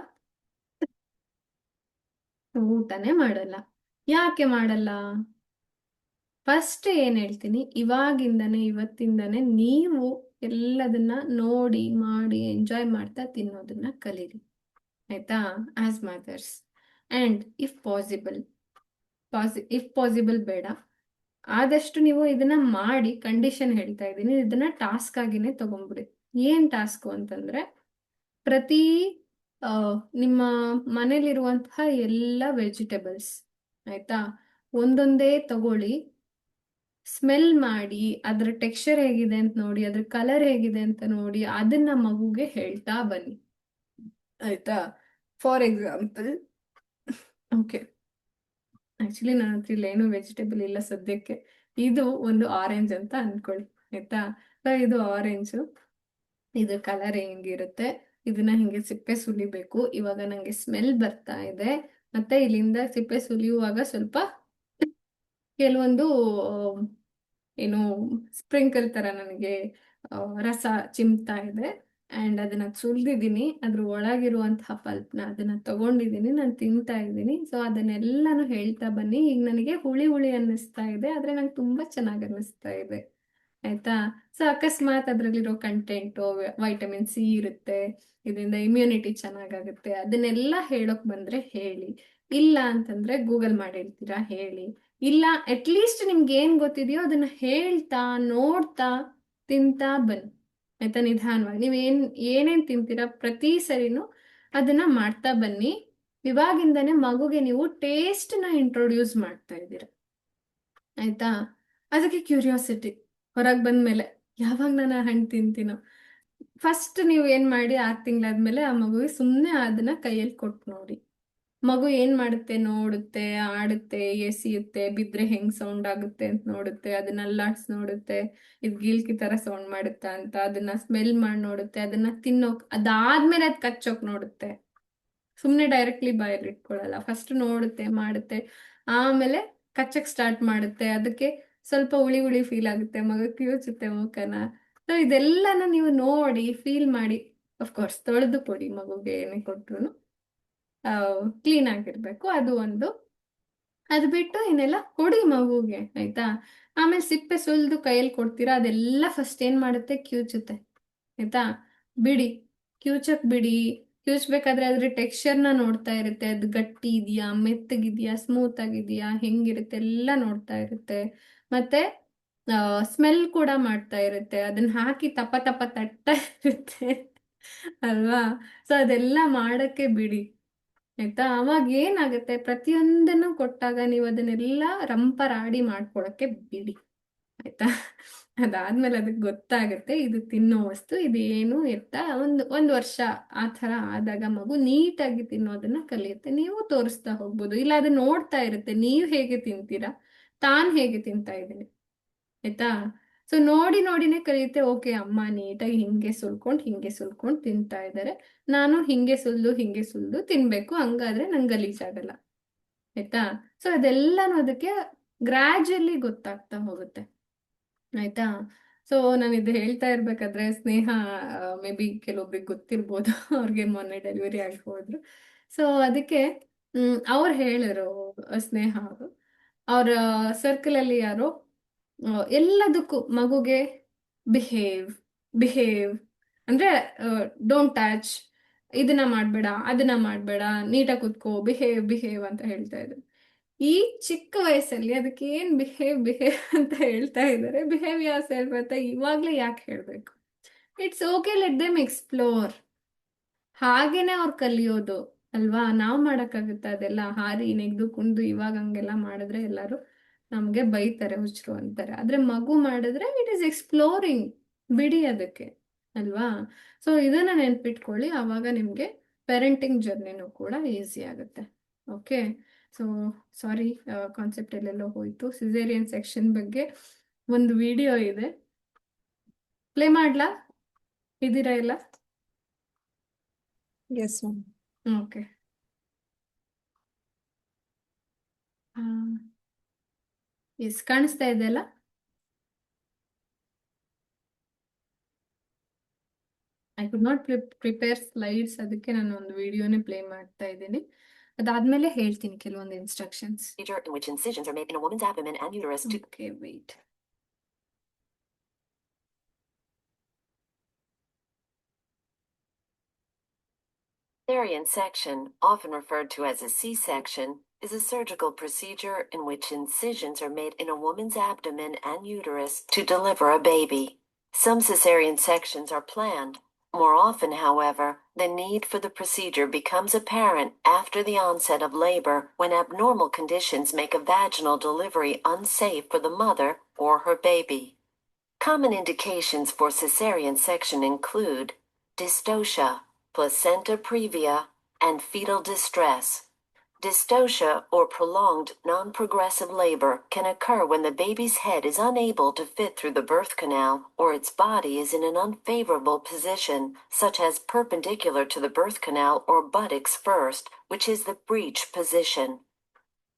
ಊಟನೇ ಮಾಡಲ್ಲ. ಯಾಕೆ ಮಾಡಲ್ಲ? ಫಸ್ಟ್ ಏನ್ ಹೇಳ್ತೀನಿ, ಇವತ್ತಿಂದನೇ ನೀವು ಎಲ್ಲದನ್ನ ನೋಡಿ ಮಾಡಿ ಎಂಜಾಯ್ ಮಾಡ್ತಾ ತಿನ್ನೋದನ್ನ ಕಲೀರಿ ಆಯ್ತಾ, as mothers. And if possible ಬೇಡ, ಆದಷ್ಟು ನೀವು ಇದನ್ನ ಮಾಡಿ. ಕಂಡೀಷನ್ ಹೇಳ್ತಾ ಇದ್ದೀನಿ, ಇದನ್ನ ಟಾಸ್ಕ್ ಆಗಿನೇ ತಗೊಂಡ್ಬಿಡಿ. ಏನ್ ಟಾಸ್ಕ್ ಅಂತಂದ್ರೆ, ಪ್ರತಿ ಆ, ನಿಮ್ಮ ಮನೇಲಿರುವಂತಹ ಎಲ್ಲ ವೆಜಿಟೇಬಲ್ಸ್ ಆಯ್ತಾ, ಒಂದೊಂದೇ ತಗೊಳ್ಳಿ, ಸ್ಮೆಲ್ ಮಾಡಿ, ಅದ್ರ ಟೆಕ್ಸ್ಚರ್ ಹೇಗಿದೆ ಅಂತ ನೋಡಿ, ಅದ್ರ ಕಲರ್ ಹೇಗಿದೆ ಅಂತ ನೋಡಿ, ಅದನ್ನ ಮಗುಗೆ ಹೇಳ್ತಾ ಬನ್ನಿ ಆಯ್ತಾ. ಫಾರ್ ಎಕ್ಸಾಂಪಲ್, ಓಕೆ, ಆಕ್ಚುಲಿ ನನ್ನ ಹತ್ರ ಇಲ್ಲ ಏನು ವೆಜಿಟೇಬಲ್ ಇಲ್ಲ ಸದ್ಯಕ್ಕೆ. ಇದು ಒಂದು ಆರೆಂಜ್ ಅಂತ ಅನ್ಕೊಳ್ಳಿ, ಆಯ್ತಾ. ಸೊ ಇದು ಆರೆಂಜು, ಇದು ಕಲರ್ ಹೆಂಗಿರುತ್ತೆ, ಇದನ್ನ ಹಿಂಗೆ ಸಿಪ್ಪೆ ಸುಲಿಬೇಕು. ಇವಾಗ ನಂಗೆ ಸ್ಮೆಲ್ ಬರ್ತಾ ಇದೆ, ಮತ್ತೆ ಇಲ್ಲಿಂದ ಸಿಪ್ಪೆ ಸುಲಿಯುವಾಗ ಸ್ವಲ್ಪ ಕೆಲವೊಂದು ಏನು ಸ್ಪ್ರಿಂಕಲ್ ತರ ನನಗೆ ರಸ ಚಿಮ್ತಾ ಇದೆ. ಅಂಡ್ ಅದನ್ನ ಸುಲ್ದಿದ್ದೀನಿ, ಅದ್ರ ಒಳಗಿರುವಂತಹ ಪಲ್ಪ್ನ ಅದನ್ನ ತಗೊಂಡಿದ್ದೀನಿ, ನಾನು ತಿಂತಾ ಇದ್ದೀನಿ. ಸೊ ಅದನ್ನೆಲ್ಲಾನು ಹೇಳ್ತಾ ಬನ್ನಿ. ಈಗ ನನಗೆ ಹುಳಿ ಹುಳಿ ಅನ್ನಿಸ್ತಾ ಇದೆ, ಆದ್ರೆ ನಂಗೆ ತುಂಬಾ ಚೆನ್ನಾಗಿ ಅನ್ನಿಸ್ತಾ ಇದೆ, ಆಯ್ತಾ. ಸೊ ಅಕಸ್ಮಾತ್ ಅದರಲ್ಲಿರೋ ಕಂಟೆಂಟು ವೈಟಮಿನ್ ಸಿ ಇರುತ್ತೆ, ಇದರಿಂದ ಇಮ್ಯುನಿಟಿ ಚೆನ್ನಾಗಾಗುತ್ತೆ, ಅದನ್ನೆಲ್ಲ ಹೇಳೋಕ್ ಬಂದ್ರೆ ಹೇಳಿ. ಇಲ್ಲ ಅಂತಂದ್ರೆ ಗೂಗಲ್ ಮಾಡಿ ಹೇಳ್ತೀರಾ, ಹೇಳಿ. ಇಲ್ಲ ಅಟ್ಲೀಸ್ಟ್ ನಿಮ್ಗೆ ಏನ್ ಗೊತ್ತಿದೆಯೋ ಅದನ್ನ ಹೇಳ್ತಾ ನೋಡ್ತಾ ತಿಂತಾ ಬನ್ನಿ, ಆಯ್ತಾ. ನಿಧಾನವಾಗಿ ಏನೇನ್ ತಿಂತೀರಾ ಪ್ರತಿ ಸರಿನೂ ಅದನ್ನ ಮಾಡ್ತಾ ಬನ್ನಿ. ಇವಾಗಿಂದನೇ ಮಗುಗೆ ನೀವು ಟೇಸ್ಟ್ ನ ಇಂಟ್ರೊಡ್ಯೂಸ್ ಮಾಡ್ತಾ ಇದ್ದೀರಾ, ಆಯ್ತಾ. ಅದಕ್ಕೆ ಕ್ಯೂರಿಯಾಸಿಟಿ ಹೊರಗೆ ಬಂದ್ಮೇಲೆ ಯಾವಾಗ ನಾನು ಹಣ್ಣು ತಿಂತೀನೋ. ಫಸ್ಟ್ ನೀವು ಏನ್ ಮಾಡಿ 6 ತಿಂಗಳಾದ್ಮೇಲೆ ಆ ಮಗುವಿಗೆ ಸುಮ್ಮನೆ ಅದನ್ನ ಕೈಯಲ್ಲಿ ಕೊಟ್ಟು ನೋಡಿ. ಮಗು ಏನ್ ಮಾಡುತ್ತೆ ನೋಡುತ್ತೆ, ಆಡುತ್ತೆ, ಎಸಿಯುತ್ತೆ, ಬಿದ್ರೆ ಹೆಂಗ್ ಸೌಂಡ್ ಆಗುತ್ತೆ ಅಂತ ನೋಡುತ್ತೆ, ಅದನ್ನ ಅಲ್ಲಾಡ್ಸ್ ನೋಡುತ್ತೆ, ಇದು ಗಿಲ್ಕಿ ತರ ಸೌಂಡ್ ಮಾಡುತ್ತಾ ಅಂತ ಅದನ್ನ ಸ್ಮೆಲ್ ಮಾಡಿ ನೋಡುತ್ತೆ, ಅದನ್ನ ತಿನ್ನೋಕ್, ಅದಾದ್ಮೇಲೆ ಅದ್ ಕಚ್ಚೋಕ್ ನೋಡುತ್ತೆ. ಸುಮ್ಮನೆ ಡೈರೆಕ್ಟ್ಲಿ ಬಾಯಲ್ಲಿ ಇಟ್ಕೊಳ್ಳಲ್ಲ, ಫಸ್ಟ್ ನೋಡುತ್ತೆ, ಮಾಡುತ್ತೆ, ಆಮೇಲೆ ಕಚ್ಚಕ್ ಸ್ಟಾರ್ಟ್ ಮಾಡುತ್ತೆ. ಅದಕ್ಕೆ ಸ್ವಲ್ಪ ಹುಳಿ ಹುಳಿ ಫೀಲ್ ಆಗುತ್ತೆ, ಮಗ ಕಿವುಚುತ್ತೆ ಮುಖನ. ಸೊ ಇದೆಲ್ಲನ ನೀವು ನೋಡಿ ಫೀಲ್ ಮಾಡಿ. ಅಫ್ಕೋರ್ಸ್ ತೊಳೆದು ಕೊಡಿ, ಮಗುಗೆ ಏನೇ ಕೊಟ್ರು ಕ್ಲೀನ್ ಆಗಿರ್ಬೇಕು, ಅದು ಒಂದು. ಅದು ಬಿಟ್ಟು ಇನ್ನೆಲ್ಲ ಕೊಡಿ ಮಗುಗೆ, ಆಯ್ತಾ. ಆಮೇಲೆ ಸಿಪ್ಪೆ ಸುಲಿದು ಕೈಯಲ್ಲಿ ಕೊಡ್ತೀರಾ, ಅದೆಲ್ಲ ಫಸ್ಟ್ ಏನ್ ಮಾಡುತ್ತೆ, ಕಿವುಚುತ್ತೆ, ಆಯ್ತಾ. ಬಿಡಿ, ಕಿವುಚಕ್ ಬಿಡಿ. ಕಿವುಚ್ಬೇಕಾದ್ರೆ ಅದ್ರ ಟೆಕ್ಸ್ಚರ್ನ ನೋಡ್ತಾ ಇರುತ್ತೆ, ಅದು ಗಟ್ಟಿ ಇದೆಯಾ, ಮೆತ್ತಗಿದ್ಯಾ, ಸ್ಮೂತ್ ಆಗಿದೆಯಾ, ಹೆಂಗಿರುತ್ತೆ ಎಲ್ಲ ನೋಡ್ತಾ ಇರುತ್ತೆ. ಮತ್ತೆ ಸ್ಮೆಲ್ ಕೂಡ ಮಾಡ್ತಾ ಇರುತ್ತೆ, ಅದನ್ನ ಹಾಕಿ ತಪ ತಪ ತಟ್ತಾ ಇರುತ್ತೆ ಅಲ್ವಾ. ಸೊ ಅದೆಲ್ಲ ಮಾಡಕ್ಕೆ ಬಿಡಿ, ಆಯ್ತಾ. ಅವಾಗ ಏನಾಗುತ್ತೆ, ಪ್ರತಿಯೊಂದನ್ನು ಕೊಟ್ಟಾಗ ನೀವು ಅದನ್ನೆಲ್ಲ ರಂಪರಾಡಿ ಮಾಡ್ಕೊಳಕ್ಕೆ ಬಿಡಿ, ಆಯ್ತಾ. ಅದಾದ್ಮೇಲೆ ಅದಕ್ಕೆ ಗೊತ್ತಾಗುತ್ತೆ ಇದು ತಿನ್ನೋ ವಸ್ತು, ಇದು ಏನು ಎತ್ತ. ಒಂದು ವರ್ಷ ಆ ಥರ ಆದಾಗ ಮಗು ನೀಟಾಗಿ ತಿನ್ನೋದನ್ನ ಕಲಿಯುತ್ತೆ. ನೀವು ತೋರಿಸ್ತಾ ಹೋಗ್ಬೋದು, ಇಲ್ಲ ಅದು ನೋಡ್ತಾ ಇರುತ್ತೆ ನೀವು ಹೇಗೆ ತಿಂತೀರಾ, ತಾನು ಹೇಗೆ ತಿಂತಾ ಇದ್ದೀನಿ, ಆಯ್ತಾ. ಸೊ ನೋಡಿ ನೋಡಿನೇ ಕಲಿಯುತ್ತೆ. ಓಕೆ, ಅಮ್ಮ ನೀಟಾಗಿ ಹಿಂಗೆ ಸುಲ್ಕೊಂಡು ತಿಂತಾ ಇದ್ದಾರೆ, ನಾನು ಹಿಂಗೆ ಸುಲ್ದು ತಿನ್ಬೇಕು, ಹಂಗಾದ್ರೆ ನಂಗೆ ಗಲೀಜಾಗಲ್ಲ, ಆಯ್ತಾ. ಸೊ ಅದೆಲ್ಲಾನು ಅದಕ್ಕೆ ಗ್ರಾಜುಯಲಿ ಗೊತ್ತಾಗ್ತಾ ಹೋಗುತ್ತೆ, ಆಯ್ತಾ. ಸೊ ನಾನು ಇದು ಹೇಳ್ತಾ ಇರ್ಬೇಕಾದ್ರೆ ಸ್ನೇಹ ಮೇ ಬಿ ಕೆಲವೊಬ್ರಿಗೆ ಗೊತ್ತಿರ್ಬೋದು ಅವ್ರಿಗೆ ಮೊನ್ನೆ ಡೆಲಿವರಿ ಆಗಿ ಹೋದ್ರು. ಸೊ ಅದಕ್ಕೆ ಅವ್ರು ಹೇಳಿದ್ರು, ಸ್ನೇಹ ಅವರು ಅವ್ರ ಸರ್ಕಲ್ ಅಲ್ಲಿ ಯಾರೋ ಎಲ್ಲದಕ್ಕೂ ಮಗುಗೆ ಬಿಹೇವ್ ಬಿಹೇವ್ ಅಂದ್ರೆ ಡೋಂಟ್ ಟಚ್, ಇದನ್ನ ಮಾಡ್ಬೇಡ, ಅದನ್ನ ಮಾಡ್ಬೇಡ, ನೀಟಾಗಿ ಕುತ್ಕೋ, ಬಿಹೇವ್ ಬಿಹೇವ್ ಅಂತ ಹೇಳ್ತಾ ಇದ್ರು. ಈ ಚಿಕ್ಕ ವಯಸ್ಸಲ್ಲಿ ಅದಕ್ಕೆ ಏನ್ ಬಿಹೇವ್ ಬಿಹೇವ್ ಅಂತ ಹೇಳ್ತಾ ಇದ್ದಾರೆ, ಬಿಹೇವ್ ಯಾವ ಸೆಲ್ಫ್ ಅಂತ ಇವಾಗ್ಲೇ ಯಾಕೆ ಹೇಳ್ಬೇಕು. It's okay, let them explore, ಹಾಗೇನೆ ಅವ್ರು ಕಲಿಯೋದು ಅಲ್ವಾ. ನಾವ್ ಮಾಡಕ್ಕಾಗುತ್ತಾ ಅದೆಲ್ಲ, ಹಾರಿ ನೆಗ್ದು ಕುಂದು ಇವಾಗ ಹಂಗೆಲ್ಲ ಮಾಡಿದ್ರೆ ಎಲ್ಲರೂ ನಮ್ಗೆ ಬೈತಾರೆ, ಹುಚ್ಚರು ಅಂತಾರೆ. ಆದ್ರೆ ಮಗು ಮಾಡಿದ್ರೆ ಇಟ್ ಈಸ್ ಎಕ್ಸ್ಪ್ಲೋರಿಂಗ್, ಬಿಡಿ ಅದಕ್ಕೆ, ಅಲ್ವಾ. ಸೊ ಇದನ್ನ ನೆನ್ಪಿಟ್ಕೊಳ್ಳಿ, ಆವಾಗ ನಿಮ್ಗೆ ಪೇರೆಂಟಿಂಗ್ ಜರ್ನಿನೂ ಕೂಡ ಈಸಿ ಆಗುತ್ತೆ. ಓಕೆ. ಸೊ ಸಾರಿ, ಕಾನ್ಸೆಪ್ಟ್ ಎಲ್ಲೆಲ್ಲೋ ಹೋಯ್ತು. ಸಿಸೇರಿಯನ್ ಸೆಕ್ಷನ್ ಬಗ್ಗೆ ಒಂದು ವಿಡಿಯೋ ಇದೆ, ಪ್ಲೇ ಮಾಡ್ಲಾ, ಇದ್ದೀರಾ ಇಲ್ಲ? Yes ma'am. ಓಕೆ. ಎಸ್, ಕಾಣಿಸ್ತಾ ಇದೆ ಅಲ್ಲ. I could not prepare slides, ಅದಕ್ಕೆ ನಾನು ಒಂದು ವಿಡಿಯೋನೇ ಪ್ಲೇ ಮಾಡ್ತಾ ಇದ್ದೀನಿ. ಅದಾದ್ಮೇಲೆ ಹೇಳ್ತೀನಿ ಕೆಲವೊಂದು instructions. In which incisions are made in a woman's abdomen and uterus to okay, wait. cesarean section, often referred to as a C-section, is a surgical procedure in which incisions are made in a woman's abdomen and uterus to deliver a baby. Some cesarean sections are planned. More often, however, the need for the procedure becomes apparent after the onset of labor when abnormal conditions make a vaginal delivery unsafe for the mother or her baby. Common indications for cesarean section include dystocia, placenta previa, and fetal distress. Dystocia or prolonged non-progressive labor can occur when the baby's head is unable to fit through the birth canal or its body is in an unfavorable position, such as perpendicular to the birth canal or buttocks first, which is the breech position.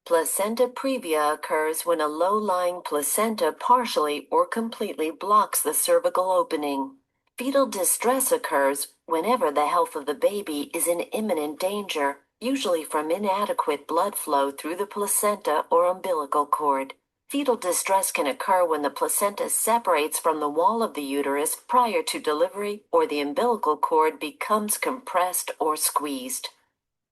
Placenta previa occurs when a low-lying placenta partially or completely blocks the cervical opening. Fetal distress occurs whenever the health of the baby is in imminent danger, usually from inadequate blood flow through the placenta or umbilical cord. Fetal distress can occur when the placenta separates from the wall of the uterus prior to delivery or the umbilical cord becomes compressed or squeezed.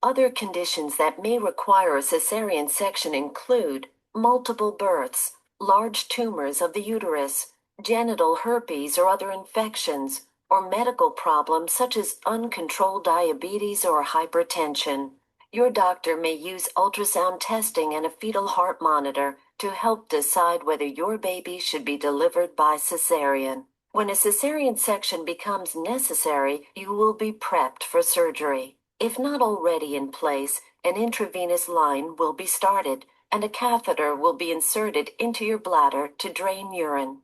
Other conditions that may require a cesarean section include multiple births, large tumors of the uterus, genital herpes or other infections, or medical problems such as uncontrolled diabetes or hypertension. Your doctor may use ultrasound testing and a fetal heart monitor to help decide whether your baby should be delivered by cesarean. When a cesarean section becomes necessary, you will be prepped for surgery. If not already in place, an intravenous line will be started, and a catheter will be inserted into your bladder to drain urine.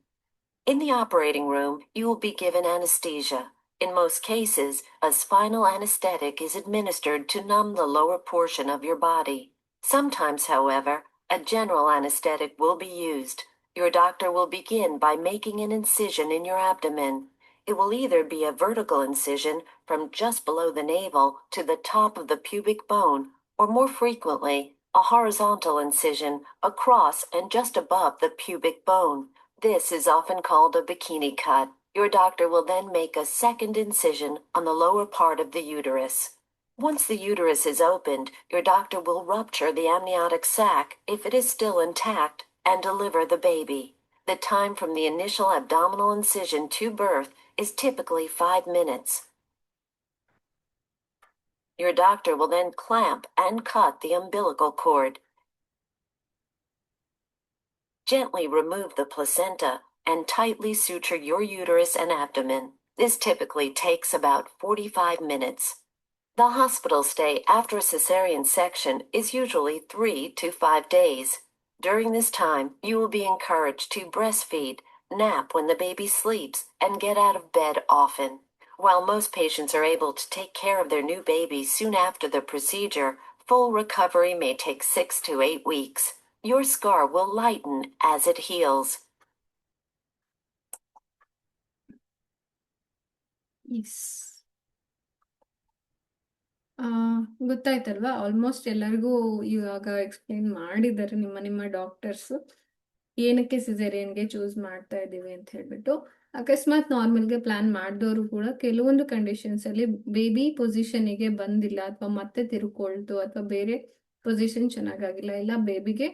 In the operating room, you will be given anesthesia. In most cases, a spinal anesthetic is administered to numb the lower portion of your body. Sometimes, however, a general anesthetic will be used. Your doctor will begin by making an incision in your abdomen. It will either be a vertical incision from just below the navel to the top of the pubic bone, or more frequently, a horizontal incision across and just above the pubic bone. This is often called a bikini cut. Your doctor will then make a second incision on the lower part of the uterus. Once the uterus is opened, your doctor will rupture the amniotic sac if it is still intact and deliver the baby. The time from the initial abdominal incision to birth is typically 5 minutes. Your doctor will then clamp and cut the umbilical cord. Gently remove the placenta and tightly suture your uterus and abdomen. This typically takes about 45 minutes. The hospital stay after a cesarean section is usually 3 to 5 days. During this time, you will be encouraged to breastfeed, nap when the baby sleeps, and get out of bed often. While most patients are able to take care of their new baby soon after the procedure, full recovery may take 6 to 8 weeks. Your scar will lighten as it heals. Yes ಗೊತ್ತಾಯ್ತಲ್ವಾ? Almost ಎಲ್ಲರಿಗೂ ಇವಾಗ explain ಮಾಡಿದ್ದಾರೆ ನಿಮ್ಮ doctors ಏನಕ್ಕೆ ಸಿಸೇರಿಯನ್ಗೆ choose ಮಾಡ್ತಾ ಇದ್ದೀವಿ ಅಂತ ಹೇಳ್ಬಿಟ್ಟು. ಅಕಸ್ಮಾತ್ ನಾರ್ಮಲ್ಗೆ ಪ್ಲಾನ್ ಮಾಡಿದವರು ಕೂಡ ಕೆಲವೊಂದು ಕಂಡೀಷನ್ಸ್ ಅಲ್ಲಿ ಬೇಬಿ ಪೊಸಿಷನಿಗೆ ಬಂದಿಲ್ಲ, ಅಥವಾ ಮತ್ತೆ ತಿರ್ಕೊಳ್ತು, ಅಥವಾ ಬೇರೆ ಪೊಸಿಷನ್ ಚೆನ್ನಾಗಾಗಿಲ್ಲ, ಇಲ್ಲ ಬೇಬಿಗೆ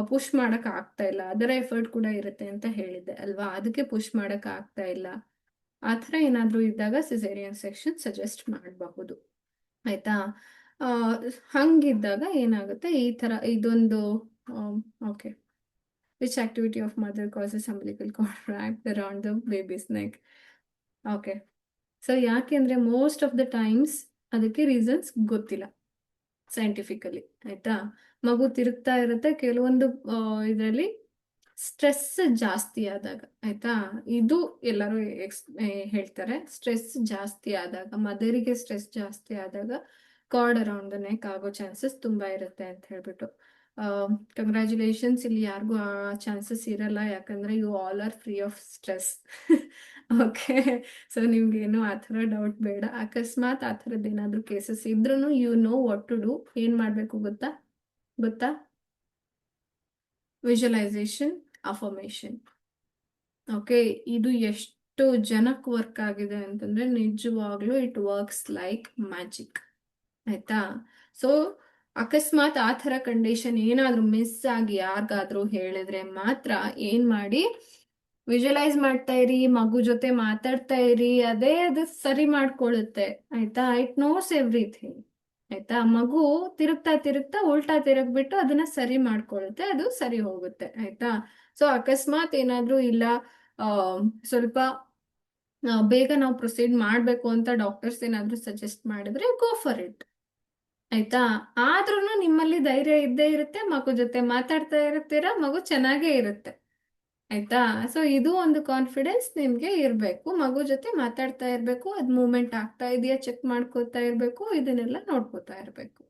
ಪುಷ್ ಮಾಡಕ್ ಆಗ್ತಾ ಇಲ್ಲ, ಅದರ ಎಫರ್ಟ್ ಕೂಡ ಇರುತ್ತೆ ಅಂತ ಹೇಳಿದ್ದೆ ಅಲ್ವಾ? ಅದಕ್ಕೆ ಪುಷ್ ಮಾಡಕ್ ಆಗ್ತಾ ಇಲ್ಲ, ಆ ಥರ ಏನಾದರೂ ಇದ್ದಾಗ ಸಿಸೇರಿಯನ್ ಸೆಕ್ಷನ್ ಸಜೆಸ್ಟ್ ಮಾಡಬಹುದು. ಆಯ್ತಾ? ಆ, ಹಂಗಿದ್ದಾಗ ಏನಾಗುತ್ತೆ, ಈ ಥರ ಇದೊಂದು okay, which activity of mother causes umbilical cord wrapped around the baby's neck. Okay, so ಯಾಕೆಂದ್ರೆ ಮೋಸ್ಟ್ ಆಫ್ ದ ಟೈಮ್ಸ್ ಅದಕ್ಕೆ ರೀಸನ್ಸ್ ಗೊತ್ತಿಲ್ಲ ಸೈಂಟಿಫಿಕಲಿ. ಆಯ್ತಾ? ಮಗು ತಿರುಗ್ತಾ ಇರುತ್ತೆ, ಕೆಲವೊಂದು ಇದರಲ್ಲಿ ಸ್ಟ್ರೆಸ್ ಜಾಸ್ತಿ ಆದಾಗ, ಆಯ್ತಾ, ಇದು ಎಲ್ಲರೂ ಹೇಳ್ತಾರೆ, ಸ್ಟ್ರೆಸ್ ಜಾಸ್ತಿ ಆದಾಗ, ಮದರಿಗೆ ಸ್ಟ್ರೆಸ್ ಜಾಸ್ತಿ ಆದಾಗ ಕಾರ್ಡ್ ಅರೌಂಡ್ ದ ನೆಕ್ ಆಗೋ ಚಾನ್ಸಸ್ ತುಂಬಾ ಇರುತ್ತೆ ಅಂತ ಹೇಳ್ಬಿಟ್ಟು. ಕಂಗ್ರ್ಯಾಚುಲೇಷನ್ಸ್, ಇಲ್ಲಿ ಯಾರಿಗೂ ಆ ಚಾನ್ಸಸ್ ಇರಲ್ಲ, ಯಾಕಂದ್ರೆ you all are free of stress. Okay, so ನಿಮ್ಗೇನು ಆ ಥರ ಡೌಟ್ ಬೇಡ. ಅಕಸ್ಮಾತ್ ಆ ಥರದ್ದು ಏನಾದರೂ ಕೇಸಸ್ ಇದ್ರೂ you know what to do. ಏನ್ ಮಾಡ್ಬೇಕು ಗೊತ್ತಾ? Visualisation, affirmation. ಓಕೆ, ಇದು ಎಷ್ಟು ಜನಕ್ಕೆ ವರ್ಕ್ ಆಗಿದೆ ಅಂತಂದ್ರೆ ನಿಜವಾಗ್ಲೂ ಇಟ್ ವರ್ಕ್ಸ್ ಲೈಕ್ ಮ್ಯಾಜಿಕ್. ಆಯ್ತಾ? ಸೊ ಅಕಸ್ಮಾತ್ ಆ ಥರ ಕಂಡೀಷನ್ ಏನಾದ್ರೂ ಮಿಸ್ ಆಗಿ ಯಾರಿಗಾದ್ರೂ ಹೇಳಿದ್ರೆ ಮಾತ್ರ ಏನ್ ಮಾಡಿ, ವಿಜುವಲೈಸ್ ಮಾಡ್ತಾ ಇರಿ, ಮಗು ಜೊತೆ ಮಾತಾಡ್ತಾ ಇರಿ, ಅದು ಸರಿ ಮಾಡ್ಕೊಳ್ಳುತ್ತೆ. ಆಯ್ತಾ? It knows everything. ಆಯ್ತಾ? ಮಗು ತಿರುಗ್ತಾ ಉಲ್ಟಾ ತಿರುಗ್ಬಿಟ್ಟು ಅದನ್ನ ಸರಿ ಮಾಡ್ಕೊಳ್ಳುತ್ತೆ, ಅದು ಸರಿ ಹೋಗುತ್ತೆ. ಆಯ್ತಾ? ಸೊ ಅಕಸ್ಮಾತ್ ಏನಾದ್ರೂ ಇಲ್ಲ, ಸ್ವಲ್ಪ ಬೇಗ ನಾವು ಪ್ರೊಸೀಡ್ ಮಾಡ್ಬೇಕು ಅಂತ ಡಾಕ್ಟರ್ಸ್ ಏನಾದ್ರೂ ಸಜೆಸ್ಟ್ ಮಾಡಿದ್ರೆ ಗೋ ಫಾರ್ ಇಟ್. ಆಯ್ತಾ. ಆದ್ರೂ ನಿಮ್ಮಲ್ಲಿ ಧೈರ್ಯ ಇದ್ದೇ ಇರುತ್ತೆ, ಮಗು ಜೊತೆ ಮಾತಾಡ್ತಾ ಇರ್ತೀರಾ, ಮಗು ಚೆನ್ನಾಗೇ ಇರುತ್ತೆ. ಆಯ್ತಾ. ಸೊ ಇದು ಒಂದು ಕಾನ್ಫಿಡೆನ್ಸ್ ನಿಮ್ಗೆ ಇರಬೇಕು. ಮಗು ಜೊತೆ ಮಾತಾಡ್ತಾ ಇರಬೇಕು, ಅದ್ ಮೂವ್ಮೆಂಟ್ ಆಗ್ತಾ ಇದೆಯಾ ಚೆಕ್ ಮಾಡ್ಕೋತಾ ಇರಬೇಕು, ಇದನ್ನೆಲ್ಲ ನೋಡ್ಕೋತಾ ಇರಬೇಕು.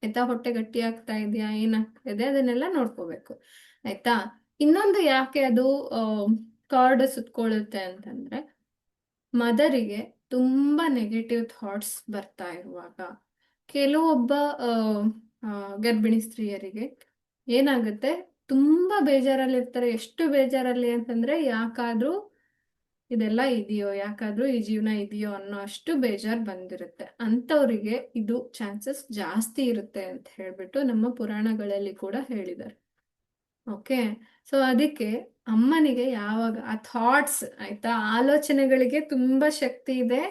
ಆಯ್ತಾ. ಹೊಟ್ಟೆ ಗಟ್ಟಿ ಆಗ್ತಾ ಇದೆಯಾ, ಏನಾಗ್ತಾ ಇದೆ ಅದನ್ನೆಲ್ಲ ನೋಡ್ಕೋಬೇಕು. ಆಯ್ತಾ. ಇನ್ನೊಂದು ಯಾಕೆ ಅದು ಕಾರ್ಡ್ ಸುತ್ಕೊಳ್ಳುತ್ತೆ ಅಂತಂದ್ರೆ, ಮದರಿಗೆ ತುಂಬಾ ನೆಗೆಟಿವ್ ಥಾಟ್ಸ್ ಬರ್ತಾ ಇರುವಾಗ, ಕೆಲವೊಬ್ಬ ಆ, ಆ, ಗರ್ಭಿಣಿ ಸ್ತ್ರೀಯರಿಗೆ ಏನಾಗುತ್ತೆ, ತುಂಬಾ ಬೇಜಾರಲ್ಲಿ ಇರ್ತಾರೆ. ಎಷ್ಟು ಬೇಜಾರಲ್ಲಿ ಅಂತಂದ್ರೆ, ಯಾಕಾದ್ರೂ ಇದೆಲ್ಲ ಇದೆಯೋ, ಯಾಕಾದ್ರೂ ಈ ಜೀವನ ಇದೆಯೋ ಅನ್ನೋ ಅಷ್ಟು ಬೇಜಾರ್ ಬಂದಿರುತ್ತೆ. ಅಂಥವ್ರಿಗೆ ಇದು ಚಾನ್ಸಸ್ ಜಾಸ್ತಿ ಇರುತ್ತೆ ಅಂತ ಹೇಳ್ಬಿಟ್ಟು ನಮ್ಮ ಪುರಾಣಗಳಲ್ಲಿ ಕೂಡ ಹೇಳಿದ್ದಾರೆ. ಓಕೆ. ಸೊ ಅದಕ್ಕೆ ಅಮ್ಮನಿಗೆ ಯಾವಾಗ ಆ ಥಾಟ್ಸ್, ಆಯ್ತಾ, ಆಲೋಚನೆಗಳಿಗೆ ತುಂಬಾ ಶಕ್ತಿ ಇದೆ.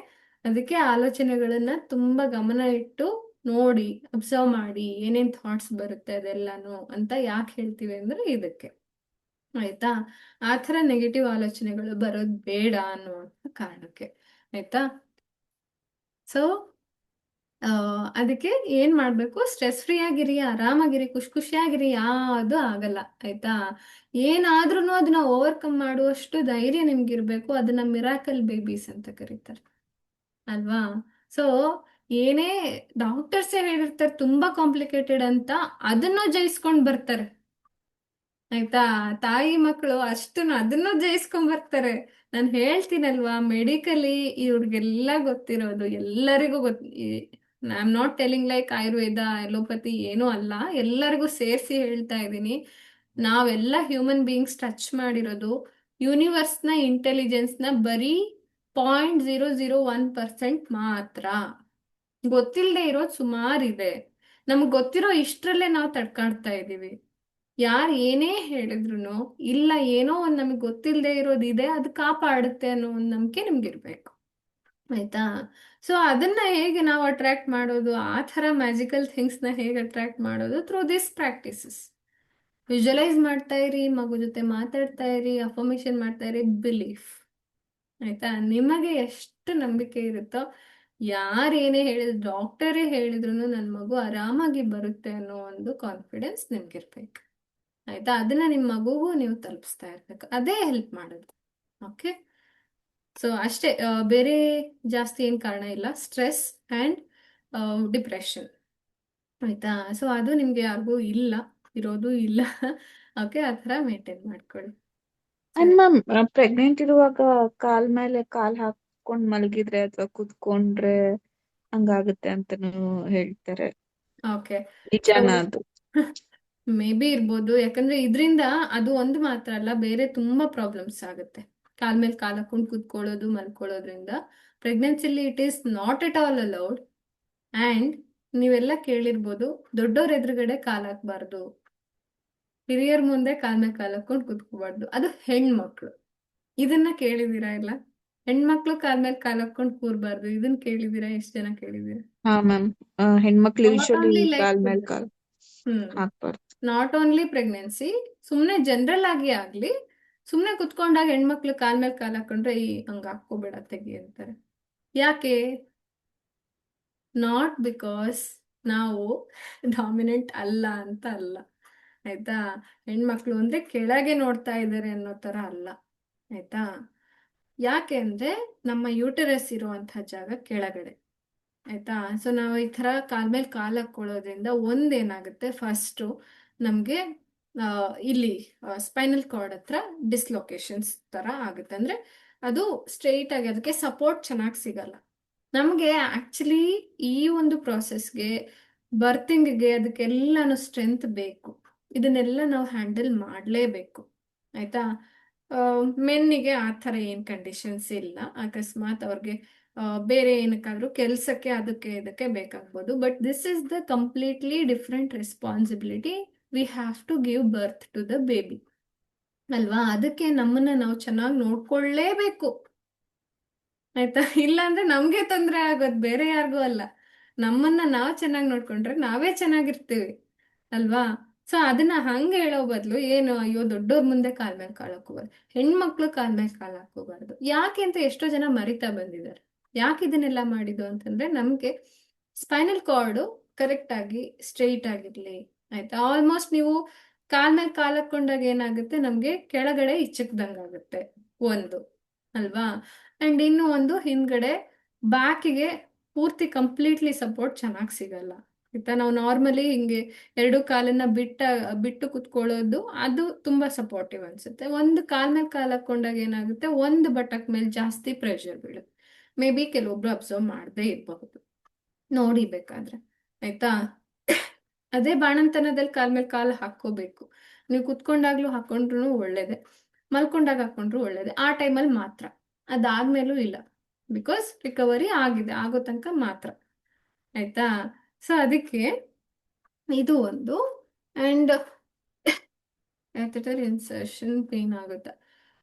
ಅದಕ್ಕೆ ಆಲೋಚನೆಗಳನ್ನ ತುಂಬಾ ಗಮನ ಇಟ್ಟು ನೋಡಿ, ಅಬ್ಸರ್ವ್ ಮಾಡಿ, ಏನೇನ್ ಥಾಟ್ಸ್ ಬರುತ್ತೆ ಅದೆಲ್ಲಾನು ಅಂತ ಯಾಕೆ ಹೇಳ್ತೀವಿ ಅಂದ್ರೆ ಇದಕ್ಕೆ. ಆಯ್ತಾ. ಆ ಥರ ನೆಗೆಟಿವ್ ಆಲೋಚನೆಗಳು ಬರೋದು ಬೇಡ ಅನ್ನುವಂಥ ಕಾರಣಕ್ಕೆ. ಆಯ್ತಾ. ಸೊ ಅದಕ್ಕೆ ಏನ್ ಮಾಡ್ಬೇಕು, ಸ್ಟ್ರೆಸ್ ಫ್ರೀ ಆಗಿರಿ, ಆರಾಮಾಗಿರಿ, ಖುಷಿ ಖುಷಿಯಾಗಿರಿ, ಯಾವುದು ಆಗಲ್ಲ. ಆಯ್ತಾ. ಏನಾದ್ರೂ ಅದನ್ನ ಓವರ್ಕಮ್ ಮಾಡುವಷ್ಟು ಧೈರ್ಯ ನಿಮ್ಗಿರ್ಬೇಕು. ಅದನ್ನ ಮಿರಾಕಲ್ ಬೇಬೀಸ್ ಅಂತ ಕರೀತಾರೆ ಅಲ್ವಾ. ಸೊ ಏನೇ ಡಾಕ್ಟರ್ಸೇ ಹೇಳಿರ್ತಾರೆ ತುಂಬಾ ಕಾಂಪ್ಲಿಕೇಟೆಡ್ ಅಂತ, ಅದನ್ನು ಜಯಿಸ್ಕೊಂಡ್ ಬರ್ತಾರೆ. ಆಯ್ತಾ. ತಾಯಿ ಮಕ್ಕಳು ಅದನ್ನು ಜಯಿಸ್ಕೊಂಡ್ ಬರ್ತಾರೆ. ನಾನು ಹೇಳ್ತೀನಲ್ವಾ, ಮೆಡಿಕಲಿ ಇವ್ರಿಗೆಲ್ಲ ಗೊತ್ತಿರೋದು, ಎಲ್ಲರಿಗೂ I am not telling like Ayurveda, allopathy ಏನೂ ಅಲ್ಲ, ಎಲ್ಲರಿಗೂ ಸೇರಿಸಿ ಹೇಳ್ತಾ ಇದ್ದೀನಿ. ನಾವೆಲ್ಲ ಹ್ಯೂಮನ್ ಬೀಯಿಂಗ್ಸ್ ಟಚ್ ಮಾಡಿರೋದು ಯೂನಿವರ್ಸ್ನ ಇಂಟೆಲಿಜೆನ್ಸ್ನ ಬರೀ 0.001% ಮಾತ್ರ. ಗೊತ್ತಿಲ್ಲದೆ ಇರೋದು ಸುಮಾರಿದೆ. ನಮ್ಗೆ ಗೊತ್ತಿರೋ ಇಷ್ಟರಲ್ಲೇ ನಾವು ತಡ್ಕಾಡ್ತಾ ಇದ್ದೀವಿ. ಯಾರು ಏನೇ ಹೇಳಿದ್ರು ಇಲ್ಲ, ಏನೋ ಒಂದು ನಮಗೆ ಗೊತ್ತಿಲ್ಲದೆ ಇರೋದಿದೆ, ಅದು ಕಾಪಾಡುತ್ತೆ ಅನ್ನೋ ಒಂದು ನಂಬಿಕೆ ನಿಮ್ಗಿರ್ಬೇಕು. ಆಯ್ತಾ. ಸೊ ಅದನ್ನ ಹೇಗೆ ನಾವು ಅಟ್ರಾಕ್ಟ್ ಮಾಡೋದು, ಆ ಥರ ಮ್ಯಾಜಿಕಲ್ ಥಿಂಗ್ಸ್ನ ಹೇಗೆ ಅಟ್ರಾಕ್ಟ್ ಮಾಡೋದು, ಥ್ರೂ ದಿಸ್ ಪ್ರಾಕ್ಟೀಸಸ್. ವಿಜುವಲೈಸ್ ಮಾಡ್ತಾ ಇರಿ, ಮಗು ಜೊತೆ ಮಾತಾಡ್ತಾ ಇರಿ, ಅಫರ್ಮೇಶನ್ ಮಾಡ್ತಾ ಇರಿ, ಬಿಲೀಫ್. ಆಯ್ತಾ. ನಿಮಗೆ ಎಷ್ಟು ನಂಬಿಕೆ ಇರುತ್ತೋ, ಯಾರೇನೇ ಹೇಳಿದ್ರು, ಡಾಕ್ಟರೇ ಹೇಳಿದ್ರು ನನ್ನ ಮಗು ಆರಾಮಾಗಿ ಬರುತ್ತೆ ಅನ್ನೋ ಒಂದು ಕಾನ್ಫಿಡೆನ್ಸ್ ನಿಮ್ಗಿರ್ಬೇಕು. ಆಯ್ತಾ. ಅದನ್ನ ನಿಮ್ಮ ಮಗುಗೂ ನೀವು ತಲುಪಿಸ್ತಾ ಇರ್ಬೇಕು. ಅದೇ ಹೆಲ್ಪ್ ಮಾಡೋದು. ಓಕೆ. ಸೊ ಅಷ್ಟೇ, ಬೇರೆ ಜಾಸ್ತಿ ಏನ್ ಕಾರಣ ಇಲ್ಲ. Stress and depression. ಆಯ್ತಾ. ಸೊ ಅದು ನಿಮ್ಗೆ ಯಾರಿಗೂ ಇರೋದು ಇಲ್ಲ. ಓಕೆ. ಆ ಥರ ಮೇಂಟೈನ್ ಮಾಡ್ಕೊಳ್ಳಿ. ಅಂಡ್ ಮ್ಯಾಮ್, ಪ್ರೆಗ್ನೆಂಟ್ ಇರುವಾಗ ಕಾಲ್ ಮೇಲೆ ಕಾಲ್ ಹಾಕೊಂಡ್ ಮಲಗಿದ್ರೆ ಅಥವಾ ಕುತ್ಕೊಂಡ್ರೆ ಹಂಗಾಗುತ್ತೆ ಅಂತಾನು ಹೇಳ್ತಾರೆ. ಓಕೆ. ನಿಜಾನ ಅದು? ಮೇ ಬಿ ಇರ್ಬೋದು. ಯಾಕಂದ್ರೆ ಇದರಿಂದ ಅದು ಒಂದು ಮಾತ್ರ ಅಲ್ಲ, ಬೇರೆ ತುಂಬಾ ಪ್ರಾಬ್ಲಮ್ಸ್ ಆಗುತ್ತೆ. ಕಾಲ್ ಮೇಲೆ ಕಾಲ್ ಹಾಕೊಂಡು ಕೂತ್ಕೊಳ್ಳೋದು, ಮಲ್ಕೊಳ್ಳೋದ್ರಿಂದ ಪ್ರೆಗ್ನೆನ್ಸಿಲಿ it is not at all allowed. And ನೀವೆಲ್ಲ ಕೇಳಿರ್ಬೋದು, ದೊಡ್ಡವ್ರ ಎದುರುಗಡೆ ಕಾಲ್ ಹಾಕ್ಬಾರ್ದು, ಹಿರಿಯರ್ ಮುಂದೆ ಕಾಲ್ ಮೇಲೆ ಕಾಲ್ ಹಾಕೊಂಡು ಕೂತ್ಕೋಬಾರ್ದು, ಅದು ಹೆಣ್ಮಕ್ಳು. ಇದನ್ನ ಕೇಳಿದೀರಾ ಇಲ್ಲ? ಹೆಣ್ಮಕ್ಳು ಕಾಲ್ ಮೇಲೆ ಕಾಲ್ ಹಾಕೊಂಡು ಕೂರ್ಬಾರ್ದು, ಇದನ್ನ ಕೇಳಿದೀರಾ? ಎಷ್ಟು ಜನ ಕೇಳಿದೀರಾ? ಹಾ ಮ್ಯಾಮ್, ಹೆಣ್ಮಕ್ಳು ನಾಟ್ ಯೂಶಲಿ ಓನ್ಲಿ ಕಾಲ್ ಲೈಕ್ ಮೇಲ್ ಕಾಲ್ ಹಾಕ್ಬಾರ್ದು. ನಾಟ್ ಓನ್ಲಿ ಪ್ರೆಗ್ನೆನ್ಸಿ, ಸುಮ್ಮನೆ ಜನರಲ್ ಆಗಿ ಆಗ್ಲಿ, ಸುಮ್ಮನೆ ಕುತ್ಕೊಂಡಾಗ ಹೆಣ್ಮಕ್ಳು ಕಾಲ್ ಮೇಲೆ ಕಾಲ್ ಹಾಕೊಂಡ್ರೆ ಹಂಗ ಹಾಕೋಬೇಡ ತೆಗಿ ಅಂತಾರೆ. ಯಾಕೆ? ನಾಟ್ ಬಿಕಾಸ್ ನಾವು ಡಾಮಿನೆಂಟ್ ಅಲ್ಲ ಅಂತ ಅಲ್ಲ. ಆಯ್ತಾ. ಹೆಣ್ಮಕ್ಳು ಅಂದ್ರೆ ಕೆಳಗೆ ನೋಡ್ತಾ ಇದ್ದಾರೆ ಅನ್ನೋ ತರ ಅಲ್ಲ. ಆಯ್ತಾ. ಯಾಕೆ ಅಂದ್ರೆ ನಮ್ಮ ಯೂಟರಸ್ ಇರುವಂತಹ ಜಾಗ ಕೆಳಗಡೆ. ಆಯ್ತಾ. ಸೊ ನಾವು ಈ ತರ ಕಾಲ್ ಮೇಲೆ ಕಾಲ್ ಹಾಕೊಳ್ಳೋದ್ರಿಂದ ಒಂದೇನಾಗುತ್ತೆ, ಫಸ್ಟು ನಮ್ಗೆ ಇಲ್ಲಿ ಸ್ಪೈನಲ್ ಕಾರ್ಡ್ ಹತ್ರ ಡಿಸ್ಲೊಕೇಶನ್ಸ್ ತರ ಆಗುತ್ತೆ. ಅಂದ್ರೆ ಅದು ಸ್ಟ್ರೈಟ್ ಆಗಿ, ಅದಕ್ಕೆ ಸಪೋರ್ಟ್ ಚೆನ್ನಾಗಿ ಸಿಗಲ್ಲ. ನಮಗೆ ಆಕ್ಚುಲಿ ಈ ಒಂದು ಪ್ರಾಸೆಸ್ಗೆ, ಬರ್ತಿಂಗ್ಗೆ, ಅದಕ್ಕೆಲ್ಲಾನು ಸ್ಟ್ರೆಂತ್ ಬೇಕು. ಇದನ್ನೆಲ್ಲ ನಾವು ಹ್ಯಾಂಡಲ್ ಮಾಡಲೇಬೇಕು. ಆಯ್ತಾ. ಮೆನ್ನಿಗೆ ಆ ಥರ ಏನು ಕಂಡೀಷನ್ಸ್ ಇಲ್ಲ. ಅಕಸ್ಮಾತ್ ಅವ್ರಿಗೆ ಬೇರೆ ಏನಕ್ಕಾದ್ರೂ ಕೆಲಸಕ್ಕೆ ಅದಕ್ಕೆ ಇದಕ್ಕೆ ಬೇಕಾಗ್ಬೋದು. But this is the completely different responsibility. We have to give birth to the baby ಅಲ್ವಾ. ಅದಕ್ಕೆ ನಮ್ಮನ್ನ ನಾವು ಚೆನ್ನಾಗಿ ನೋಡ್ಕೊಳ್ಳೇಬೇಕು. ಆಯ್ತಾ. ಇಲ್ಲಾಂದ್ರೆ ನಮ್ಗೆ ತೊಂದರೆ ಆಗೋದು, ಬೇರೆ ಯಾರಿಗೂ ಅಲ್ಲ. ನಮ್ಮನ್ನ ನಾವು ಚೆನ್ನಾಗಿ ನೋಡ್ಕೊಂಡ್ರೆ ನಾವೇ ಚೆನ್ನಾಗಿರ್ತೀವಿ ಅಲ್ವಾ. ಸೊ ಅದನ್ನ ಹಂಗೆ ಹೇಳೋ ಬದಲು, ಏನು ಅಯ್ಯೋ ದೊಡ್ಡವ್ರ ಮುಂದೆ ಕಾಲ್ ಮೇಲೆ ಕಾಲ್ ಹಾಕೋಬಾರ್ದು, ಹೆಣ್ಮಕ್ಳು ಕಾಲ್ ಮೇಲೆ ಕಾಲ್ ಹಾಕೋಬಾರ್ದು. ಯಾಕೆ ಅಂತ ಎಷ್ಟೋ ಜನ ಮರಿತಾ ಬಂದಿದ್ದಾರೆ. ಯಾಕೆ ಇದನ್ನೆಲ್ಲ ಮಾಡಿದ್ದು ಅಂತಂದ್ರೆ, ನಮ್ಗೆ ಸ್ಪೈನಲ್ ಕಾರ್ಡು ಕರೆಕ್ಟ್ ಆಗಿ ಸ್ಟ್ರೈಟ್ ಆಗಿರ್ಲಿ. ಆಯ್ತಾ? ಆಲ್ಮೋಸ್ಟ್ ನೀವು ಕಾಲ್ ಮೇಲೆ ಕಾಲ್ ಹಾಕೊಂಡಾಗ ಏನಾಗುತ್ತೆ, ನಮ್ಗೆ ಕೆಳಗಡೆ ಇಚ್ಚಕ್ದಂಗಾಗುತ್ತೆ ಒಂದು, ಅಲ್ವಾ? ಅಂಡ್ ಇನ್ನು ಒಂದು ಹಿಂದ್ಗಡೆ ಬ್ಯಾಕಿಗೆ ಪೂರ್ತಿ ಕಂಪ್ಲೀಟ್ಲಿ ಸಪೋರ್ಟ್ ಚೆನ್ನಾಗಿ ಸಿಗಲ್ಲ. ಆಯ್ತಾ? ನಾವು ನಾರ್ಮಲಿ ಹಿಂಗೆ ಎರಡು ಕಾಲನ್ನ ಬಿಟ್ಟು ಕುತ್ಕೊಳ್ಳೋದು ಅದು ತುಂಬಾ ಸಪೋರ್ಟಿವ್ ಅನ್ಸುತ್ತೆ. ಒಂದು ಕಾಲ್ ಮೇಲೆ ಕಾಲ್ ಹಾಕೊಂಡಾಗ ಏನಾಗುತ್ತೆ, ಒಂದು ಬಟಕ್ ಮೇಲೆ ಜಾಸ್ತಿ ಪ್ರೆಷರ್ ಬೀಳುತ್ತೆ. ಮೇ ಬಿ ಕೆಲವೊಬ್ರು ಅಬ್ಸರ್ವ್ ಮಾಡದೇ ಇರಬಹುದು, ನೋಡಿ ಬೇಕಾದ್ರೆ. ಆಯ್ತಾ? ಅದೇ ಬಾಣಂತನದಲ್ಲಿ ಕಾಲ್ ಮೇಲೆ ಕಾಲ್ ಹಾಕೋಬೇಕು. ನೀವು ಕುತ್ಕೊಂಡಾಗ್ಲೂ ಹಾಕೊಂಡ್ರು ಒಳ್ಳೇದೆ, ಮಲ್ಕೊಂಡಾಗ ಹಾಕೊಂಡ್ರು ಒಳ್ಳೇದೆ, ಆ ಟೈಮಲ್ಲಿ ಮಾತ್ರ. ಅದಾದ್ಮೇಲೂ ಇಲ್ಲ, ಬಿಕಾಸ್ ರಿಕವರಿ ಆಗೋ ತನಕ ಮಾತ್ರ. ಆಯ್ತಾ? ಸೊ ಅದಕ್ಕೆ ಇದು ಒಂದು. ಅಂಡ್ ಕ್ಯಾಥೆಟರ್ ಇನ್ಸರ್ಷನ್ ಪೇನ್ ಆಗುತ್ತೆ.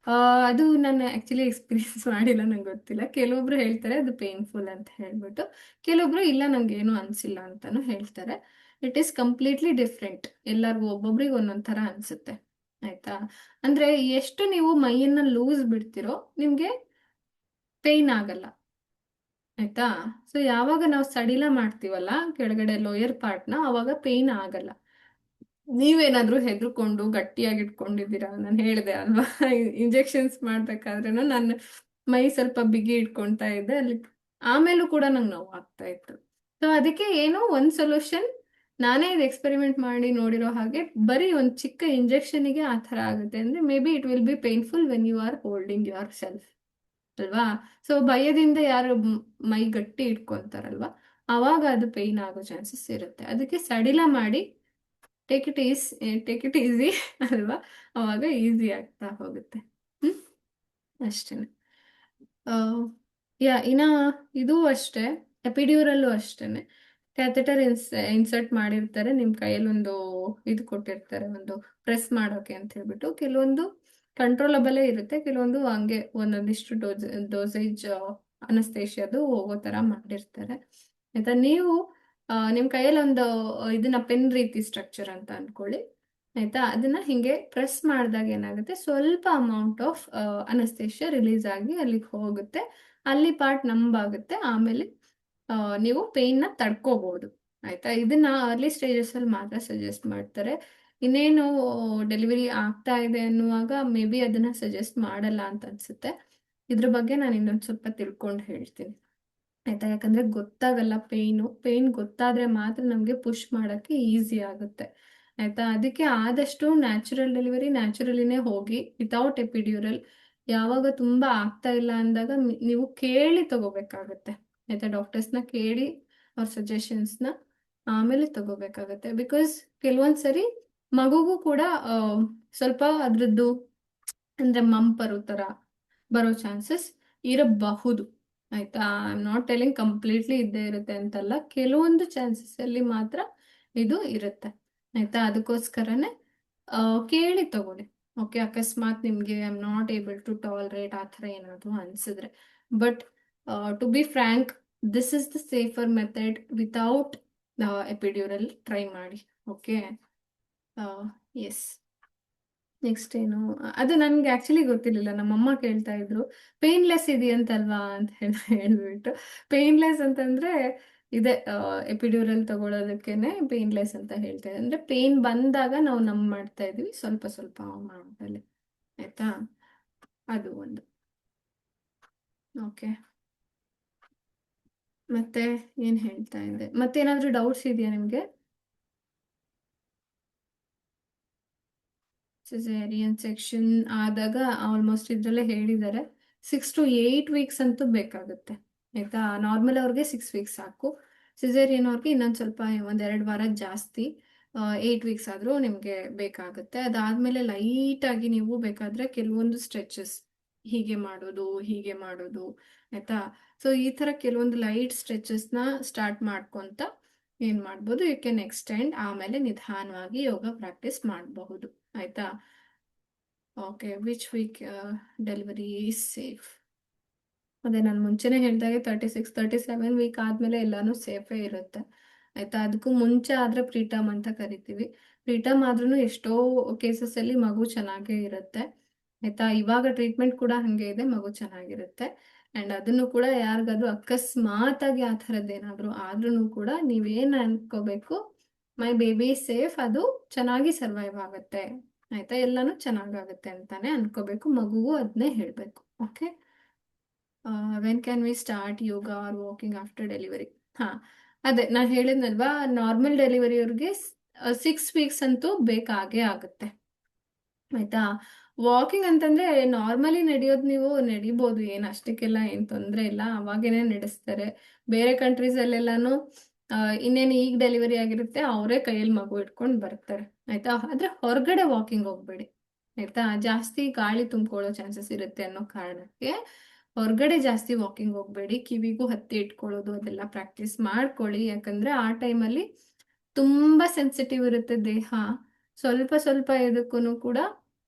ಅದು ನಾನು ಆಕ್ಚುಲಿ ಎಕ್ಸ್ಪೀರಿಯನ್ಸ್ ಮಾಡಿಲ್ಲ, ನಂಗೆ ಗೊತ್ತಿಲ್ಲ. ಕೆಲವೊಬ್ರು ಹೇಳ್ತಾರೆ ಅದು ಪೇನ್ಫುಲ್ ಅಂತ ಹೇಳ್ಬಿಟ್ಟು, ಕೆಲವೊಬ್ರು ಇಲ್ಲ ನಂಗೆ ಏನು ಅನ್ಸಿಲ್ಲ ಅಂತಾನು ಹೇಳ್ತಾರೆ. It is completely different. ಎಲ್ಲರಿಗೂ ಒಬ್ಬೊಬ್ರಿಗೆ ಒಂದೊಂದ್ ಥರ ಅನ್ಸುತ್ತೆ. ಆಯ್ತಾ? ಅಂದ್ರೆ ಎಷ್ಟು ನೀವು ಮೈಯನ್ನ ಲೂಸ್ ಬಿಡ್ತಿರೋ ನಿಮ್ಗೆ ಪೇನ್ ಆಗಲ್ಲ. ಆಯ್ತಾ? ಸೊ ಯಾವಾಗ ನಾವು ಸಡಿಲ ಮಾಡ್ತೀವಲ್ಲ ಕೆಳಗಡೆ ಲೋಯರ್ ಪಾರ್ಟ್ನ, ಅವಾಗ ಪೇನ್ ಆಗಲ್ಲ. ನೀವೇನಾದ್ರೂ ಹೆದರ್ಕೊಂಡು ಗಟ್ಟಿಯಾಗಿ ಇಟ್ಕೊಂಡಿದ್ದೀರಾ? ನಾನು ಹೇಳಿದೆ ಅಲ್ವಾ, ಇಂಜೆಕ್ಷನ್ಸ್ ಮಾಡ್ಬೇಕಾದ್ರೂ ನಾನು ಮೈ ಸ್ವಲ್ಪ ಬಿಗಿ ಇಟ್ಕೊಳ್ತಾ ಇದ್ದೆ, ಅಲ್ಲಿ ಆಮೇಲೂ ಕೂಡ ನಂಗೆ ನೋವು ಆಗ್ತಾ ಇತ್ತು. ಸೊ ಅದಕ್ಕೆ ಏನೋ ಒಂದು ಸೊಲ್ಯೂಷನ್, ನಾನೇ ಇದು ಎಕ್ಸ್ಪೆರಿಮೆಂಟ್ ಮಾಡಿ ನೋಡಿರೋ ಹಾಗೆ, ಬರೀ ಒಂದು ಚಿಕ್ಕ ಇಂಜೆಕ್ಷನಿಗೆ ಆ ಥರ ಆಗುತ್ತೆ ಅಂದ್ರೆ maybe it will be painful when you are holding yourself, ಅಲ್ವಾ? ಸೊ ಭಯದಿಂದ ಯಾರು ಮೈ ಗಟ್ಟಿ ಇಟ್ಕೊಂತಾರಲ್ವಾ, ಅವಾಗ ಅದು ಪೇಯ್ನ್ ಆಗೋ ಚಾನ್ಸಸ್ ಇರುತ್ತೆ. ಅದಕ್ಕೆ ಸಡಿಲ ಮಾಡಿ ಟೇಕ್ ಇಟ್ ಈಸಿ ಅಲ್ವಾ, ಅವಾಗ ಈಸಿ ಆಗ್ತಾ ಹೋಗುತ್ತೆ. ಅಷ್ಟೇನೆ. ಇನ್ನ ಇದು ಅಷ್ಟೇ, ಎಪಿಡ್ಯೂರಲ್ಲೂ ಅಷ್ಟೇನೆ. ಕ್ಯಾಥೆಟರ್ ಇನ್ಸರ್ಟ್ ಮಾಡಿರ್ತಾರೆ, ನಿಮ್ ಕೈಯಲ್ಲಿ ಒಂದು ಇದು ಕೊಟ್ಟಿರ್ತಾರೆ, ಒಂದು ಪ್ರೆಸ್ ಮಾಡೋಕೆ ಅಂತ ಹೇಳ್ಬಿಟ್ಟು. ಕೆಲವೊಂದು ಕಂಟ್ರೋಲಬಲೇ ಇರುತ್ತೆ, ಕೆಲವೊಂದು ಹಂಗೆ ಒಂದೊಂದಿಷ್ಟು ಡೋಸೇಜ್ ಅನಸ್ತೇಷಿಯದು ಹೋಗೋ ತರ ಮಾಡಿರ್ತಾರೆ. ಆಯ್ತಾ? ನೀವು ನಿಮ್ ಕೈಯಲ್ಲಿ ಒಂದು ಇದನ್ನ ಪೆನ್ ರೀತಿ ಸ್ಟ್ರಕ್ಚರ್ ಅಂತ ಅನ್ಕೊಳ್ಳಿ. ಆಯ್ತಾ? ಅದನ್ನ ಹಿಂಗೆ ಪ್ರೆಸ್ ಮಾಡಿದಾಗ ಏನಾಗುತ್ತೆ, ಸ್ವಲ್ಪ ಅಮೌಂಟ್ ಆಫ್ ಅನಸ್ತೇಷಿಯಾ ರಿಲೀಸ್ ಆಗಿ ಅಲ್ಲಿಗೆ ಹೋಗುತ್ತೆ, ಅಲ್ಲಿ ಪಾರ್ಟ್ ನಂಬಾಗುತ್ತೆ. ಆಮೇಲೆ ನೀವು ಪೇಯ್ನ ತಡ್ಕೋಬಹುದು. ಆಯ್ತಾ? ಇದನ್ನ ಅರ್ಲಿ ಸ್ಟೇಜಸ್ ಅಲ್ಲಿ ಮಾತ್ರ ಸಜೆಸ್ಟ್ ಮಾಡ್ತಾರೆ. ಇನ್ನೇನು ಡೆಲಿವರಿ ಆಗ್ತಾ ಇದೆ ಅನ್ನುವಾಗ ಮೇ ಬಿ ಅದನ್ನ ಸಜೆಸ್ಟ್ ಮಾಡಲ್ಲ ಅಂತ ಅನ್ಸುತ್ತೆ. ಇದ್ರ ಬಗ್ಗೆ ನಾನು ಇನ್ನೊಂದು ಸ್ವಲ್ಪ ತಿಳ್ಕೊಂಡು ಹೇಳ್ತೀನಿ. ಆಯ್ತಾ? ಯಾಕಂದ್ರೆ ಗೊತ್ತಾಗಲ್ಲ ಪೇಯ್ನ್ ಗೊತ್ತಾದ್ರೆ ಮಾತ್ರ ನಮ್ಗೆ ಪುಷ್ ಮಾಡಕ್ಕೆ ಈಸಿ ಆಗುತ್ತೆ. ಆಯ್ತಾ? ಅದಕ್ಕೆ ಆದಷ್ಟು ನ್ಯಾಚುರಲ್ ಡೆಲಿವರಿ ನ್ಯಾಚುರಲಿನೇ ಹೋಗಿ, ವಿತೌಟ್ ಎಪಿಡ್ಯೂರಲ್. ಯಾವಾಗ ತುಂಬಾ ಆಗ್ತಾ ಇಲ್ಲ ಅಂದಾಗ ನೀವು ಕೇಳಿ ತಗೋಬೇಕಾಗತ್ತೆ. ಆಯ್ತಾ? ಡಾಕ್ಟರ್ಸ್ನ ಕೇಳಿ ಅವ್ರ ಸಜೆಷನ್ಸ್ನ ಆಮೇಲೆ ತಗೋಬೇಕಾಗತ್ತೆ. ಬಿಕಾಸ್ ಕೆಲವೊಂದ್ಸರಿ ಮಗುಗೂ ಕೂಡ ಸ್ವಲ್ಪ ಅದ್ರದ್ದು ಅಂದ್ರೆ ಮಂಪರು ತರ ಬರೋ ಚಾನ್ಸಸ್ ಇರಬಹುದು. ಆಯ್ತಾ? I am not telling completely ಇದ್ದೇ ಇರುತ್ತೆ ಅಂತಲ್ಲ, ಕೆಲವೊಂದು ಚಾನ್ಸಸ್ ಅಲ್ಲಿ ಮಾತ್ರ ಇದು ಇರುತ್ತೆ. ಆಯ್ತಾ? ಅದಕ್ಕೋಸ್ಕರನೇ ಕೇಳಿ ತಗೊಳ್ಳಿ. ಓಕೆ, ಅಕಸ್ಮಾತ್ ನಿಮ್ಗೆ I am not able to tolerate ಆ ಥರ ಏನಾದ್ರು ಅನ್ಸಿದ್ರೆ. But to be frank, this is the safer method. Without epidural try ಮಾಡಿ. Okay, yes. ನೆಕ್ಸ್ಟ್ ಏನು, ಅದು ನನ್ಗೆ ಆಕ್ಚುಲಿ ಗೊತ್ತಿರ್ಲಿಲ್ಲ, ನಮ್ಮಮ್ಮ ಕೇಳ್ತಾ ಇದ್ರು ಪೇನ್ಲೆಸ್ ಇದೆಯಂತಲ್ವಾ ಅಂತ ಹೇಳ್ಬಿಟ್ಟು. ಪೇನ್ಲೆಸ್ ಅಂತಂದ್ರೆ ಇದೆ, ಎಪಿಡ್ಯೂರಲ್ ತಗೊಳ್ಳೋದಕ್ಕೇನೆ ಪೇನ್ಲೆಸ್ ಅಂತ ಹೇಳ್ತಾ ಇದ್ದಾರೆ. ಅಂದ್ರೆ ಪೇನ್ ಬಂದಾಗ ನಾವು ಮಾಡ್ತಾ ಇದೀವಿ, ಸ್ವಲ್ಪ ಸ್ವಲ್ಪ ಅಮೌಂಟಲ್ಲಿ. ಆಯ್ತಾ? ಅದು ಒಂದು. ಓಕೆ, ಮತ್ತೆ ಏನ್ ಹೇಳ್ತಾ ಇದ್ದೆ, ಮತ್ತೇನಾದ್ರೂ ಡೌಟ್ಸ್ ಇದೆಯಾ ನಿಮ್ಗೆ? ಸಿಸೇರಿಯನ್ ಸೆಕ್ಷನ್ ಆದಾಗ ಆಲ್ಮೋಸ್ಟ್ ಇದ್ರಲ್ಲೇ ಹೇಳಿದ್ದಾರೆ 6 to 8 ವೀಕ್ಸ್ ಅಂತೂ ಬೇಕಾಗುತ್ತೆ. ಆಯ್ತಾ? ನಾರ್ಮಲ್ ಅವ್ರಿಗೆ 6 ವೀಕ್ಸ್ ಸಾಕು, ಸಿಸೇರಿಯನ್ ಅವ್ರಿಗೆ ಇನ್ನೊಂದು ಸ್ವಲ್ಪ 1-2 ವಾರ ಜಾಸ್ತಿ, 8 ವೀಕ್ಸ್ ಆದ್ರೂ ನಿಮ್ಗೆ ಬೇಕಾಗುತ್ತೆ. ಅದಾದ್ಮೇಲೆ ಲೈಟ್ ಆಗಿ ನೀವು ಬೇಕಾದ್ರೆ ಕೆಲವೊಂದು ಸ್ಟ್ರೆಚಸ್ ಹೀಗೆ ಮಾಡೋದು. ಆಯ್ತಾ? ಸೊ ಈ ತರ ಕೆಲವೊಂದು ಲೈಟ್ ಸ್ಟ್ರೆಚಸ್ನ ಸ್ಟಾರ್ಟ್ ಮಾಡ್ಕೊಂತ ಏನ್ ಮಾಡ್ಬೋದು, ಯು ಕ್ಯಾನ್ ಎಕ್ಸ್ಟೆಂಡ್. ಆಮೇಲೆ ನಿಧಾನವಾಗಿ ಯೋಗ ಪ್ರಾಕ್ಟೀಸ್ ಮಾಡಬಹುದು. ಆಯ್ತಾ? Okay, which week delivery is safe? ಅದೇ ನಾನು ಮುಂಚೆನೆ ಹೇಳ್ದಾಗೆ 36-37 ವೀಕ್ ಆದ್ಮೇಲೆ ಎಲ್ಲಾನು ಸೇಫೇ ಇರುತ್ತೆ. ಆಯ್ತಾ? ಅದಕ್ಕೂ ಮುಂಚೆ ಆದ್ರೆ ಪ್ರೀಟರ್ಮ್ ಅಂತ ಕರಿತೀವಿ. ಪ್ರೀಟರ್ಮ್ ಆದ್ರೂ ಎಷ್ಟೋ ಕೇಸಸ್ ಅಲ್ಲಿ ಮಗು ಚೆನ್ನಾಗೇ ಇರುತ್ತೆ. ಆಯ್ತಾ? ಇವಾಗ ಟ್ರೀಟ್ಮೆಂಟ್ ಕೂಡ ಹಂಗೆ ಇದೆ, ಮಗು ಚೆನ್ನಾಗಿರುತ್ತೆ. ಅಂಡ್ ಅದನ್ನು ಕೂಡ ಯಾರಿಗಾದ್ರೂ ಅಕಸ್ಮಾತಾಗಿ ಆ ಥರದ್ದೇನಾದ್ರೂ ಆದ್ರೂ ಕೂಡ ನೀವೇನ್ ಅನ್ಕೋಬೇಕು, ಮೈ ಬೇಬಿ ಸೇಫ್, ಅದು ಚೆನ್ನಾಗಿ ಸರ್ವೈವ್ ಆಗುತ್ತೆ ಆಯ್ತಾ, ಎಲ್ಲಾನು ಚೆನ್ನಾಗಾಗುತ್ತೆ ಅಂತಾನೆ ಅನ್ಕೋಬೇಕು. ಮಗುವು ಅದನ್ನೇ ಹೇಳ್ಬೇಕು. Okay, when can we start yoga are walking after delivery? ಹಾ, ಅದೇ ನಾನು ಹೇಳಿದ್ನಲ್ವಾ, ನಾರ್ಮಲ್ ಡೆಲಿವರಿಯವ್ರಿಗೆ 6 ವೀಕ್ಸ್ ಅಂತೂ ಬೇಕಾಗೇ ಆಗುತ್ತೆ ಆಯ್ತಾ. ವಾಕಿಂಗ್ ಅಂತಂದ್ರೆ ನಾರ್ಮಲಿ ನಡೆಯೋದು ನೀವು ನಡಿಬೋದು, ಏನು ಅಷ್ಟಕ್ಕೆಲ್ಲ ಏನು ತೊಂದರೆ ಇಲ್ಲ, ಅವಾಗೇನೆ ನಡೆಸ್ತಾರೆ. ಬೇರೆ ಕಂಟ್ರೀಸ್ ಅಲ್ಲೆಲ್ಲಾನು ಇನ್ನೇನು ಈಗ ಡೆಲಿವರಿ ಆಗಿರುತ್ತೆ ಅವರೇ ಕೈಯಲ್ಲಿ ಮಗು ಇಟ್ಕೊಂಡು ಬರ್ತಾರೆ ಆಯ್ತಾ. ಆದ್ರೆ ಹೊರಗಡೆ ವಾಕಿಂಗ್ ಹೋಗ್ಬೇಡಿ ಆಯ್ತಾ, ಜಾಸ್ತಿ ಗಾಳಿ ತುಂಬಿಕೊಳ್ಳೋ ಚಾನ್ಸಸ್ ಇರುತ್ತೆ ಅನ್ನೋ ಕಾರಣಕ್ಕೆ ಹೊರಗಡೆ ಜಾಸ್ತಿ ವಾಕಿಂಗ್ ಹೋಗ್ಬೇಡಿ. ಕಿವಿಗೂ ಹತ್ತಿ ಇಟ್ಕೊಳ್ಳೋದು ಅದೆಲ್ಲ ಪ್ರಾಕ್ಟೀಸ್ ಮಾಡ್ಕೊಳ್ಳಿ, ಯಾಕಂದ್ರೆ ಆ ಟೈಮಲ್ಲಿ ತುಂಬಾ ಸೆನ್ಸಿಟಿವ್ ಇರುತ್ತೆ ದೇಹ. ಸ್ವಲ್ಪ ಸ್ವಲ್ಪ ಇದಕ್ಕೂ ಕೂಡ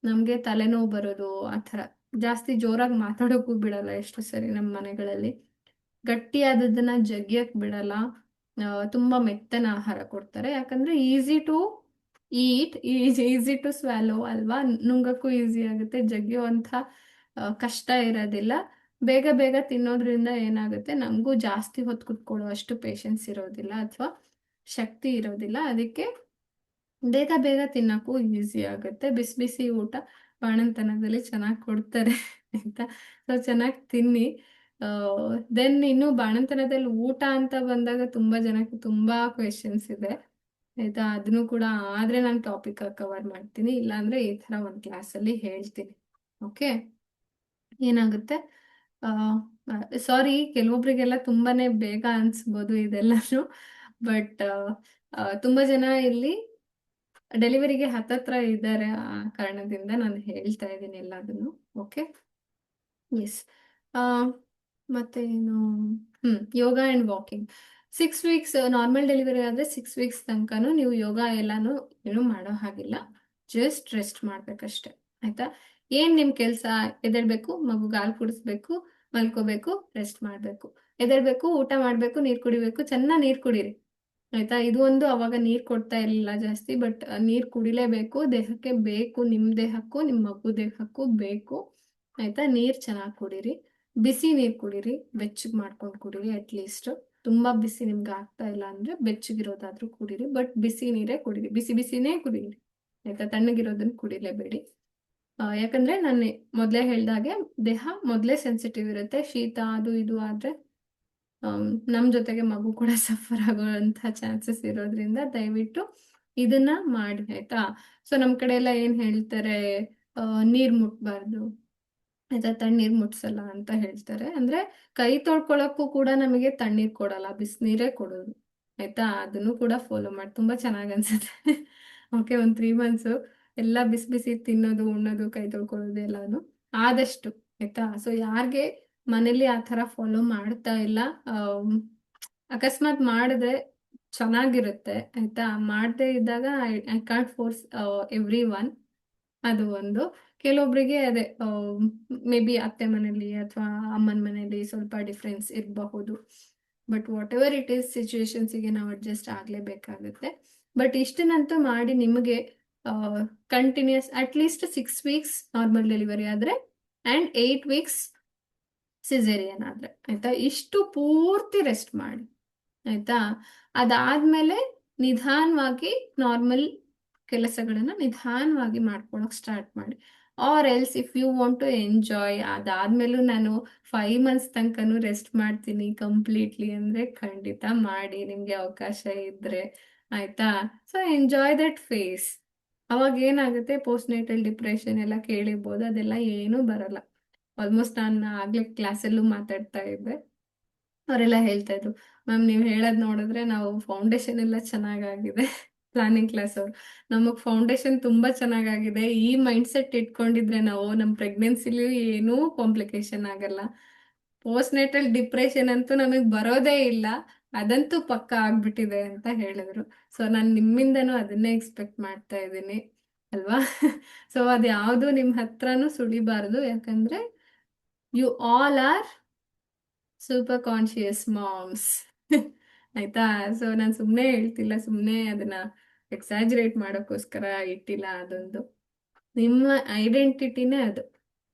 ನಮ್ಗೆ ತಲೆನೋವು ಬರೋದು ಆ ಥರ. ಜಾಸ್ತಿ ಜೋರಾಗಿ ಮಾತಾಡೋಕ್ಕೂ ಬಿಡಲ್ಲ ಎಷ್ಟು ಸರಿ ನಮ್ಮ ಮನೆಗಳಲ್ಲಿ. ಗಟ್ಟಿಯಾದದನ್ನ ಜಗಿಯಕ್ ಬಿಡಲ್ಲ. ತುಂಬಾ ಮೆತ್ತನ ಆಹಾರ ಕೊಡ್ತಾರೆ, ಯಾಕಂದ್ರೆ easy to eat, easy to swallow ಅಲ್ವಾ, ನುಂಗಕ್ಕೂ ಈಸಿ ಆಗುತ್ತೆ, ಜಗಿಯುವಂಥ ಕಷ್ಟ ಇರೋದಿಲ್ಲ. ಬೇಗ ಬೇಗ ತಿನ್ನೋದ್ರಿಂದ ಏನಾಗುತ್ತೆ, ನಮಗೂ ಜಾಸ್ತಿ ಹೊತ್ತು ಕುತ್ಕೊಳ್ಳೋ ಅಷ್ಟು ಪೇಷನ್ಸ್ ಇರೋದಿಲ್ಲ ಅಥವಾ ಶಕ್ತಿ ಇರೋದಿಲ್ಲ. ಅದಕ್ಕೆ ಬೇಗ ಬೇಗ ತಿನ್ನಕ್ಕೂ ಈಸಿ ಆಗುತ್ತೆ. ಬಿಸಿ ಬಿಸಿ ಊಟ ಬಾಣಂತನದಲ್ಲಿ ಚೆನ್ನಾಗಿ ಕೊಡ್ತಾರೆ ಆಯ್ತಾ. ಸೊ ಚೆನ್ನಾಗಿ ತಿನ್ನಿ. ದೆನ್ ಇನ್ನು ಬಾಣಂತನದಲ್ಲಿ ಊಟ ಅಂತ ಬಂದಾಗ ತುಂಬಾ ಜನಕ್ಕೆ ತುಂಬಾ ಕ್ವೆಶನ್ಸ್ ಇದೆ ಆಯ್ತಾ. ಅದನ್ನು ಕೂಡ ಆದ್ರೆ ನಾನು ಟಾಪಿಕ್ ಕವರ್ ಮಾಡ್ತೀನಿ, ಇಲ್ಲಾಂದ್ರೆ ಈ ತರ ಒಂದು ಕ್ಲಾಸಲ್ಲಿ ಹೇಳ್ತೀನಿ. ಓಕೆ, ಏನಾಗುತ್ತೆ, ಸಾರಿ ಕೆಲವೊಬ್ರಿಗೆಲ್ಲ ತುಂಬಾನೇ ಬೇಗ ಅನ್ಸ್ಬೋದು ಇದೆಲ್ಲನೂ, ಬಟ್ ತುಂಬಾ ಜನ ಇಲ್ಲಿ ಡೆಲಿವರಿಗೆ ಹತ್ತತ್ರ ಇದ್ದಾರೆ, ಆ ಕಾರಣದಿಂದ ನಾನು ಹೇಳ್ತಾ ಇದ್ದೀನಿ ಎಲ್ಲದನ್ನು. Okay, yes. ಮತ್ತೆ ಏನು, yoga and walking 6 weeks normal delivery ಆದ್ರೆ 6 ವೀಕ್ಸ್ ತನಕನೂ ನೀವು ಯೋಗ ಎಲ್ಲಾನು ಏನು ಮಾಡೋ ಹಾಗಿಲ್ಲ, ಜಸ್ಟ್ ರೆಸ್ಟ್ ಮಾಡ್ಬೇಕಷ್ಟೆ ಆಯ್ತಾ. ಏನ್ ನಿಮ್ ಕೆಲ್ಸ, ಎದ್ದೇಳ್ಬೇಕು, ಮಗು ಹಾಲು ಕುಡಿಸ್ಬೇಕು, ಮಲ್ಕೋಬೇಕು, ರೆಸ್ಟ್ ಮಾಡ್ಬೇಕು, ಎದ್ದೇಳ್ಬೇಕು, ಊಟ ಮಾಡ್ಬೇಕು, ನೀರ್ ಕುಡಿಬೇಕು, ಚೆನ್ನಾಗಿ ನೀರ್ ಕುಡೀರಿ ಆಯ್ತಾ. ಇದು ಒಂದು, ಅವಾಗ ನೀರ್ ಕೊಡ್ತಾ ಇರಲಿಲ್ಲ ಜಾಸ್ತಿ, ಬಟ್ ನೀರ್ ಕುಡಿಲೇಬೇಕು, ದೇಹಕ್ಕೆ ಬೇಕು, ನಿಮ್ ದೇಹಕ್ಕೂ ನಿಮ್ ಮಗು ದೇಹಕ್ಕೂ ಬೇಕು ಆಯ್ತಾ. ನೀರ್ ಚೆನ್ನಾಗಿ ಕುಡೀರಿ, ಬಿಸಿ ನೀರ್ ಕುಡೀರಿ, ಬೆಚ್ಚಗ್ ಮಾಡ್ಕೊಂಡು ಕುಡೀರಿ. ಅಟ್ಲೀಸ್ಟ್ ತುಂಬಾ ಬಿಸಿ ನಿಮ್ಗೆ ಆಗ್ತಾ ಇಲ್ಲ ಅಂದ್ರೆ ಬೆಚ್ಚಗಿರೋದಾದ್ರೂ ಕುಡೀರಿ, ಬಟ್ ಬಿಸಿ ನೀರೇ ಕುಡೀರಿ, ಬಿಸಿ ಬಿಸಿನೇ ಕುಡೀರಿ ಆಯ್ತಾ. ತಣ್ಣಗಿರೋದನ್ನ ಕುಡಿಲೇಬೇಡಿ. ಯಾಕಂದ್ರೆ ನಾನು ಮೊದಲೇ ಹೇಳ್ದಾಗೆ ದೇಹ ಮೊದಲೇ ಸೆನ್ಸಿಟಿವ್ ಇರುತ್ತೆ. ಶೀತ ಅದು ಇದು ಆದ್ರೆ ನಮ್ ಜೊತೆಗೆ ಮಗು ಕೂಡ ಸಫರ್ ಆಗೋಂಥ ಚಾನ್ಸಸ್ ಇರೋದ್ರಿಂದ ದಯವಿಟ್ಟು ಇದನ್ನ ಮಾಡಿ ಆಯ್ತಾ. ಸೊ ನಮ್ ಕಡೆ ಎಲ್ಲ ಏನ್ ಹೇಳ್ತಾರೆ, ನೀರ್ ಮುಟ್ಬಾರ್ದು ಆಯ್ತಾ, ತಣ್ಣೀರ್ ಮುಟ್ಸಲ್ಲ ಅಂತ ಹೇಳ್ತಾರೆ. ಅಂದ್ರೆ ಕೈ ತೊಳ್ಕೊಳಕ್ಕೂ ಕೂಡ ನಮಗೆ ತಣ್ಣೀರ್ ಕೊಡಲ್ಲ, ಬಿಸಿನೀರೇ ಕೊಡೋದು ಆಯ್ತಾ. ಅದನ್ನು ಕೂಡ ಫಾಲೋ ಮಾಡಿ, ತುಂಬಾ ಚೆನ್ನಾಗಿ ಅನ್ಸುತ್ತೆ. ಓಕೆ, ಒಂದ್ 3 ಮಂತ್ಸ್ ಎಲ್ಲ ಬಿಸಿ ಬಿಸಿ ತಿನ್ನೋದು, ಉಣ್ಣೋದು, ಕೈ ತೊಳ್ಕೊಳ್ಳೋದು ಎಲ್ಲಾನು ಆದಷ್ಟು ಆಯ್ತಾ. ಸೊ ಯಾರಿಗೆ ಮನೇಲಿ ಆ ಥರ ಫಾಲೋ ಮಾಡ್ತಾ ಇಲ್ಲ, ಅಕಸ್ಮಾತ್ ಮಾಡಿದ್ರೆ ಚೆನ್ನಾಗಿರುತ್ತೆ ಆಯ್ತಾ. ಮಾಡದೇ ಇದ್ದಾಗ I can't force every one. ಅದು ಒಂದು. ಕೆಲವೊಬ್ರಿಗೆ ಅದೇ ಮೇ ಬಿ ಅತ್ತೆ ಮನೇಲಿ ಅಥವಾ ಅಮ್ಮನ ಮನೇಲಿ ಸ್ವಲ್ಪ ಡಿಫ್ರೆನ್ಸ್ ಇರಬಹುದು, but whatever it is ಸಿಚುವೇಶನ್ಸಿಗೆ ನಾವು ಅಡ್ಜಸ್ಟ್ ಆಗಲೇಬೇಕಾಗುತ್ತೆ. ಬಟ್ ಇಷ್ಟನ್ನಂತೂ ಮಾಡಿ ನಿಮಗೆ continuous at least 6 weeks normal delivery ಆದ್ರೆ ಅಂಡ್ 8 ವೀಕ್ಸ್ ಸಿಸೇರಿಯನ್ ಆದ್ರೆ ಆಯ್ತಾ, ಇಷ್ಟು ಪೂರ್ತಿ ರೆಸ್ಟ್ ಮಾಡಿ ಆಯ್ತಾ. ಅದಾದ್ಮೇಲೆ ನಿಧಾನವಾಗಿ ನಾರ್ಮಲ್ ಕೆಲಸಗಳನ್ನ ನಿಧಾನವಾಗಿ ಮಾಡ್ಕೊಳಕ್ ಸ್ಟಾರ್ಟ್ ಮಾಡಿ. Or else if you want to enjoy, ಅದಾದ್ಮೇಲೂ ನಾನು 5 ಮಂತ್ಸ್ ತನಕನೂ ರೆಸ್ಟ್ ಮಾಡ್ತೀನಿ ಕಂಪ್ಲೀಟ್ಲಿ ಅಂದ್ರೆ ಖಂಡಿತ ಮಾಡಿ, ನಿಮ್ಗೆ ಅವಕಾಶ ಇದ್ರೆ ಆಯ್ತಾ. So enjoy that face. ಅವಾಗ ಏನಾಗುತ್ತೆ, ಪೋಸ್ಟ್ ನೇಟಲ್ ಡಿಪ್ರೆಷನ್ ಎಲ್ಲ ಕೇಳಿರ್ಬೋದು, ಅದೆಲ್ಲ ಏನೂ ಬರಲ್ಲ. ಆಲ್ಮೋಸ್ಟ್ ನಾನು ಆಗ್ಲೇ ಕ್ಲಾಸಲ್ಲೂ ಮಾತಾಡ್ತಾ ಇದ್ದೆ, ಅವರೆಲ್ಲ ಹೇಳ್ತಾ ಇದ್ರು, ಮ್ಯಾಮ್ ನೀವು ಹೇಳೋದ್ ನೋಡಿದ್ರೆ ನಾವು ಫೌಂಡೇಶನ್ ಎಲ್ಲ ಚೆನ್ನಾಗಾಗಿದೆ. ಪ್ಲಾನಿಂಗ್ ಕ್ಲಾಸ್ ಅವ್ರು, ನಮಗ್ ಫೌಂಡೇಶನ್ ತುಂಬಾ ಚೆನ್ನಾಗಾಗಿದೆ, ಈ ಮೈಂಡ್ ಸೆಟ್ ಇಟ್ಕೊಂಡಿದ್ರೆ ನಾವು ನಮ್ಮ ಪ್ರೆಗ್ನೆನ್ಸಿಲಿ ಏನೂ ಕಾಂಪ್ಲಿಕೇಶನ್ ಆಗಲ್ಲ, ಪೋಸ್ಟ್ ನೇಟಲ್ ಡಿಪ್ರೆಷನ್ ಅಂತೂ ನಮಗ್ ಬರೋದೇ ಇಲ್ಲ, ಅದಂತೂ ಪಕ್ಕ ಆಗ್ಬಿಟ್ಟಿದೆ ಅಂತ ಹೇಳಿದ್ರು. ಸೊ ನಾನು ನಿಮ್ಮಿಂದನೂ ಅದನ್ನೇ ಎಕ್ಸ್ಪೆಕ್ಟ್ ಮಾಡ್ತಾ ಇದ್ದೀನಿ ಅಲ್ವಾ. ಸೊ ಅದು ಯಾವುದು ನಿಮ್ಮ ಹತ್ರನೂ ಸುಳಿಬಾರ್ದು, ಯಾಕಂದ್ರೆ you all are super conscious moms ಆಯ್ತಾ. ಸೊ ನಾನು ಸುಮ್ಮನೆ ಹೇಳ್ತಿಲ್ಲ, ಸುಮ್ಮನೆ ಅದನ್ನ ಎಕ್ಸಾಜರೇಟ್ ಮಾಡೋಕ್ಕೋಸ್ಕರ ಇಟ್ಟಿಲ್ಲ. ಅದೊಂದು ನಿಮ್ಮ ಐಡೆಂಟಿಟಿನೇ ಅದು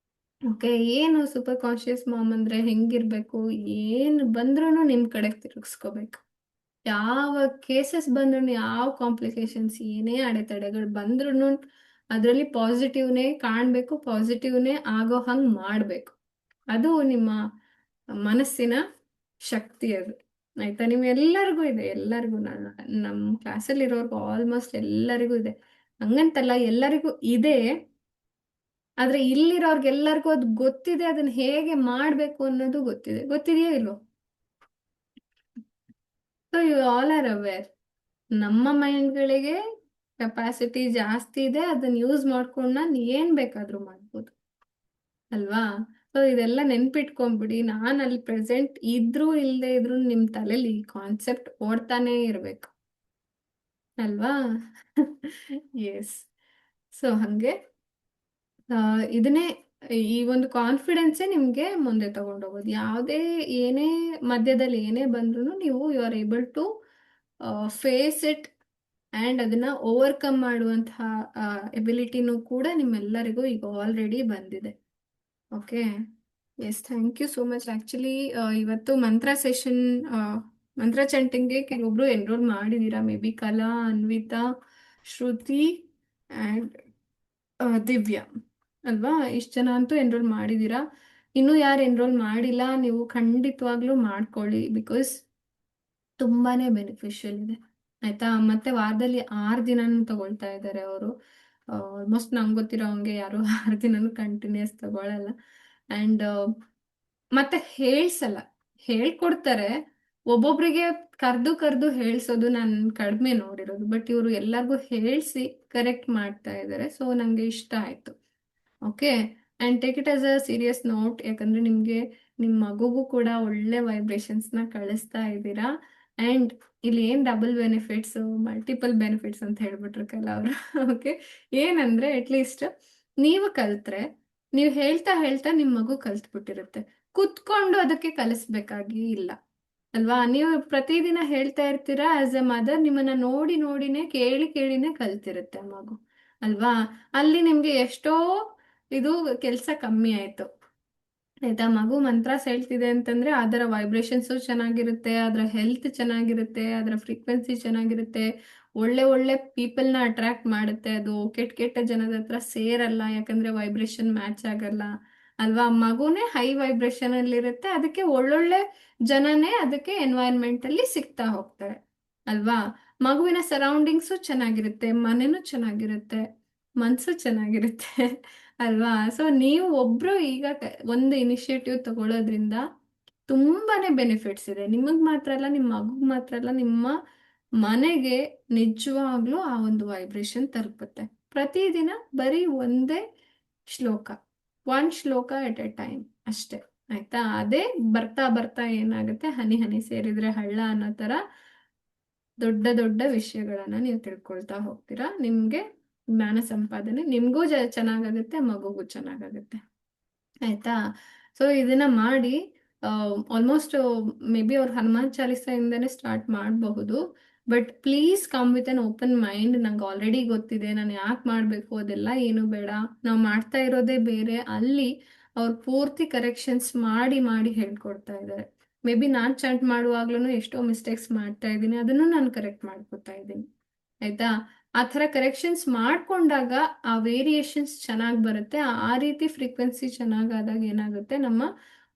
ಓಕೆ, ಏನು ಸೂಪರ್ ಕಾನ್ಶಿಯಸ್ ಮಾಮ್ ಅಂದ್ರೆ ಹೆಂಗಿರ್ಬೇಕು, ಏನು ಬಂದ್ರೂ ನಿಮ್ಮ ಕಡೆಗೆ ತಿರುಗಿಸ್ಕೋಬೇಕು. ಯಾವ ಕೇಸಸ್ ಬಂದ್ರೂ, ಯಾವ ಕಾಂಪ್ಲಿಕೇಶನ್ಸ್, ಏನೇ ಅಡೆತಡೆಗಳು ಬಂದ್ರೂ ಅದರಲ್ಲಿ ಪಾಸಿಟಿವ್ನೇ ಕಾಣಬೇಕು, ಪಾಸಿಟಿವ್ನೇ ಆಗೋ ಹಂಗೆ ಮಾಡಬೇಕು. ಅದು ನಿಮ್ಮ ಮನಸ್ಸಿನ ಶಕ್ತಿ ಅದು. ಆಯ್ತಾ? ನಿಮ್ಗೆಲ್ಲರಿಗೂ ಇದೆ, ಎಲ್ಲರಿಗೂ. ನಮ್ಮ ಕ್ಲಾಸಲ್ಲಿ ಇರೋರ್ಗು ಆಲ್ಮೋಸ್ಟ್ ಎಲ್ಲರಿಗೂ ಇದೆ. ಹಂಗಂತಲ್ಲ, ಎಲ್ಲರಿಗೂ ಇದೆ. ಆದ್ರೆ ಇಲ್ಲಿರೋರ್ಗೆಲ್ಲರಿಗೂ ಅದು ಗೊತ್ತಿದೆ, ಅದನ್ನ ಹೇಗೆ ಮಾಡಬೇಕು ಅನ್ನೋದು ಗೊತ್ತಿದೆ. ಗೊತ್ತಿದೆಯೋ ಇಲ್ವೋ? So you all are aware. ನಮ್ಮ ಮೈಂಡ್ಗಳಿಗೆ ಕೆಪಾಸಿಟಿ ಜಾಸ್ತಿ ಇದೆ, ಅದನ್ನ ಯೂಸ್ ಮಾಡ್ಕೊಂಡು ನಾನು ಏನ್ ಬೇಕಾದ್ರೂ ಮಾಡ್ಬೋದು ಅಲ್ವಾ? ಸೊ ಇದೆಲ್ಲ ನೆನ್ಪಿಟ್ಕೊಂಡ್ಬಿಡಿ. ನಾನು ಅಲ್ಲಿ ಪ್ರೆಸೆಂಟ್ ಇದ್ರೂ ಇಲ್ಲದೆ ಇದ್ರೂ ನಿಮ್ಮ ತಲೆಯಲ್ಲಿ ಈ ಕಾನ್ಸೆಪ್ಟ್ ಓಡ್ತಾನೆ ಇರಬೇಕು ಅಲ್ವಾ? ಎಸ್. ಸೊ ಹಂಗೆ ಇದನ್ನೇ, ಈ ಒಂದು ಕಾನ್ಫಿಡೆನ್ಸೇ ನಿಮಗೆ ಮುಂದೆ ತಗೊಂಡೋಗೋದು. ಯಾವುದೇ ಏನೇ ಮಧ್ಯದಲ್ಲಿ ಏನೇ ಬಂದ್ರೂ ನೀವು you are able to face it and ಅದನ್ನ ಓವರ್ಕಮ್ ಮಾಡುವಂತಹ ಎಬಿಲಿಟಿನೂ ಕೂಡ ನಿಮ್ಮೆಲ್ಲರಿಗೂ ಈಗ ಆಲ್ರೆಡಿ ಬಂದಿದೆ. Okay, yes, thank you so much. Actually ಇವತ್ತು ಮಂತ್ರ ಸೆಷನ್, ಮಂತ್ರ ಚಂಟಿಂಗ್ಗೆ ಕೆಲವೊಬ್ರು ಎನ್ರೋಲ್ ಮಾಡಿದ್ದೀರಾ. ಮೇ ಬಿ ಕಲಾ, ಅನ್ವಿತಾ, ಶ್ರುತಿ ಆ್ಯಂಡ್ ದಿವ್ಯಾ ಅಲ್ವಾ? ಇಷ್ಟು ಜನ ಅಂತೂ ಎನ್ರೋಲ್ ಮಾಡಿದ್ದೀರಾ. ಇನ್ನೂ ಯಾರು ಎನ್ರೋಲ್ ಮಾಡಿಲ್ಲ, ನೀವು ಖಂಡಿತವಾಗ್ಲೂ ಮಾಡ್ಕೊಳ್ಳಿ. ಬಿಕಾಸ್ ತುಂಬಾನೇ ಬೆನಿಫಿಷಿಯಲ್ ಇದೆ. ಆಯ್ತಾ? ಮತ್ತೆ ವಾರದಲ್ಲಿ 6 ದಿನನೂ ತಗೊಳ್ತಾ ಇದ್ದಾರೆ ಅವರು. ಆಲ್ಮೋಸ್ಟ್ ನಂಗೆ ಗೊತ್ತಿರೋ ಹಂಗೆ ಯಾರು 6 ದಿನನೂ ಕಂಟಿನ್ಯೂಸ್ ತಗೊಳಲ್ಲ. ಆ್ಯಂಡ್ ಮತ್ತೆ ಹೇಳ್ಸಲ್ಲ, ಹೇಳ್ಕೊಡ್ತಾರೆ. ಒಬ್ಬೊಬ್ರಿಗೆ ಕರ್ದು ಹೇಳ್ಸೋದು ನಾನು ಕಡಿಮೆ ನೋಡಿರೋದು. ಬಟ್ ಇವರು ಎಲ್ಲರಿಗೂ ಹೇಳ್ಸಿ ಕರೆಕ್ಟ್ ಮಾಡ್ತಾ ಇದ್ದಾರೆ. ಸೊ ನಂಗೆ ಇಷ್ಟ ಆಯ್ತು. Okay, and take it as a serious note. ಯಾಕಂದ್ರೆ ನಿಮಗೆ ನಿಮ್ಮ ಮಗುಗೂ ಕೂಡ ಒಳ್ಳೆ ವೈಬ್ರೇಷನ್ಸ್ನ ಕಳಿಸ್ತಾ ಇದ್ದೀರಾ. ಆ್ಯಂಡ್ ಇಲ್ಲಿ ಏನು ಡಬಲ್ ಬೆನಿಫಿಟ್ಸ್, ಮಲ್ಟಿಪಲ್ ಬೆನಿಫಿಟ್ಸ್ ಅಂತ ಹೇಳ್ಬಿಟ್ರು ಕೆಲವರು. ಓಕೆ, ಏನಂದ್ರೆ ಅಟ್ಲೀಸ್ಟ್ ನೀವು ಕಲ್ತ್ರೆ, ನೀವು ಹೇಳ್ತಾ ಹೇಳ್ತಾ ನಿಮ್ಮ ಮಗು ಕಲ್ತ್ಬಿಟ್ಟಿರುತ್ತೆ. ಕುತ್ಕೊಂಡು ಅದಕ್ಕೆ ಕಲಿಸ್ಬೇಕಾಗಿ ಇಲ್ಲ ಅಲ್ವಾ? ನೀವು ಪ್ರತಿದಿನ ಹೇಳ್ತಾ ಇರ್ತೀರಾ. ಆಸ್ ಎ ಮದರ್ ನಿಮ್ಮನ್ನ ನೋಡಿ ನೋಡಿನೇ, ಕೇಳಿ ಕೇಳಿನೇ ಕಲ್ತಿರುತ್ತೆ ಮಗು ಅಲ್ವಾ? ಅಲ್ಲಿ ನಿಮ್ಗೆ ಎಷ್ಟೋ ಇದು ಕೆಲಸ ಕಮ್ಮಿ ಆಯ್ತು. ಆಯ್ತಾ? ಮಗು ಮಂತ್ರಾಸ್ ಹೇಳ್ತಿದೆ ಅಂತಂದ್ರೆ ಅದರ ವೈಬ್ರೇಷನ್ಸು ಚೆನ್ನಾಗಿರುತ್ತೆ, ಅದರ ಹೆಲ್ತ್ ಚೆನ್ನಾಗಿರುತ್ತೆ, ಅದರ ಫ್ರೀಕ್ವೆನ್ಸಿ ಚೆನ್ನಾಗಿರುತ್ತೆ, ಒಳ್ಳೆ ಒಳ್ಳೆ ಪೀಪಲ್ನ ಅಟ್ರಾಕ್ಟ್ ಮಾಡುತ್ತೆ. ಅದು ಕೆಟ್ಟ ಜನದ ಹತ್ರ ಸೇರಲ್ಲ, ಯಾಕಂದ್ರೆ ವೈಬ್ರೇಷನ್ ಮ್ಯಾಚ್ ಆಗಲ್ಲ ಅಲ್ವಾ? ಮಗುನೇ ಹೈ ವೈಬ್ರೇಷನ್ ಅಲ್ಲಿ ಇರುತ್ತೆ, ಅದಕ್ಕೆ ಒಳ್ಳೊಳ್ಳೆ ಜನನೇ ಅದಕ್ಕೆ ಎನ್ವೈರನ್ಮೆಂಟ್ ಅಲ್ಲಿ ಸಿಗ್ತಾ ಹೋಗ್ತಾರೆ ಅಲ್ವಾ? ಮಗುವಿನ ಸರೌಂಡಿಂಗ್ಸು ಚೆನ್ನಾಗಿರುತ್ತೆ, ಮನೆನೂ ಚೆನ್ನಾಗಿರುತ್ತೆ, ಮನ್ಸು ಚೆನ್ನಾಗಿರುತ್ತೆ ಅಲ್ವಾ? ಸೊ ನೀವು ಒಬ್ರು ಈಗ ಒಂದು ಇನಿಷಿಯೇಟಿವ್ ತಗೊಳ್ಳೋದ್ರಿಂದ ತುಂಬಾನೇ ಬೆನಿಫಿಟ್ಸ್ ಇದೆ. ನಿಮಗ್ ಮಾತ್ರ ಅಲ್ಲ, ನಿಮ್ಮ ಮಗುಗ್ ಮಾತ್ರ ಅಲ್ಲ, ನಿಮ್ಮ ಮನೆಗೆ ನಿಜವಾಗ್ಲೂ ಆ ಒಂದು ವೈಬ್ರೇಷನ್ ತಲುಪುತ್ತೆ. ಪ್ರತಿದಿನ ಬರೀ ಒಂದೇ ಶ್ಲೋಕ, 1 ಶ್ಲೋಕ ಎಟ್ ಎ ಟೈಮ್ ಅಷ್ಟೇ. ಆಯ್ತಾ? ಅದೇ ಬರ್ತಾ ಬರ್ತಾ ಏನಾಗುತ್ತೆ, ಹನಿ ಹನಿ ಸೇರಿದ್ರೆ ಹಳ್ಳ ಅನ್ನೋ ತರ ದೊಡ್ಡ ದೊಡ್ಡ ವಿಷಯಗಳನ್ನ ನೀವು ತಿಳ್ಕೊಳ್ತಾ ಹೋಗ್ತೀರಾ. ನಿಮ್ಗೆ ಜ್ಞಾನ ಸಂಪಾದನೆ ನಿಮ್ಗೂ ಚೆನ್ನಾಗಾಗುತ್ತೆ, ಮಗುಗೂ ಚೆನ್ನಾಗಾಗುತ್ತೆ. ಆಯ್ತಾ? ಸೊ ಇದನ್ನ ಮಾಡಿ. ಆಲ್ಮೋಸ್ಟ್ ಮೇ ಬಿ ಅವ್ರು ಹನುಮಾನ್ ಚಾಲಿಸಾಯಿಂದನೇ ಸ್ಟಾರ್ಟ್ ಮಾಡಬಹುದು. But please come with an open mind. ನಂಗೆ ಆಲ್ರೆಡಿ ಗೊತ್ತಿದೆ, ನಾನು ಯಾಕೆ ಮಾಡಬೇಕು ಅದೆಲ್ಲ ಏನು ಬೇಡ. ನಾವು ಮಾಡ್ತಾ ಇರೋದೇ ಬೇರೆ. ಅಲ್ಲಿ ಅವ್ರು ಪೂರ್ತಿ ಕರೆಕ್ಷನ್ಸ್ ಮಾಡಿ ಮಾಡಿ ಹೇಳ್ಕೊಡ್ತಾ ಇದ್ದಾರೆ. ಮೇ ಬಿ ನಾನು ಚಾಂಟ್ ಮಾಡುವಾಗ್ಲೂ ಎಷ್ಟೋ ಮಿಸ್ಟೇಕ್ಸ್ ಮಾಡ್ತಾ ಇದ್ದೀನಿ, ಅದನ್ನು ನಾನು ಕರೆಕ್ಟ್ ಮಾಡ್ಕೊತಾ ಇದ್ದೀನಿ. ಆಯ್ತಾ? ಆ ಥರ ಕರೆಕ್ಷನ್ಸ್ ಮಾಡ್ಕೊಂಡಾಗ ಆ ವೇರಿಯೇಷನ್ಸ್ ಚೆನ್ನಾಗಿ ಬರುತ್ತೆ. ಆ ರೀತಿ ಫ್ರೀಕ್ವೆನ್ಸಿ ಚೆನ್ನಾಗಾದಾಗ ಏನಾಗುತ್ತೆ, ನಮ್ಮ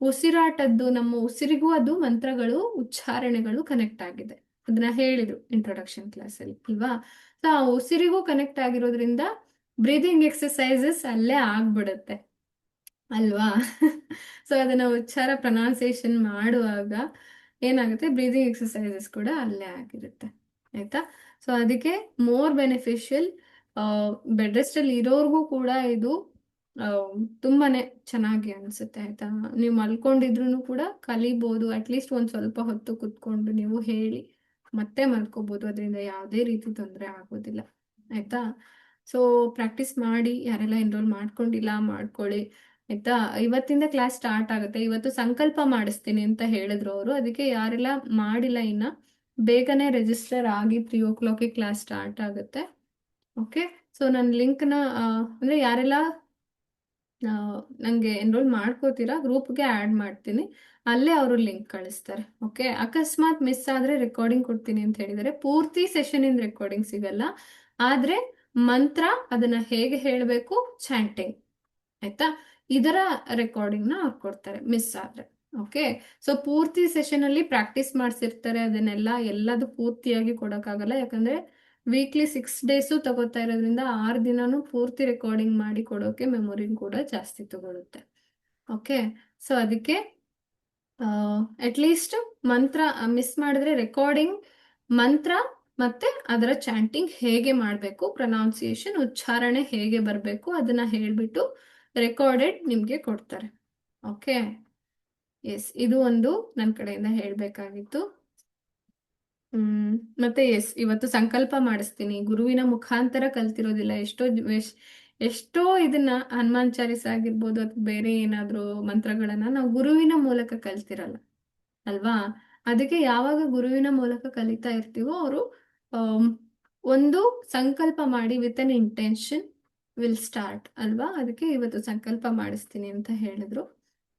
ಉಸಿರಾಟದ್ದು, ನಮ್ಮ ಉಸಿರಿಗೂ ಅದು ಮಂತ್ರಗಳು, ಉಚ್ಚಾರಣೆಗಳು ಕನೆಕ್ಟ್ ಆಗಿದೆ. ಅದನ್ನ ಹೇಳಿದ್ರು ಇಂಟ್ರೊಡಕ್ಷನ್ ಕ್ಲಾಸಲ್ಲಿ ಅಲ್ವಾ? ಸೊ ಆ ಉಸಿರಿಗೂ ಕನೆಕ್ಟ್ ಆಗಿರೋದ್ರಿಂದ ಬ್ರೀದಿಂಗ್ ಎಕ್ಸಸೈಸಸ್ ಅಲ್ಲೇ ಆಗ್ಬಿಡುತ್ತೆ ಅಲ್ವಾ? ಸೊ ಅದನ್ನ ಉಚ್ಚಾರ ಪ್ರೊನೌನ್ಸಿಯೇಷನ್ ಮಾಡುವಾಗ ಏನಾಗುತ್ತೆ, ಬ್ರೀದಿಂಗ್ ಎಕ್ಸಸೈಸಸ್ ಕೂಡ ಅಲ್ಲೇ ಆಗಿರುತ್ತೆ. ಆಯ್ತಾ? ಸೊ ಅದಕ್ಕೆ ಮೋರ್ ಬೆನಿಫಿಷಿಯಲ್. ಬೆಡ್ ರೆಸ್ಟ್ ಅಲ್ಲಿ ಇರೋರ್ಗೂ ಕೂಡ ಇದು ತುಂಬಾನೇ ಚೆನ್ನಾಗಿ ಅನ್ಸುತ್ತೆ. ಆಯ್ತಾ? ನೀವು ಮಲ್ಕೊಂಡಿದ್ರು ಕೂಡ ಕಲಿಬಹುದು. ಅಟ್ಲೀಸ್ಟ್ ಒಂದ್ ಸ್ವಲ್ಪ ಹೊತ್ತು ಕುತ್ಕೊಂಡು ನೀವು ಹೇಳಿ ಮತ್ತೆ ಮಲ್ಕೋಬಹುದು. ಅದರಿಂದ ಯಾವುದೇ ರೀತಿ ತೊಂದರೆ ಆಗೋದಿಲ್ಲ. ಆಯ್ತಾ? ಸೊ ಪ್ರಾಕ್ಟೀಸ್ ಮಾಡಿ. ಯಾರೆಲ್ಲ ಎನ್ರೋಲ್ ಮಾಡ್ಕೊಂಡಿಲ್ಲ ಮಾಡ್ಕೊಳ್ಳಿ. ಆಯ್ತಾ? ಇವತ್ತಿಂದ ಕ್ಲಾಸ್ ಸ್ಟಾರ್ಟ್ ಆಗುತ್ತೆ. ಇವತ್ತು ಸಂಕಲ್ಪ ಮಾಡಿಸ್ತೀನಿ ಅಂತ ಹೇಳಿದ್ರು ಅವರು. ಅದಕ್ಕೆ ಯಾರೆಲ್ಲ ಮಾಡಿಲ್ಲ ಇನ್ನ, ಬೇಗನೆ ರಿಜಿಸ್ಟರ್ ಆಗಿ 3 o'clock ಕ್ಲಾಸ್ ಸ್ಟಾರ್ಟ್ ಆಗುತ್ತೆ. ಓಕೆ, ಸೊ ನನ್ನ ಲಿಂಕ್ನ ಅಂದ್ರೆ ಯಾರೆಲ್ಲ ನನಗೆ ಎನ್ರೋಲ್ ಮಾಡ್ಕೋತೀರಾ, ಗ್ರೂಪ್ಗೆ ಆ್ಯಡ್ ಮಾಡ್ತೀನಿ, ಅಲ್ಲೇ ಅವರು ಲಿಂಕ್ ಕಳಿಸ್ತಾರೆ. ಓಕೆ, ಅಕಸ್ಮಾತ್ ಮಿಸ್ ಆದರೆ ರೆಕಾರ್ಡಿಂಗ್ ಕೊಡ್ತೀನಿ ಅಂತ ಹೇಳಿದರೆ ಪೂರ್ತಿ ಸೆಷನಿಂದ ರೆಕಾರ್ಡಿಂಗ್ ಸಿಗಲ್ಲ, ಆದರೆ ಮಂತ್ರ ಅದನ್ನು ಹೇಗೆ ಹೇಳಬೇಕು, ಚಾಂಟಿಂಗ್, ಆಯ್ತಾ, ಇದರ ರೆಕಾರ್ಡಿಂಗ್ನ ಅವ್ರು ಕೊಡ್ತಾರೆ ಮಿಸ್ ಆದರೆ. ಓಕೆ, ಸೊ ಪೂರ್ತಿ ಸೆಷನಲ್ಲಿ ಪ್ರಾಕ್ಟೀಸ್ ಮಾಡಿಸಿರ್ತಾರೆ, ಅದನ್ನೆಲ್ಲ ಎಲ್ಲದು ಪೂರ್ತಿಯಾಗಿ ಕೊಡೋಕ್ಕಾಗಲ್ಲ, ಯಾಕಂದರೆ ವೀಕ್ಲಿ 6 ಡೇಸು ತಗೋತಾ ಇರೋದ್ರಿಂದ 6 ದಿನನೂ ಪೂರ್ತಿ ರೆಕಾರ್ಡಿಂಗ್ ಮಾಡಿ ಕೊಡೋಕೆ ಮೆಮೊರಿ ಕೂಡ ಜಾಸ್ತಿ ತಗೊಳುತ್ತೆ. ಓಕೆ, ಸೊ ಅದಕ್ಕೆ ಅಟ್ಲೀಸ್ಟ್ ಮಂತ್ರ ಮಿಸ್ ಮಾಡಿದ್ರೆ ರೆಕಾರ್ಡಿಂಗ್, ಮಂತ್ರ ಮತ್ತೆ ಅದರ ಚಾಂಟಿಂಗ್ ಹೇಗೆ ಮಾಡಬೇಕು, ಪ್ರೊನೌನ್ಸಿಯೇಷನ್ ಉಚ್ಚಾರಣೆ ಹೇಗೆ ಬರಬೇಕು ಅದನ್ನ ಹೇಳಿಬಿಟ್ಟು ರೆಕಾರ್ಡೆಡ್ ನಿಮಗೆ ಕೊಡ್ತಾರೆ. ಓಕೆ, ಎಸ್, ಇದು ಒಂದು ನನ್ನ ಕಡೆಯಿಂದ ಹೇಳಬೇಕಾಗಿತ್ತು. ಮತ್ತೆ ಎಸ್, ಇವತ್ತು ಸಂಕಲ್ಪ ಮಾಡಿಸ್ತೀನಿ, ಗುರುವಿನ ಮುಖಾಂತರ ಕಲ್ತಿರೋದಿಲ್ಲ. ಎಷ್ಟೋ ಇದನ್ನ ಹನುಮಾನ್ ಚಾಲಿಸ ಆಗಿರ್ಬೋದು ಅಥವಾ ಬೇರೆ ಏನಾದರೂ ಮಂತ್ರಗಳನ್ನ ನಾವು ಗುರುವಿನ ಮೂಲಕ ಕಲ್ತಿರಲ್ಲ ಅಲ್ವಾ. ಅದಕ್ಕೆ ಯಾವಾಗ ಗುರುವಿನ ಮೂಲಕ ಕಲಿತಾ ಇರ್ತೀವೋ ಅವರು ಒಂದು ಸಂಕಲ್ಪ ಮಾಡಿ with an intention will start ಅಲ್ವಾ. ಅದಕ್ಕೆ ಇವತ್ತು ಸಂಕಲ್ಪ ಮಾಡಿಸ್ತೀನಿ ಅಂತ ಹೇಳಿದ್ರು,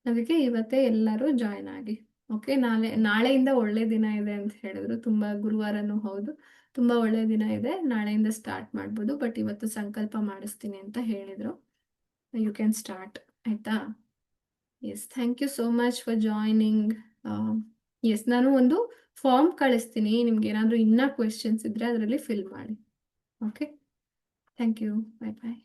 ಅದಕ್ಕೆ ಇವತ್ತೇ ಎಲ್ಲರೂ ಜಾಯ್ನ್ ಆಗಿ. ಓಕೆ, ನಾಳೆಯಿಂದ ಒಳ್ಳೆ ದಿನ ಇದೆ ಅಂತ ಹೇಳಿದ್ರು, ತುಂಬಾ ಗುರುವಾರನೂ ಹೌದು, ತುಂಬಾ ಒಳ್ಳೆ ದಿನ ಇದೆ, ನಾಳೆಯಿಂದ ಸ್ಟಾರ್ಟ್ ಮಾಡ್ಬೋದು, ಬಟ್ ಇವತ್ತು ಸಂಕಲ್ಪ ಮಾಡಿಸ್ತೀನಿ ಅಂತ ಹೇಳಿದ್ರು. ಯು ಕ್ಯಾನ್ ಸ್ಟಾರ್ಟ್, ಆಯ್ತಾ. Yes, thank you so much for joining. Yes, ನಾನು ಒಂದು ಫಾರ್ಮ್ ಕಳಿಸ್ತೀನಿ, ನಿಮ್ಗೆ ಏನಾದರೂ ಇನ್ನೂ ಕ್ವೆಶನ್ಸ್ ಇದ್ರೆ ಅದರಲ್ಲಿ ಫಿಲ್ ಮಾಡಿ. Okay, thank you, bye bye.